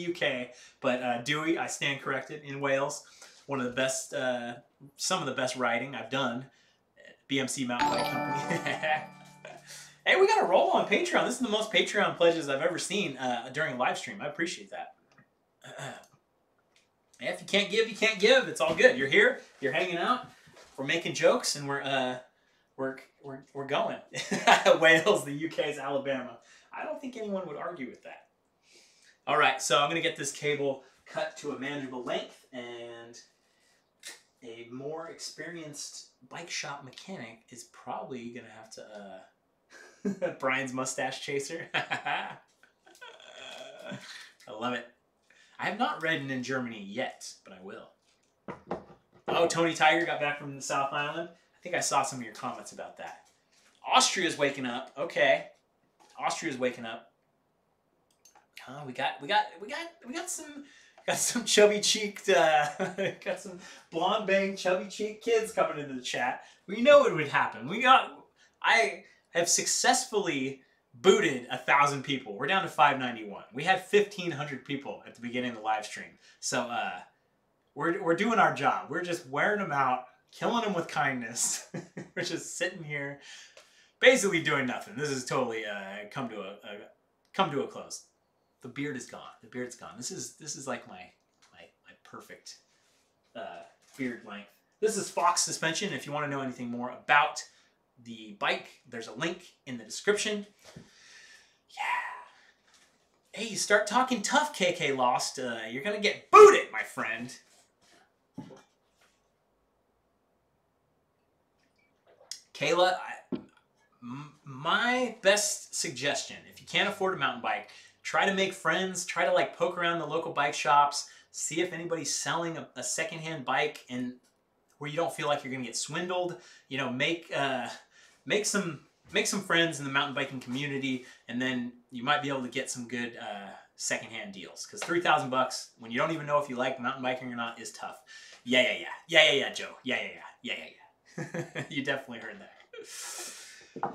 UK. But Dewey, I stand corrected, in Wales. One of the best, some of the best riding I've done at BMC Mountain Bike Company. Hey, we got a roll on Patreon. This is the most Patreon pledges I've ever seen during a live stream. I appreciate that. If you can't give, you can't give. It's all good. You're here. You're hanging out. We're making jokes, and we're going. Wales, the UK's Alabama. I don't think anyone would argue with that. All right, so I'm gonna get this cable cut to a manageable length, and a more experienced bike shop mechanic is probably gonna have to. Brian's mustache chaser. I love it. I have not ridden in Germany yet, but I will. Oh, Tony Tiger got back from the South Island. I think I saw some of your comments about that. Austria's waking up. Okay, Austria's waking up. We got some chubby cheeked, got some blonde bang chubby cheeked kids coming into the chat. We know it would happen. I have successfully booted 1,000 people. We're down to 591. We had 1,500 people at the beginning of the live stream. So we're doing our job. We're just wearing them out, killing them with kindness. We're just sitting here, basically doing nothing. This is totally come to a close. The beard is gone. The beard's gone. This is like my perfect beard length. This is Fox suspension. If you want to know anything more about the bike, there's a link in the description. Yeah. Hey, you start talking tough, KK Lost. You're gonna get booted, my friend. Kayla, my best suggestion, if you can't afford a mountain bike, try to make friends, try to like poke around the local bike shops, see if anybody's selling a secondhand bike and where you don't feel like you're gonna get swindled. You know, make some friends in the mountain biking community, and then you might be able to get some good secondhand deals. Because $3,000 when you don't even know if you like mountain biking or not is tough. Yeah, Joe. Yeah. You definitely heard that.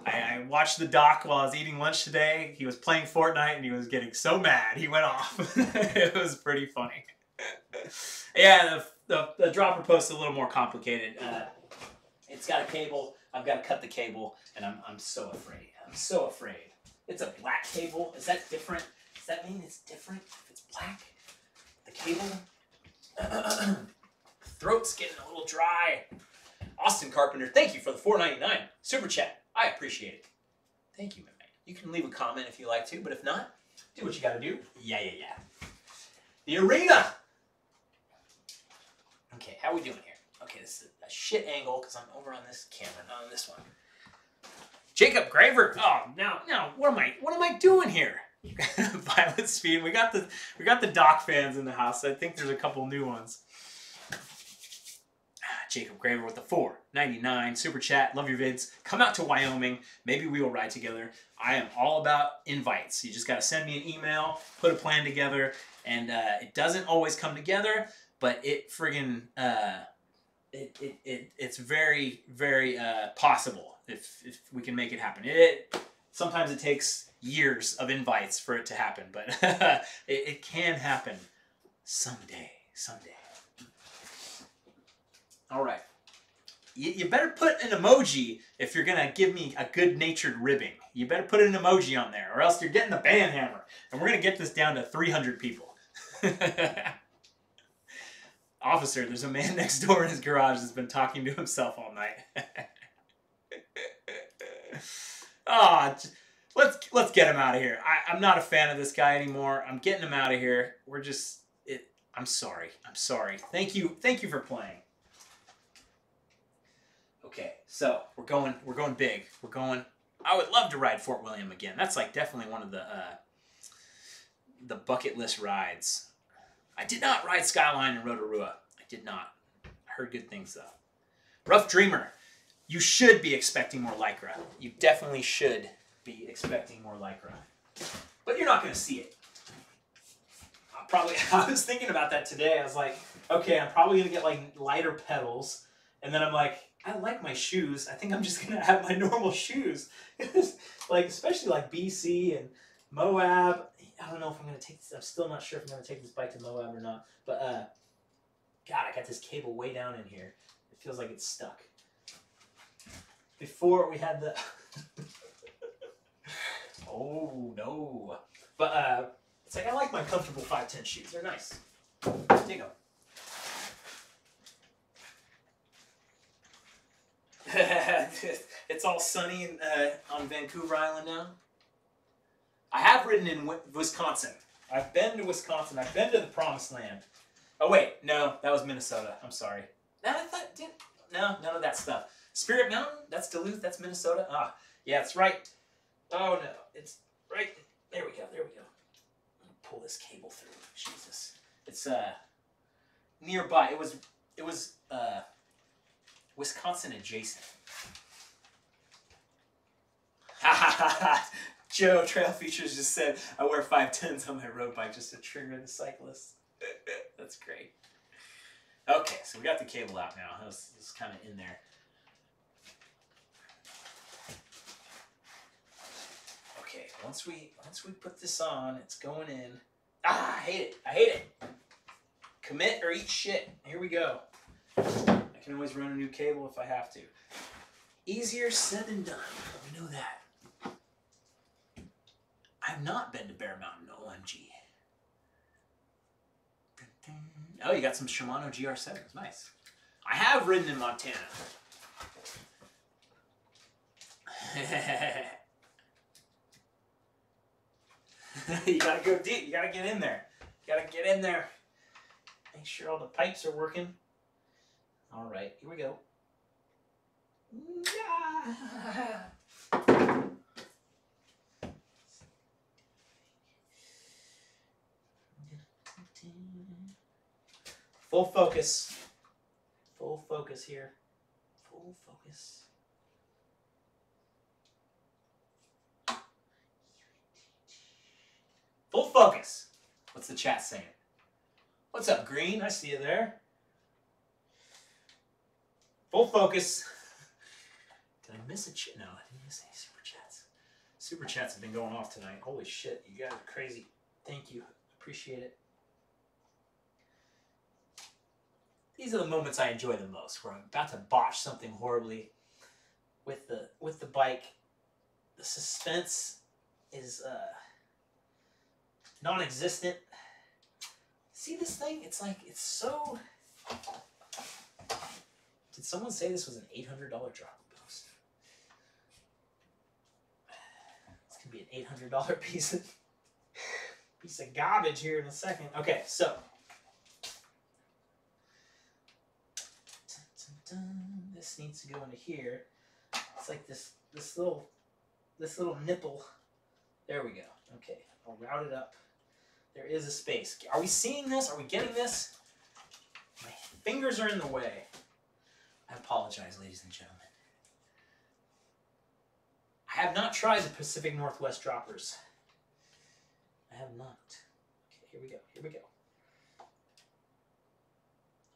I watched the doc while I was eating lunch today. He was playing Fortnite and he was getting so mad he went off. It was pretty funny. Yeah, the dropper post is a little more complicated. It's got a cable. I've got to cut the cable, and I'm so afraid. I'm so afraid. It's a black cable. Is that different? Does that mean it's different if it's black? The cable? Throat's getting a little dry. Austin Carpenter, thank you for the $4.99 super chat. I appreciate it. Thank you, my man. You can leave a comment if you like to, but if not, do what you got to do. Yeah. The arena. Okay, how are we doing here? Okay, this is a shit angle because I'm over on this camera, not on this one. Jacob Graver. Oh, now, what am I doing here? Violet Speed. We got the Doc fans in the house. I think there's a couple new ones. Jacob Graver with the $4.99 super chat. Love your vids. Come out to Wyoming. Maybe we will ride together. I am all about invites. You just got to send me an email, put a plan together, and it doesn't always come together, but it friggin' it's very, very possible if we can make it happen. Sometimes it takes years of invites for it to happen, but it can happen someday. All right. You better put an emoji if you're going to give me a good-natured ribbing. You better put an emoji on there, or else you're getting the band hammer. And we're going to get this down to 300 people. Officer, there's a man next door in his garage that's been talking to himself all night. Let's get him out of here. I'm not a fan of this guy anymore. I'm getting him out of here. I'm sorry. Thank you for playing. Okay, so we're going big. I would love to ride Fort William again. That's like definitely one of the bucket list rides. I did not ride Skyline and Rotorua. I did not. I heard good things though. Rough Dreamer, you should be expecting more Lycra. You definitely should be expecting more Lycra. But you're not going to see it. I was thinking about that today. I was like, okay, I'm probably going to get like lighter pedals. And then I'm like, I like my shoes. I think I'm just going to have my normal shoes. Like, especially like BC and Moab. I don't know if I'm going to take this. I'm still not sure if I'm going to take this bike to Moab or not. But, God, I got this cable way down in here. It feels like it's stuck. Before we had the... Oh, no. But, it's like I like my comfortable 5'10" shoes. They're nice. Dig them. It's all sunny on Vancouver Island now. I have ridden in Wisconsin. I've been to Wisconsin. I've been to the Promised Land. Oh wait, no, that was Minnesota. I'm sorry. No, none of that stuff. Spirit Mountain, that's Duluth. That's Minnesota. Ah, yeah, it's right. Oh no, it's right. There we go. Let me pull this cable through. Jesus, it's nearby. It was Wisconsin adjacent. Joe Trail Features just said, I wear 5'10s on my road bike just to trigger the cyclists. That's great. Okay, so we got the cable out now. It's kind of in there. Okay, once we put this on, it's going in. I hate it. Commit or eat shit. Here we go. I can always run a new cable if I have to. Easier said than done. We know that. I've not been to Bear Mountain, OMG. Oh, you got some Shimano GR7s. Nice. I have ridden in Montana. You gotta go deep. You gotta get in there. You gotta get in there. Make sure all the pipes are working. All right, here we go. Full focus. Full focus here. Full focus. Full focus. What's the chat saying? What's up, Green? I see you there. Full focus. Did I miss a chat? No, I didn't miss any super chats. Super chats have been going off tonight. Holy shit, you guys are crazy. Thank you. Appreciate it. These are the moments I enjoy the most, where I'm about to botch something horribly with the bike. The suspense is non-existent. See this thing? It's like, it's so... Did someone say this was an $800 drop post? It's gonna be an $800 piece of garbage here in a second. Okay, so this needs to go into here. It's like this little nipple. There we go. Okay, I'll route it up. There is a space. Are we seeing this? Are we getting this? My fingers are in the way. I apologize, ladies and gentlemen. I have not tried the Pacific Northwest droppers. I have not. Okay, here we go. Here we go.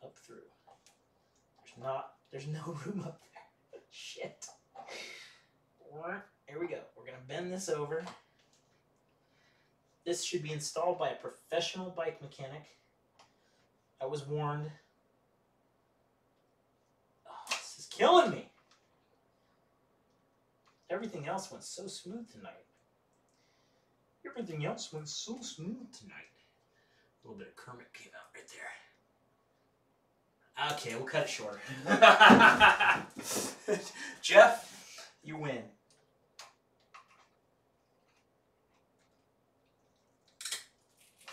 Up through. There's no room up there. Shit. Here we go. We're going to bend this over. This should be installed by a professional bike mechanic. I was warned. Oh, this is killing me. Everything else went so smooth tonight. Everything else went so smooth tonight. A little bit of Kermit came out right there. Okay, we'll cut it short. Jeff, you win.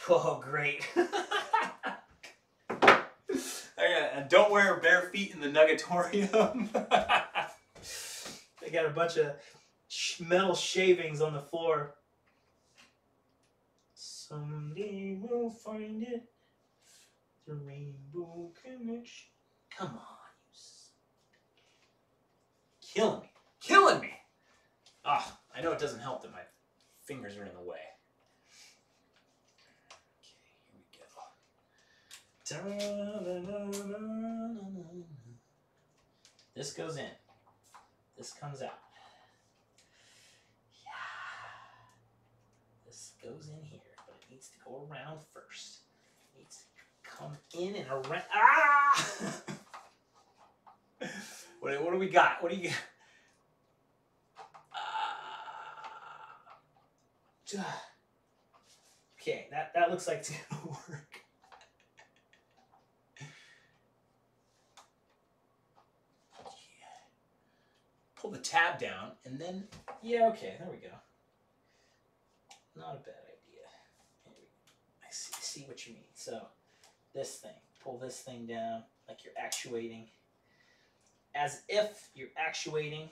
Oh, great. And don't wear bare feet in the Nugatorium. They got a bunch of metal shavings on the floor. Someday we'll find it. The rainbow connection. Come on. Killing me. Killing me. Ah, I know it doesn't help that my fingers are in the way. This goes in. This comes out. Yeah. This goes in here, but it needs to go around first. It needs to come in and around. Ah! What do we got? What do you got? Okay, that looks like it's gonna work. Pull the tab down, and then, yeah, okay, there we go. Not a bad idea. I see what you mean. So, this thing, pull this thing down like you're actuating. As if you're actuating.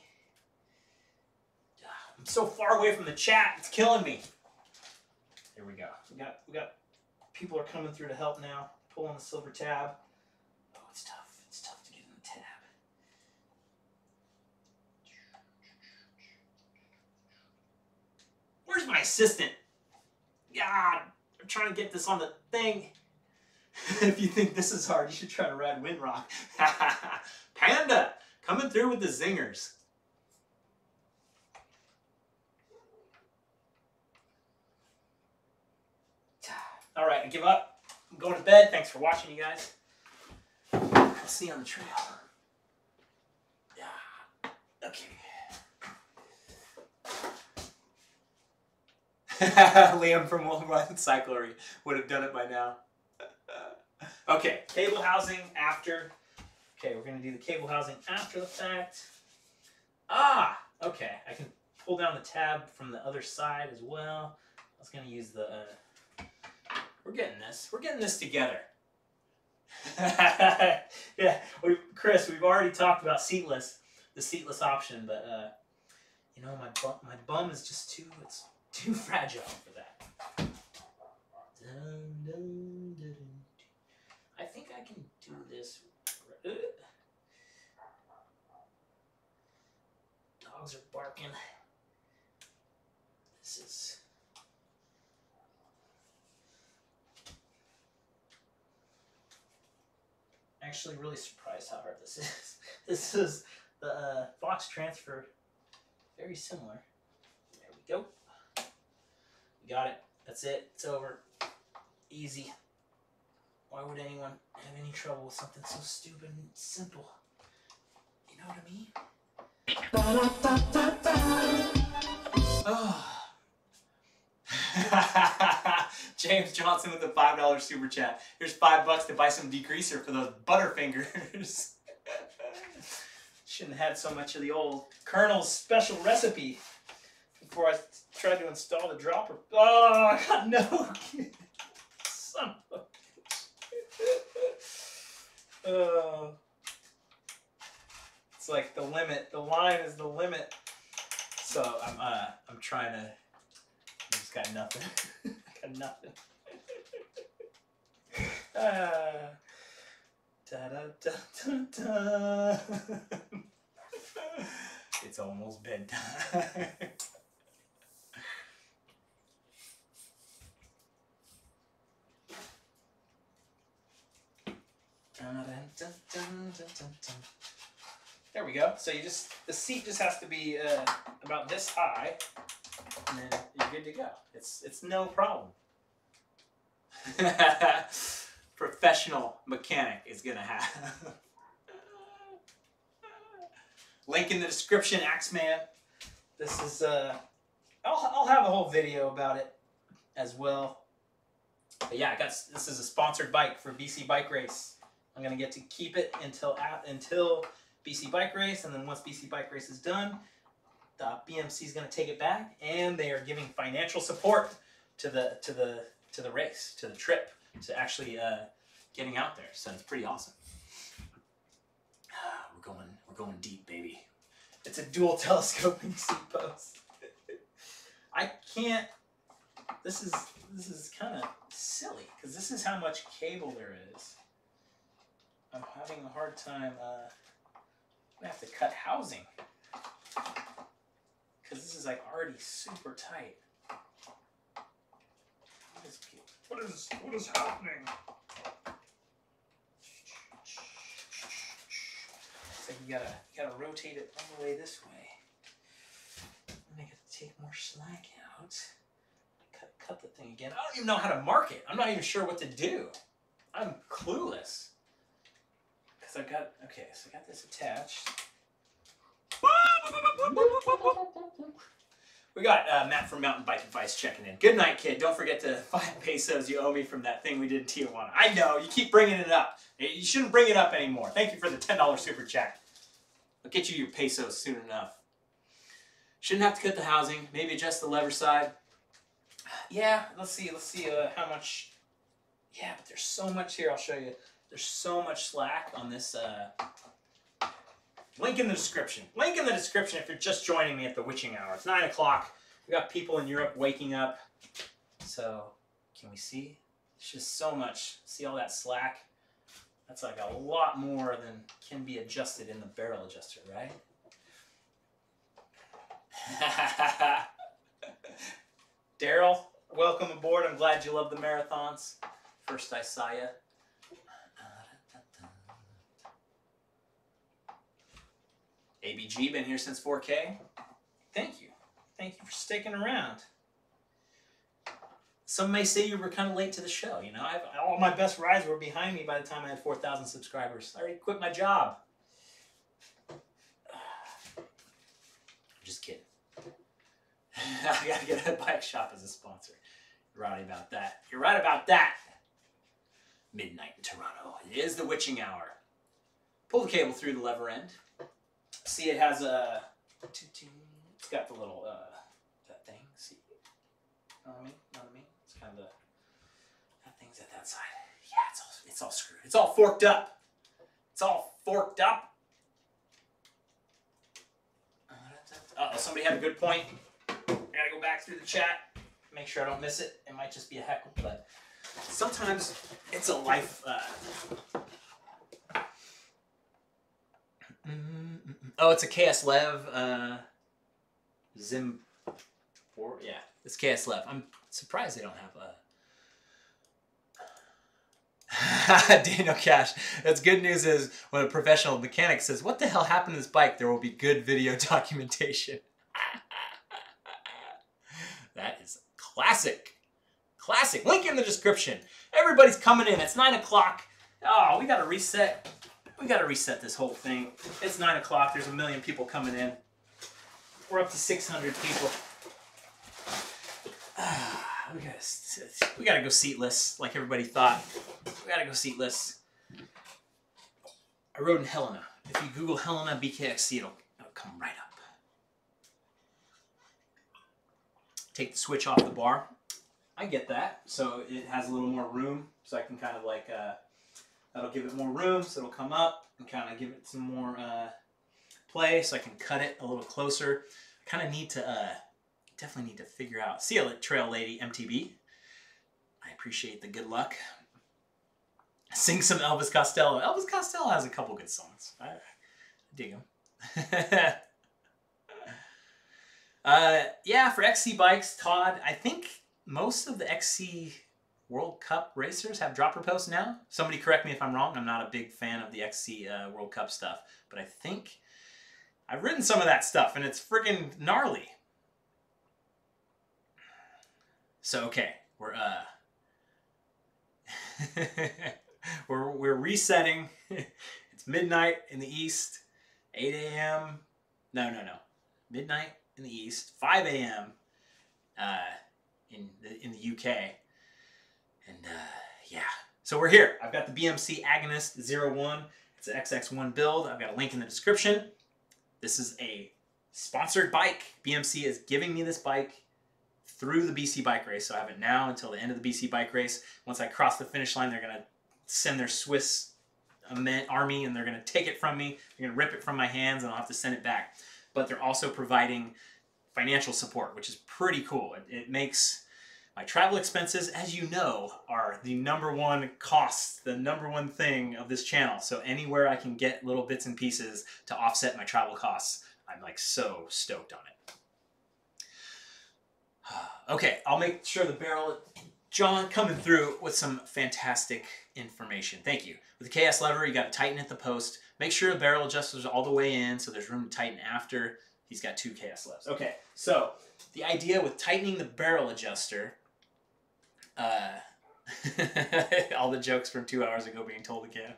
I'm so far away from the chat, it's killing me. There we go. We got people are coming through to help now. Pulling the silver tab. Oh, it's tough. It's tough to get in the tab. Where's my assistant? God, I'm trying to get this on the thing. If you think this is hard, you should try to ride Windrock. Panda, coming through with the zingers. All right, I give up. I'm going to bed. Thanks for watching, you guys. I'll see you on the trail. Yeah. Okay. Liam from Worldwide Cyclery would have done it by now. Okay, cable housing after. Okay, we're going to do the cable housing after the fact. Ah, okay. I can pull down the tab from the other side as well. I was going to use the... we're getting this. We're getting this together. Yeah, Chris, we've already talked about seatless, the seatless option, but you know, my bum is just it's too fragile for that. Dun, dun, dun, dun. I think I can do this. Dogs are barking. This is... Actually really surprised how hard this is. This is the Fox Transfer. Very similar. There we go. We got it. That's it. It's over. Easy. Why would anyone have any trouble with something so stupid and simple? You know what I mean? Oh. James Johnson with a $5 super chat. Here's $5 to buy some degreaser for those Butterfingers. Shouldn't have had so much of the old Colonel's special recipe before I tried to install the dropper. Oh, I got no. Son of a bitch. Oh. It's like the limit. The line is the limit. So I'm trying to. I just got nothing. I got nothing. Da, da, da, da, da. It's almost bedtime. There we go. So the seat just has to be about this high, and then you're good to go. It's no problem. Professional mechanic is gonna have. Link in the description, Axeman. This is I'll have a whole video about it as well. But yeah, this is a sponsored bike for BC Bike Race. I'm gonna get to keep it until BC Bike Race, and then once BC Bike Race is done, the BMC is gonna take it back, and they are giving financial support to the race, to the trip, to actually getting out there. So it's pretty awesome. We're going deep, baby. It's a dual telescoping seat post. I can't. This is kind of silly because this is how much cable there is. I'm having a hard time. I have to cut housing because this is like already super tight. What is happening? It's like you gotta rotate it all the way this way. And I gotta take more slack out. Cut the thing again. I don't even know how to mark it. I'm not even sure what to do. I'm clueless. Because I got this attached. We got Matt from Mountain Bike Advice checking in. Good night, kid. Don't forget the 5 pesos you owe me from that thing we did in Tijuana. I know, you keep bringing it up. You shouldn't bring it up anymore. Thank you for the $10 super chat. I'll get you your pesos soon enough. Shouldn't have to cut the housing. Maybe adjust the lever side. Yeah, let's see how much. Yeah, but there's so much here. I'll show you. There's so much slack on this. Link in the description. Link in the description if you're just joining me at the witching hour. It's 9 o'clock. We got people in Europe waking up. So, can we see? It's just so much. See all that slack? That's like a lot more than can be adjusted in the barrel adjuster, right? Daryl, welcome aboard. I'm glad you love the marathons. First I saw you. ABG, been here since 4K. Thank you. Thank you for sticking around. Some may say you were kind of late to the show. You know, all my best rides were behind me by the time I had 4,000 subscribers. I already quit my job. I'm just kidding. I gotta get a bike shop as a sponsor. You're right about that. You're right about that. Midnight in Toronto. It is the witching hour. Pull the cable through the lever end. See, it has a... It's got the little, that thing. See? Know what I mean? Know what I mean? It's kind of the... That thing's at that side. Yeah, it's all screwed. It's all forked up. It's all forked up. Uh-oh, somebody had a good point. I gotta go back through the chat. Make sure I don't miss it. It might just be a heckle, but sometimes it's a life... Oh, it's a KS Lev Zim 4. Yeah, it's KS Lev. I'm surprised they don't have a Daniel Cash. That's good news is when a professional mechanic says, "What the hell happened to this bike?" there will be good video documentation. That is classic. Classic. Link in the description. Everybody's coming in. It's 9 o'clock. Oh, we gotta reset. We gotta reset this whole thing. It's 9 o'clock. There's a million people coming in. We're up to 600 people. We gotta go seatless, like everybody thought. We gotta go seatless. I rode in Helena. If you Google Helena BKXC, it'll come right up. Take the switch off the bar. I get that. So it has a little more room, so I can kind of like that'll give it more room, so it'll come up and kind of give it some more play, so I can cut it a little closer. I kind of need to, definitely need to figure out. See you, Trail Lady MTB. I appreciate the good luck. Sing some Elvis Costello. Elvis Costello has a couple good songs. I dig them. Yeah, for XC bikes, Todd, I think most of the XC World Cup racers have dropper posts now. Somebody correct me if I'm wrong. I'm not a big fan of the XC World Cup stuff, but I think I've ridden some of that stuff and it's friggin' gnarly. So okay, we're resetting. It's midnight in the East, 8 a.m. No. Midnight in the East, 5 a.m. in the UK. And yeah, so we're here. I've got the BMC Agonist 01. It's an XX1 build. I've got a link in the description. This is a sponsored bike. BMC is giving me this bike through the BC Bike Race. So I have it now until the end of the BC Bike Race. Once I cross the finish line, they're going to send their Swiss army and they're going to take it from me. They're going to rip it from my hands and I'll have to send it back. But they're also providing financial support, which is pretty cool. It makes my travel expenses, as you know, are the #1 cost, the #1 thing of this channel. So anywhere I can get little bits and pieces to offset my travel costs, I'm like so stoked on it. Okay, I'll make sure the barrel, John coming through with some fantastic information. Thank you. With the KS lever, you got to tighten at the post. Make sure the barrel adjuster's all the way in so there's room to tighten after. He's got 2 KS levers. Okay, so the idea with tightening the barrel adjuster, all the jokes from 2 hours ago being told again.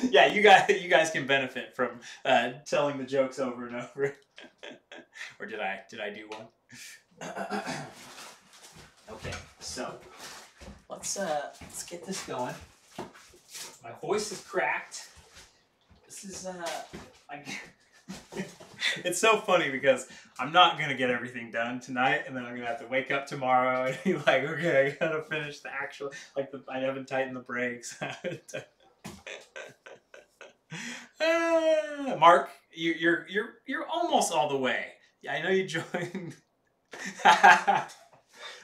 Yeah, you guys can benefit from telling the jokes over and over. Or did I do one? Okay, so let's get this going. My voice is cracked. This is it's so funny because I'm not gonna get everything done tonight, and then I'm gonna have to wake up tomorrow and be like, okay, I gotta finish the actual, like I haven't tightened the brakes. Mark, you're almost all the way. Yeah, I know you joined.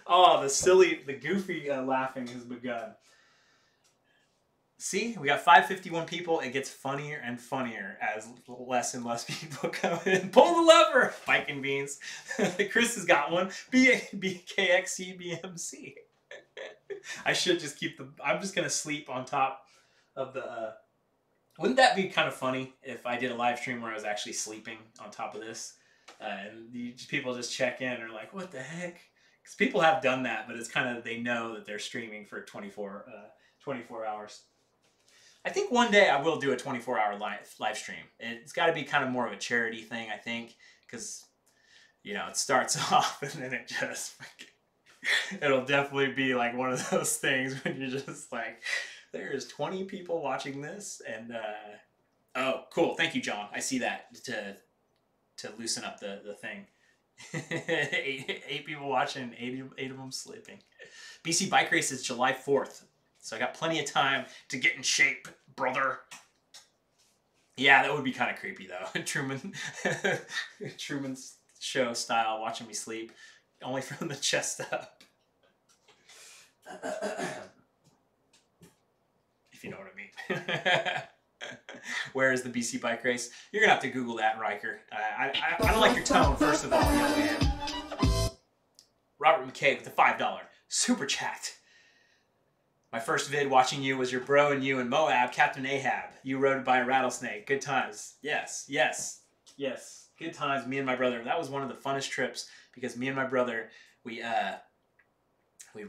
Oh, the goofy laughing has begun. See, we got 551 people. It gets funnier and funnier as less and less people come in. Pull the lever, Bike and Beans. Chris has got one. BKXC BMC. I should just keep I'm just gonna sleep on top of the. Wouldn't that be kind of funny if I did a live stream where I was actually sleeping on top of this? And people just check in and are like, what the heck? Because people have done that, but it's kind of, they know that they're streaming for 24 hours. I think one day I will do a 24-hour live stream. It's got to be kind of more of a charity thing, I think, because you know, it starts off and then it just, it'll definitely be like one of those things when you're just like, there's 20 people watching this, and oh, cool, thank you, John. I see that to loosen up the thing. eight people watching, eight of them sleeping. BC Bike Race is July 4th, so I got plenty of time to get in shape, brother. Yeah, that would be kind of creepy though. Truman's Show style, watching me sleep, only from the chest up. If you know what I mean. Where is the BC Bike Race? You're gonna have to Google that, Riker. I don't like your tone, first of all, young man. Robert McKay with the $5 super chat. My first vid watching you was your bro and you in Moab, Captain Ahab. You rode by a rattlesnake. Good times. Yes, yes, yes. Good times. Me and my brother. That was one of the funnest trips because me and my brother, we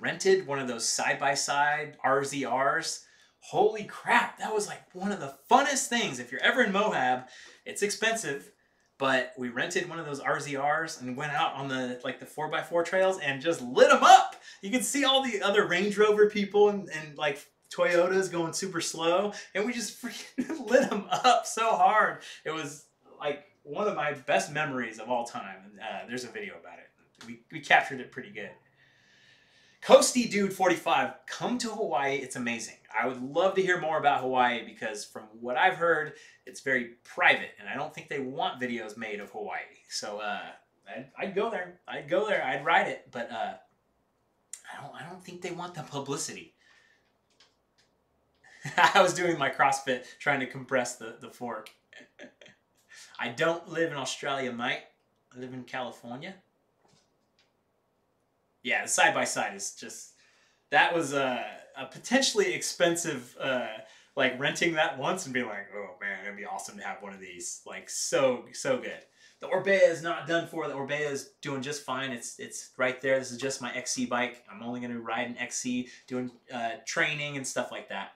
rented one of those side-by-side RZRs. Holy crap, that was like one of the funnest things. If you're ever in Moab, it's expensive, but we rented one of those RZRs and went out on the 4x4 trails and just lit them up. You can see all the other Range Rover people and like Toyotas going super slow, and we just freaking lit them up so hard. It was like one of my best memories of all time. And there's a video about it. We captured it pretty good. Coasty Dude 45, come to Hawaii. It's amazing. I would love to hear more about Hawaii because from what I've heard, it's very private, and I don't think they want videos made of Hawaii. So I'd go there. I'd go there. I'd ride it, but I don't think they want the publicity. I was doing my CrossFit trying to compress the fork. I don't live in Australia, mate. I live in California. Yeah, the side-by-side is just, that was a potentially expensive, like renting that once and being like, oh man, it'd be awesome to have one of these. Like so good. The Orbea is not done for. The Orbea is doing just fine. It's right there. This is just my XC bike. I'm only going to ride an XC, doing training and stuff like that.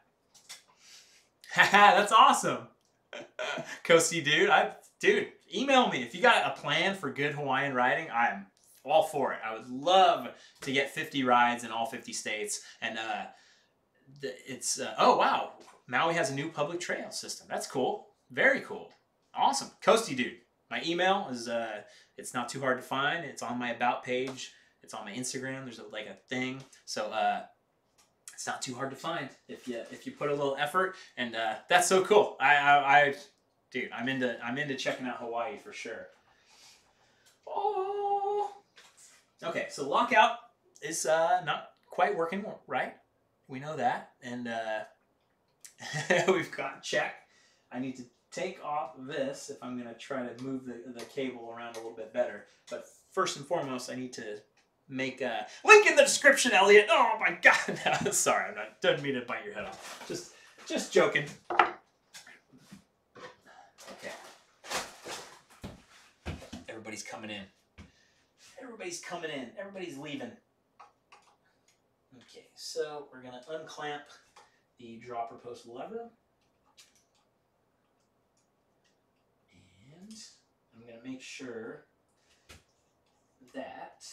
Haha, that's awesome. Coasty Dude, dude, email me if you got a plan for good Hawaiian riding. I'm all for it. I would love to get 50 rides in all 50 states. And oh wow, Maui has a new public trail system. That's cool. Very cool. Awesome. Coasty Dude. My email is it's not too hard to find. It's on my about page. It's on my Instagram. There's like a thing. So it's not too hard to find if you put a little effort. And that's so cool. Dude, I'm into checking out Hawaii for sure. Oh. Okay, so lockout is not quite working right. We know that, and we've got check. I need to take off this if I'm going to try to move the cable around a little bit better. But first and foremost, I need to make a link in the description, Elliot. Oh my God! No, sorry, doesn't mean to bite your head off. Just joking. Okay. Everybody's coming in. Everybody's coming in. Everybody's leaving. Okay, so we're going to unclamp the dropper post lever. And I'm going to make sure that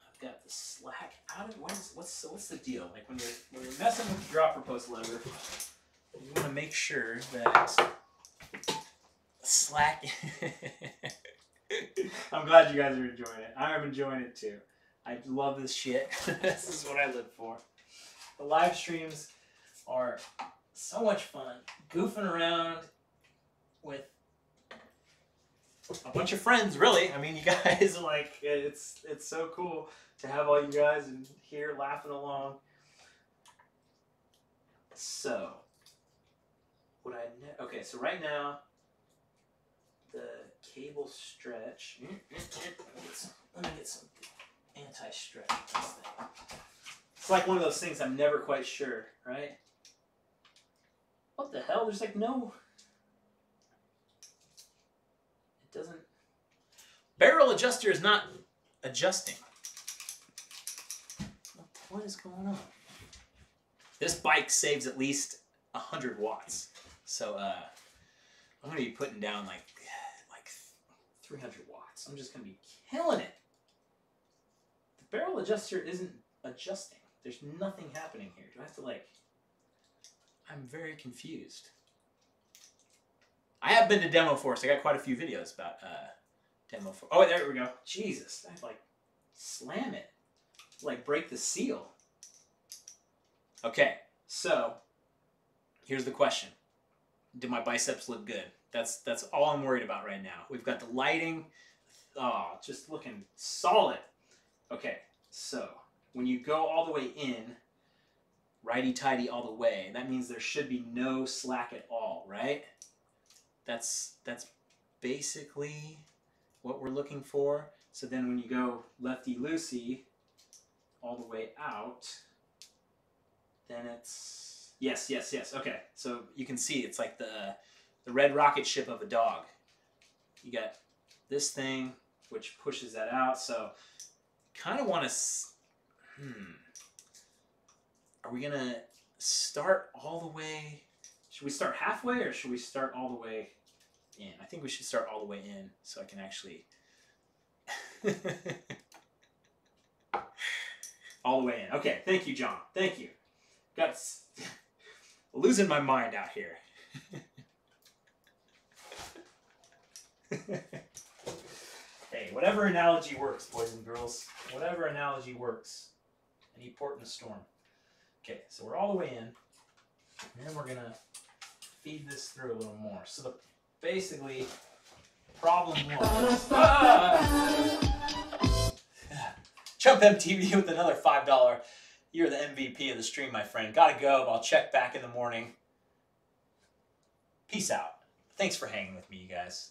I've got the slack out of what's the deal? Like when you're messing with the dropper post lever, you want to make sure that the slack I'm glad you guys are enjoying it. I'm enjoying it too. I love this shit. This is what I live for. The live streams are so much fun. Goofing around with a bunch of friends, really. I mean, you guys are like, it's so cool to have all you guys in here laughing along. So, okay, so right now, the cable stretch. Let me get some anti-stretch. It's like one of those things I'm never quite sure, right? What the hell? There's like no. It doesn't. Barrel adjuster is not adjusting. What is going on? This bike saves at least 100 watts. So I'm going to be putting down like 300 watts. So I'm just going to be killing it. The barrel adjuster isn't adjusting. There's nothing happening here. Do I have to like... I'm very confused. I have been to Demo Force. I got quite a few videos about Demo Force. Oh, there we go. Jesus. I like slam it. Like break the seal. Okay, so here's the question. Do my biceps look good? That's all I'm worried about right now. We've got the lighting. Oh, just looking solid. Okay, so when you go all the way in, righty-tighty all the way, that means there should be no slack at all, right? That's basically what we're looking for. So then when you go lefty-loosey all the way out, then it's... Yes. Okay, so you can see it's like the red rocket ship of a dog. You got this thing, which pushes that out. So kind of want to... Are we going to start all the way... Should we start halfway or should we start all the way in? I think we should start all the way in so I can actually... all the way in. Okay, thank you, John. Thank you. Got losing my mind out here. Hey, whatever analogy works, boys and girls. Whatever analogy works. Any port in a storm. Okay, so we're all the way in. And then we're going to feed this through a little more. So basically, problem one. Jump MTV with another $5. You're the MVP of the stream, my friend. Gotta go, but I'll check back in the morning. Peace out. Thanks for hanging with me, you guys.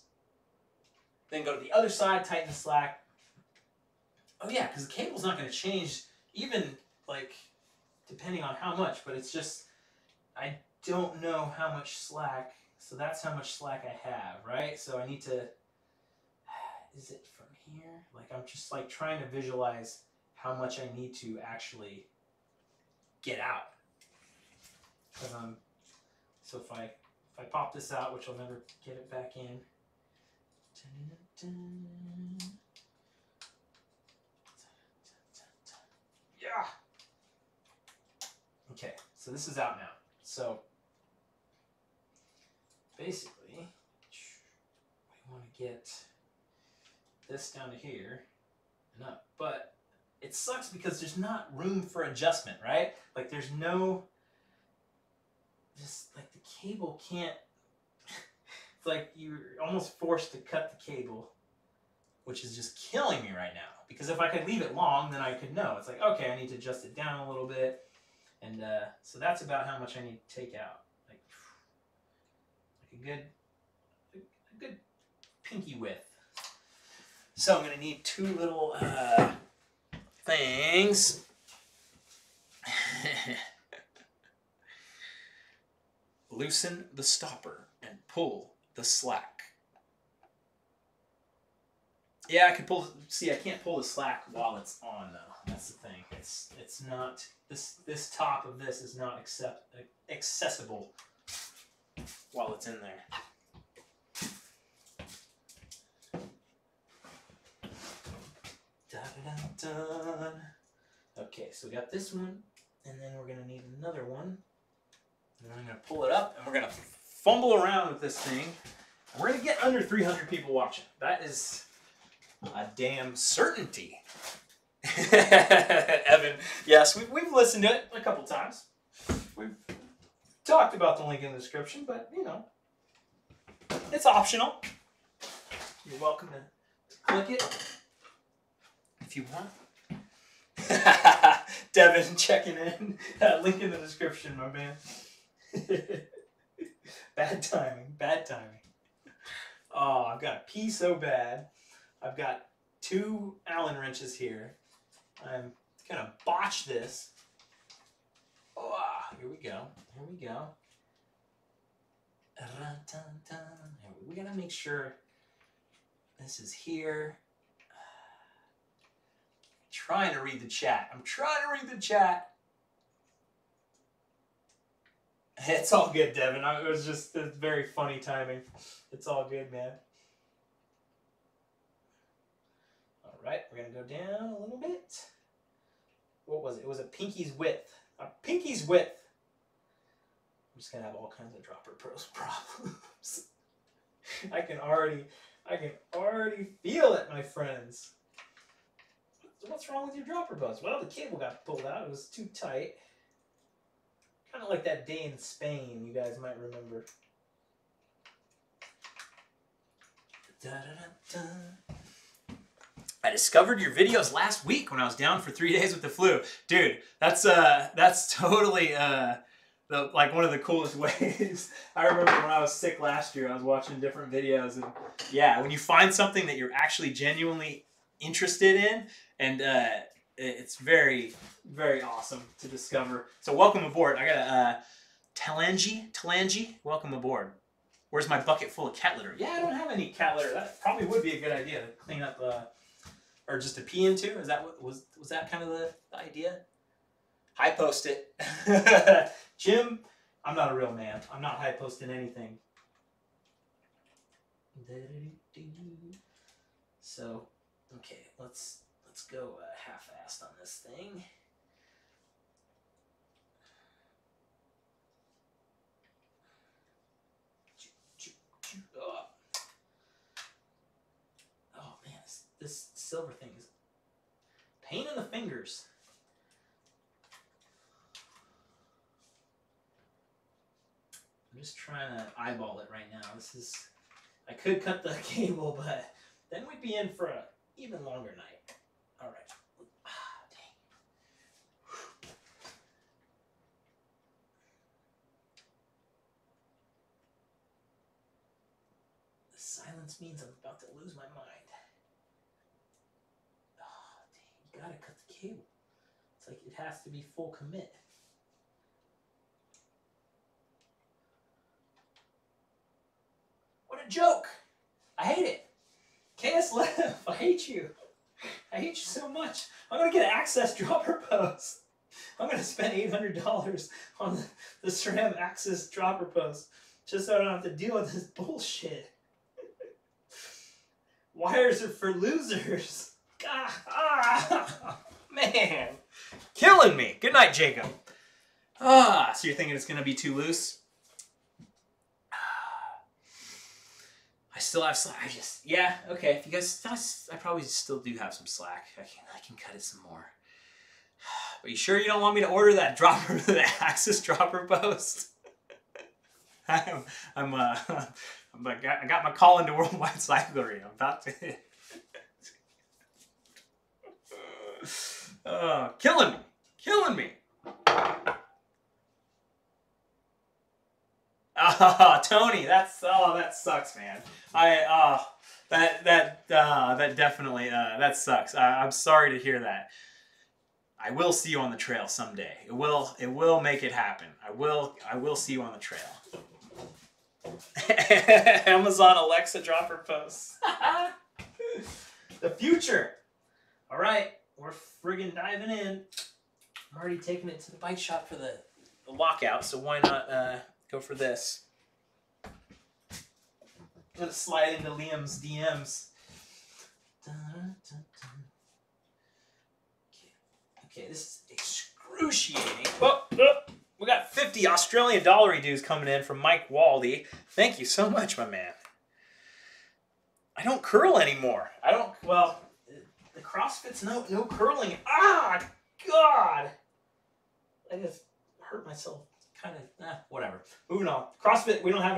Then go to the other side, tighten the slack. Oh yeah, because the cable's not going to change, even, like, depending on how much, but it's just, I don't know how much slack, so that's how much slack I have, right? So I need to, is it from here? Like, I'm just, like, trying to visualize how much I need to actually get out. Because so if I pop this out, which I'll never get it back in. Yeah. Okay, so this is out now. So basically, we want to get this down to here and up. But it sucks because there's not room for adjustment, right? Like there's no, just like the cable can't, it's like you're almost forced to cut the cable, which is just killing me right now. Because if I could leave it long, then I could know. It's like, okay, I need to adjust it down a little bit. And so that's about how much I need to take out. Like a good pinky width. So I'm going to need two little things. Loosen the stopper and pull the slack. Yeah, I can pull. See, I can't pull the slack while it's on though. That's the thing. It's not this top of this is not accessible while it's in there. Dun. Okay, so we got this one, and then we're gonna need another one. And I'm gonna pull it up, and we're gonna fumble around with this thing. And we're gonna get under 300 people watching. That is a damn certainty. Evan, yes, we've listened to it a couple times. We've talked about the link in the description, but you know, it's optional. You're welcome to click it if you want. Devin checking in. Link in the description, my man. Bad timing. Bad timing. Oh, I've got to pee so bad. I've got 2 Allen wrenches here. I'm going to botch this. Oh, here we go. Here we go. We got to make sure this is here. Trying to read the chat. I'm trying to read the chat. It's all good, Devin. It was just very funny timing. It's all good, man. All right, we're gonna go down a little bit. What was it? It was a pinky's width. A pinky's width. I'm just gonna have all kinds of dropper pros problems. I can already feel it, my friends. What's wrong with your dropper pros? Well, the cable got pulled out. It was too tight. Kind of like that day in Spain, you guys might remember. Da, da, da, da. I discovered your videos last week when I was down for 3 days with the flu. Dude, that's totally like one of the coolest ways. I remember when I was sick last year, I was watching different videos, and yeah, when you find something that you're actually genuinely interested in, and it's very, very awesome to discover. So welcome aboard. I got a Talangi, welcome aboard. Where's my bucket full of cat litter? Yeah, I don't have any cat litter. That probably would be a good idea to clean up, or just to pee into. Is that what was that kind of the idea? High post it. Jim, I'm not a real man. I'm not high posting anything. So, okay, let's go half-assed on this thing. Oh man, this silver thing is pain in the fingers. I'm just trying to eyeball it right now. I could cut the cable, but then we'd be in for an even longer night. All right. Dang. The silence means I'm about to lose my mind. Oh, dang. You gotta cut the cable. It's like it has to be full commit. What a joke! I hate it. KSLF, I hate you. I hate you so much. I'm gonna get an Access dropper post. I'm gonna spend $800 on the SRAM Access dropper post just so I don't have to deal with this bullshit. Wires are for losers. Man, killing me. Good night, Jacob. So you're thinking it's gonna be too loose? I still have slack. Yeah, okay. If you guys, I probably still do have some slack. I can cut it some more. But you sure you don't want me to order that dropper, the Axis dropper post? I got my call into Worldwide Cyclery. I'm about to. Killing me. Tony, that sucks, man. That definitely that sucks. I'm sorry to hear that. I will see you on the trail someday. It will make it happen. I will see you on the trail. Amazon Alexa dropper posts. The future. All right, we're friggin' diving in. I'm already taking it to the bike shop for the lockout, so why not go for this? I'm gonna slide into Liam's DMs. Okay, this is excruciating. Oh, we got 50 Australian dollar dues coming in from Mike Waldy. Thank you so much, my man. I don't curl anymore. Well, the CrossFit's no curling. Ah, God! I just hurt myself. Kind of, whatever. Moving on. CrossFit, we don't have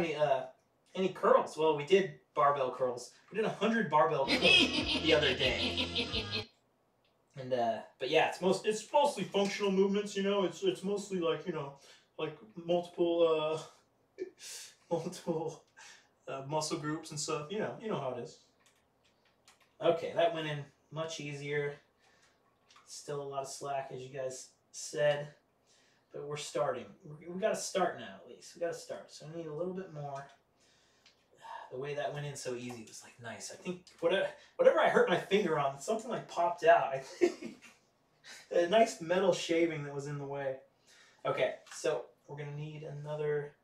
any curls. Well, we did barbell curls. We did 100 barbell curls the other day. And but yeah, it's mostly functional movements. You know, it's mostly like like multiple muscle groups and stuff. You know how it is. Okay, that went in much easier. Still a lot of slack, as you guys said. But we're starting. We got to start now, at least. We got to start. So I need a little bit more. The way that went in so easy was like nice. I think whatever I hurt my finger on, something like popped out. I think a nice metal shaving that was in the way. Okay, so we're gonna need another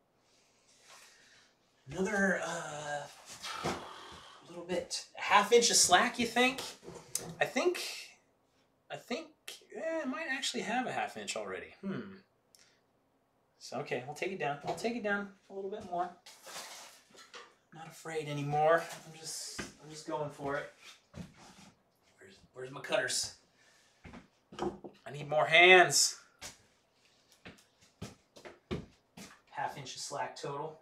little bit. A half inch of slack, you think? I think it might actually have a 1/2 inch already. So okay, I'll take it down. I'll take it down a little bit more. Not afraid anymore. I'm just going for it. Where's my cutters? I need more hands. 1/2 inch of slack total.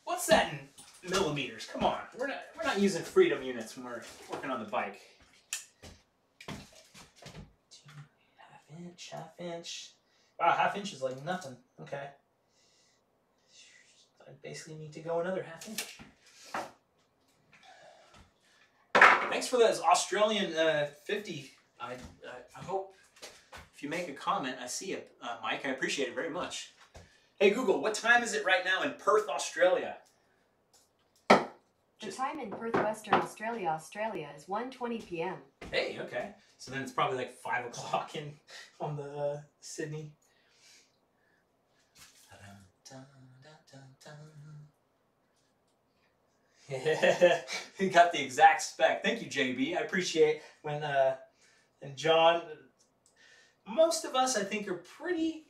What's that in millimeters? Come on, we're not using freedom units when we're working on the bike. 1/2 inch, 1/2 inch. Wow, 1/2 inch is like nothing. Okay. I basically need to go another 1/2 inch. Thanks for those Australian 50. I hope if you make a comment, I see it, Mike. I appreciate it very much. Hey Google, what time is it right now in Perth, Australia? The time in Perth, Western Australia, is 1:20 p.m. Hey, okay. So then it's probably like 5 o'clock on the Sydney. Yeah, he got the exact spec. Thank you, JB. I appreciate when and John. Most of us, I think, are pretty.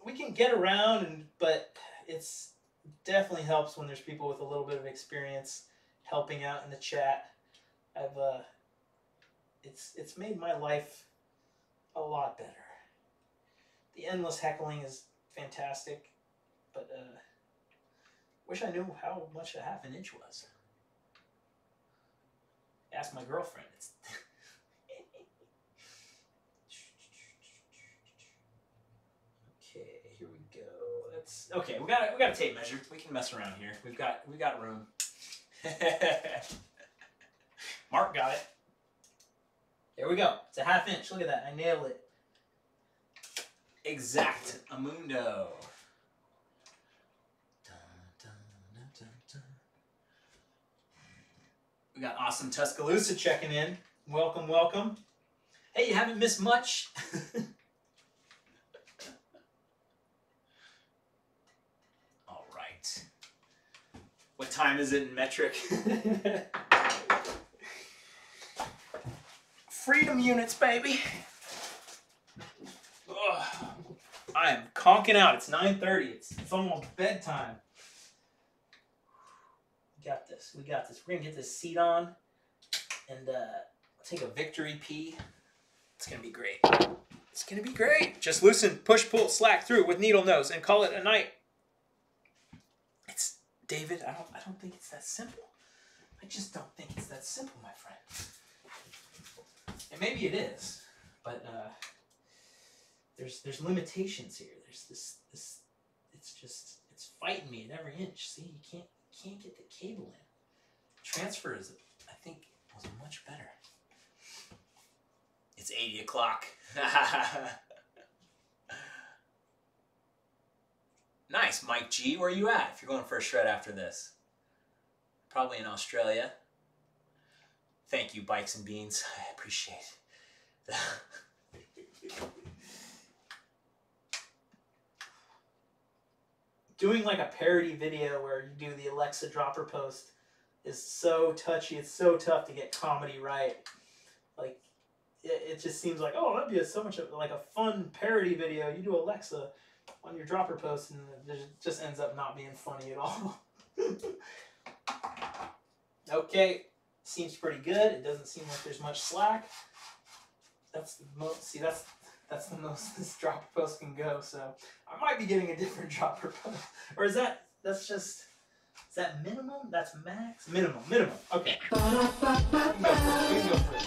We can get around, but it's definitely helps when there's people with a little bit of experience helping out in the chat. It's made my life a lot better. The endless heckling is fantastic, but wish I knew how much a 1/2 inch was. Ask my girlfriend. It's okay. Here we go. That's okay. We got a tape measure. We can mess around here. We got room. Mark got it. There we go. It's a 1/2 inch. Look at that. I nailed it. Exact amundo. We got Awesome Tuscaloosa checking in. Welcome, welcome. Hey, you haven't missed much. All right. What time is it in metric? Freedom units, baby. Ugh. I am conking out. It's 9:30. It's almost bedtime. Got this. We got this. We're going to get this seat on and take a victory pee. It's going to be great. It's going to be great. Just loosen, push, pull, slack through with needle nose and call it a night. It's, David, I don't think it's that simple. I just don't think it's that simple, my friend. And maybe it is, but there's limitations here. There's this it's fighting me at every inch. See, you can't get the cable in. Transfer is, I think, was much better. It's 80 o'clock. Nice, Mike G. Where are you at if you're going for a shred after this? Probably in Australia. Thank you, Bikes and Beans. I appreciate it. Doing like a parody video where you do the Alexa dropper post is so touchy. It's so tough to get comedy right. Like, it just seems like, oh, that'd be so much like a fun parody video. You do Alexa on your dropper post, and it just ends up not being funny at all. Okay, seems pretty good. It doesn't seem like there's much slack. That's the most. See, that's the most this dropper post can go. So I might be getting a different dropper post, or is that minimum? That's max. Minimum. Okay. We can go for it.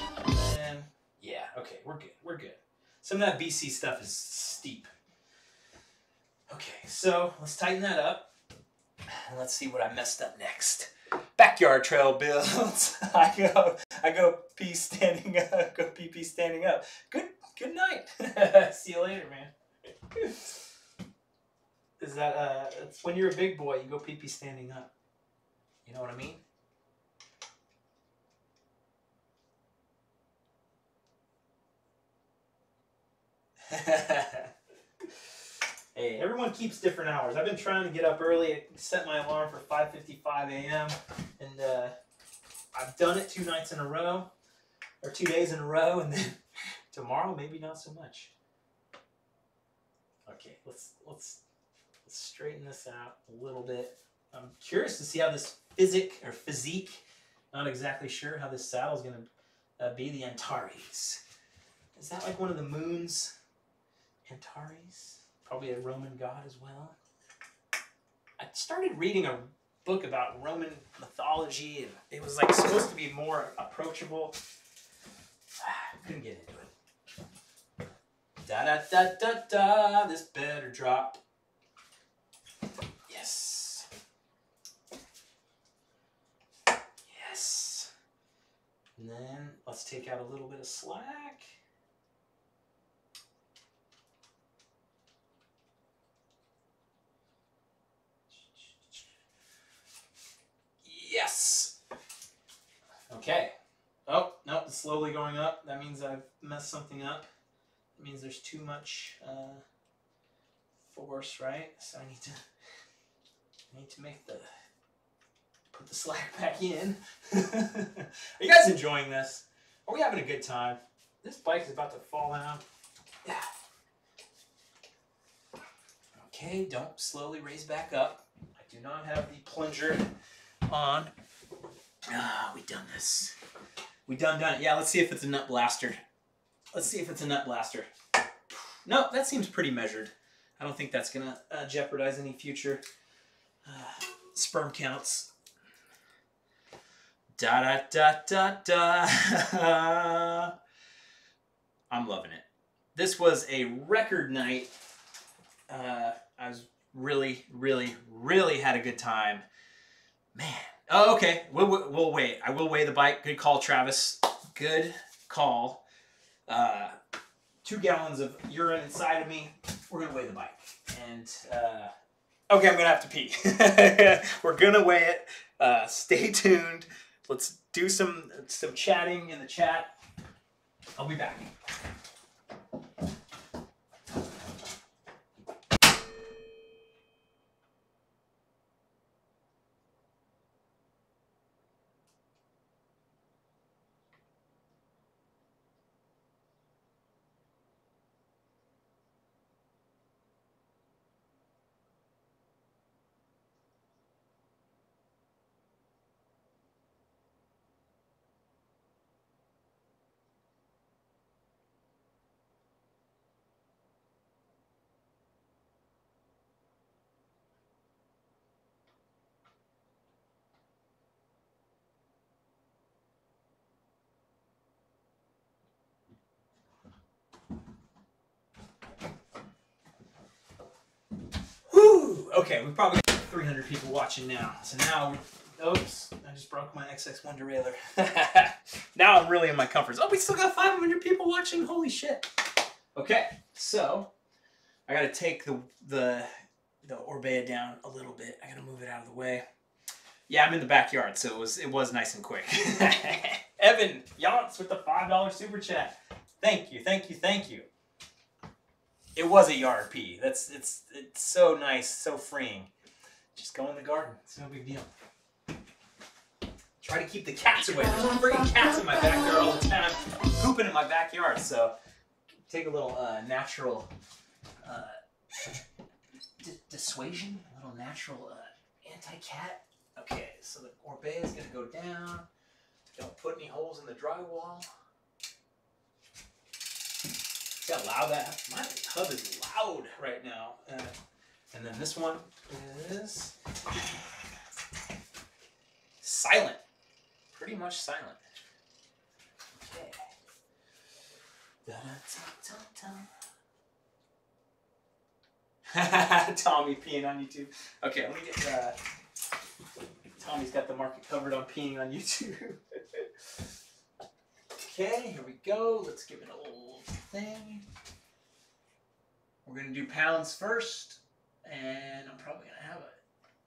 And yeah. Okay, we're good. Some of that BC stuff is steep. Okay, so let's tighten that up. And let's see what I messed up next. Backyard trail builds. I go pee standing up. Go pee standing up. Good night. See you later, man. Is that it's when you're a big boy, you go pee standing up. You know what I mean? Hey, everyone keeps different hours. I've been trying to get up early. I set my alarm for 5:55 a.m. and I've done it 2 nights in a row. or 2 days in a row, and then tomorrow maybe not so much. Okay, let's straighten this out a little bit. I'm curious to see how this physique, not exactly sure how this saddle is going to be. The Antares. Is that like one of the moons? Antares? Probably a Roman god as well. I started reading a book about Roman mythology, and it was like supposed to be more approachable. Couldn't get into it. Da da da da da. This better drop. Yes. Yes. And then let's take out a little bit of slack. Yes. Okay. Oh, no, it's slowly going up. That means I've messed something up. It means there's too much force, right? So I need to put the slack back in. Are you guys enjoying this? Are we having a good time? This bike is about to fall out. Yeah. Okay, don't slowly raise back up. I do not have the plunger on. Ah, we done this. We done it. Yeah, let's see if it's a nut blaster. Let's see if it's a nut blaster. No, that seems pretty measured. I don't think that's gonna jeopardize any future sperm counts. Da da da da da. I'm loving it. This was a record night. I was really had a good time. Man. Oh, okay. We'll wait. I will weigh the bike. Good call, Travis. Good call. 2 gallons of urine inside of me. We're gonna weigh the bike. And okay, I'm gonna have to pee. We're gonna weigh it. Stay tuned. Let's do some chatting in the chat. I'll be back. Whew. Okay, we probably got 300 people watching now. So now, oops, I just broke my XX1 derailleur. Now I'm really in my comfort zone. Oh, we still got 500 people watching. Holy shit. Okay, so I gotta take the Orbea down a little bit. I gotta move it out of the way. Yeah, I'm in the backyard, so it was nice and quick. Evan Yance with the $5 super chat. Thank you. It was a yard pee. It's so nice, so freeing. Just go in the garden. It's no big deal. Try to keep the cats away. There's freaking cats in my backyard all the time, pooping in my backyard. So take a little natural dissuasion, a little natural anti-cat. Okay, so the Orbea is gonna go down. Don't put any holes in the drywall. See how loud that, my hub is loud right now. And then this one is silent, pretty much silent. Okay. Tommy peeing on YouTube. Okay, let me get, Tommy's got the market covered on peeing on YouTube. Okay, here we go. Let's give it a little thing. We're going to do pounds first, and I'm probably going to have a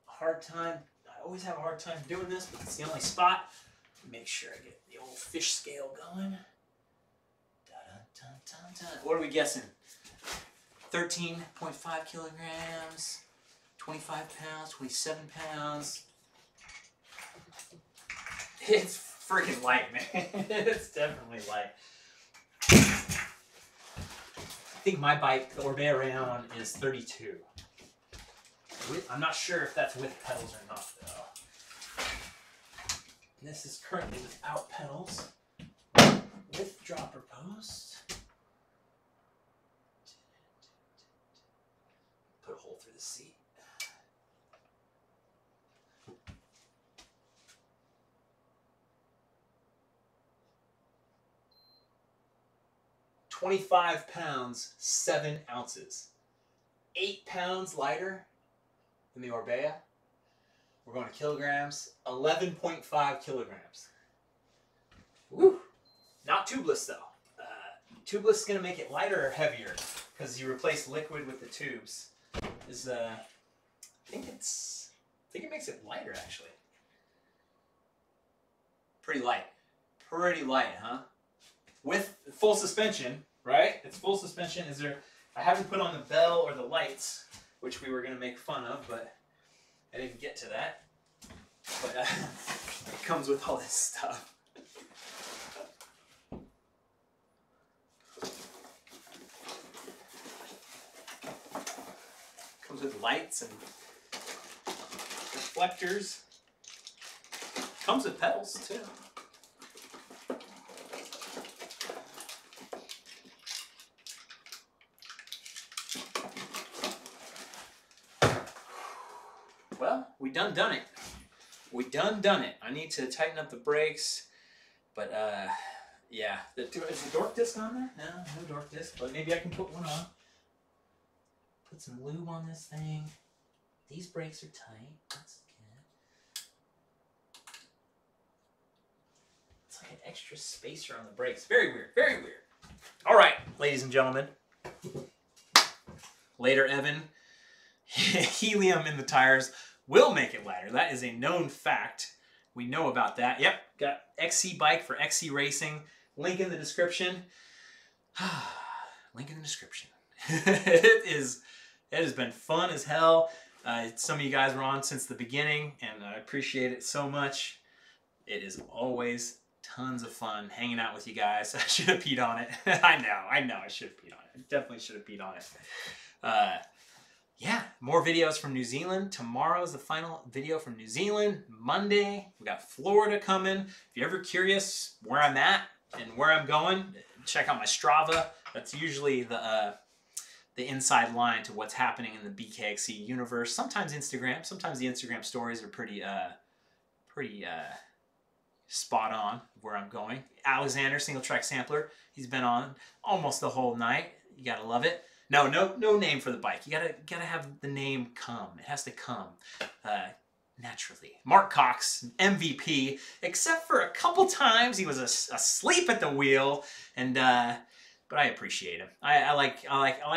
hard time. I always have a hard time doing this, but it's the only spot. Make sure I get the old fish scale going. What are we guessing? 13.5 kilograms, 25 pounds, 27 pounds. It's freaking light, man. It's definitely light. I think my bike, the Orbea right now on, is 32. I'm not sure if that's with pedals or not, though. And this is currently without pedals, with dropper post. Put a hole through the seat. "25 pounds, 7 ounces. 8 pounds lighter than the Orbea. We're going to kilograms. 11.5 kilograms. Woo! Not tubeless though. Tubeless is going to make it lighter or heavier because you replace liquid with the tubes. I think it makes it lighter actually. Pretty light. Pretty light, huh? With full suspension, right? It's full suspension. I haven't put on the bell or the lights, which we were going to make fun of, but I didn't get to that. But it comes with all this stuff. Comes with lights and reflectors. Comes with pedals too. Well, we done it. We done it. I need to tighten up the brakes, but yeah. Is the dork disc on there? No dork disc, but maybe I can put one on. Put some lube on this thing. These brakes are tight. That's good. It's like an extra spacer on the brakes. Very weird. Very weird. All right, ladies and gentlemen. Later, Evan. Helium in the tires will make it lighter. That is a known fact. We know about that. Yep, got XC bike for XC Racing. Link in the description. Link in the description. It has been fun as hell. Some of you guys were on since the beginning, and I appreciate it so much. It is always tons of fun hanging out with you guys. I should have peed on it. I know I should have peed on it. I definitely should have peed on it. Yeah, more videos from New Zealand. Tomorrow's the final video from New Zealand. Monday, we got Florida coming. If you're ever curious where I'm at and where I'm going, check out my Strava. That's usually the inside line to what's happening in the BKXC universe. Sometimes Instagram. Sometimes the Instagram stories are pretty spot on where I'm going. Alexander, single track sampler. He's been on almost the whole night. You gotta love it. No name for the bike. You gotta have the name come. It has to come naturally. Mark Cox, MVP, except for a couple times he was asleep at the wheel, and but I appreciate him. I like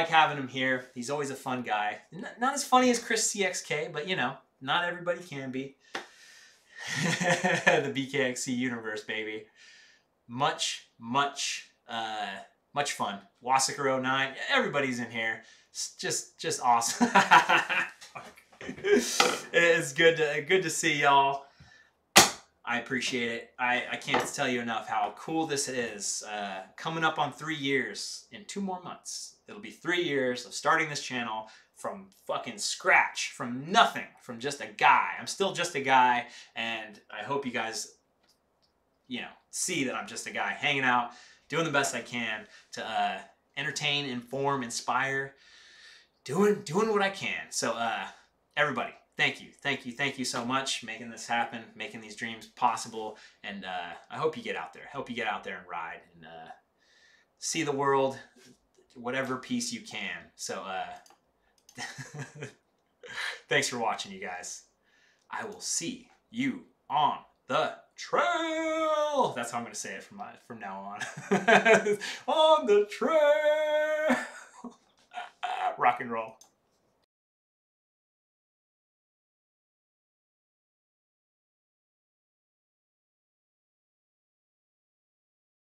having him here. He's always a fun guy. Not as funny as Chris CXK, but you know, not everybody can be. The BKXC universe, baby. Much fun. Wasaker 09, everybody's in here. It's just awesome. It's good to see y'all. I appreciate it. I can't tell you enough how cool this is. Coming up on 3 years in 2 more months. It'll be 3 years of starting this channel from fucking scratch, from nothing, from just a guy. I'm still just a guy, and I hope you guys, you know, see that I'm just a guy hanging out, doing the best I can to entertain, inform, inspire, doing what I can. So everybody, thank you so much, making this happen, making these dreams possible, and I hope you get out there. Hope you get out there and ride and see the world, whatever piece you can. So thanks for watching, you guys. I will see you on the trail. That's how I'm going to say it from now on. On the trail. Rock and roll.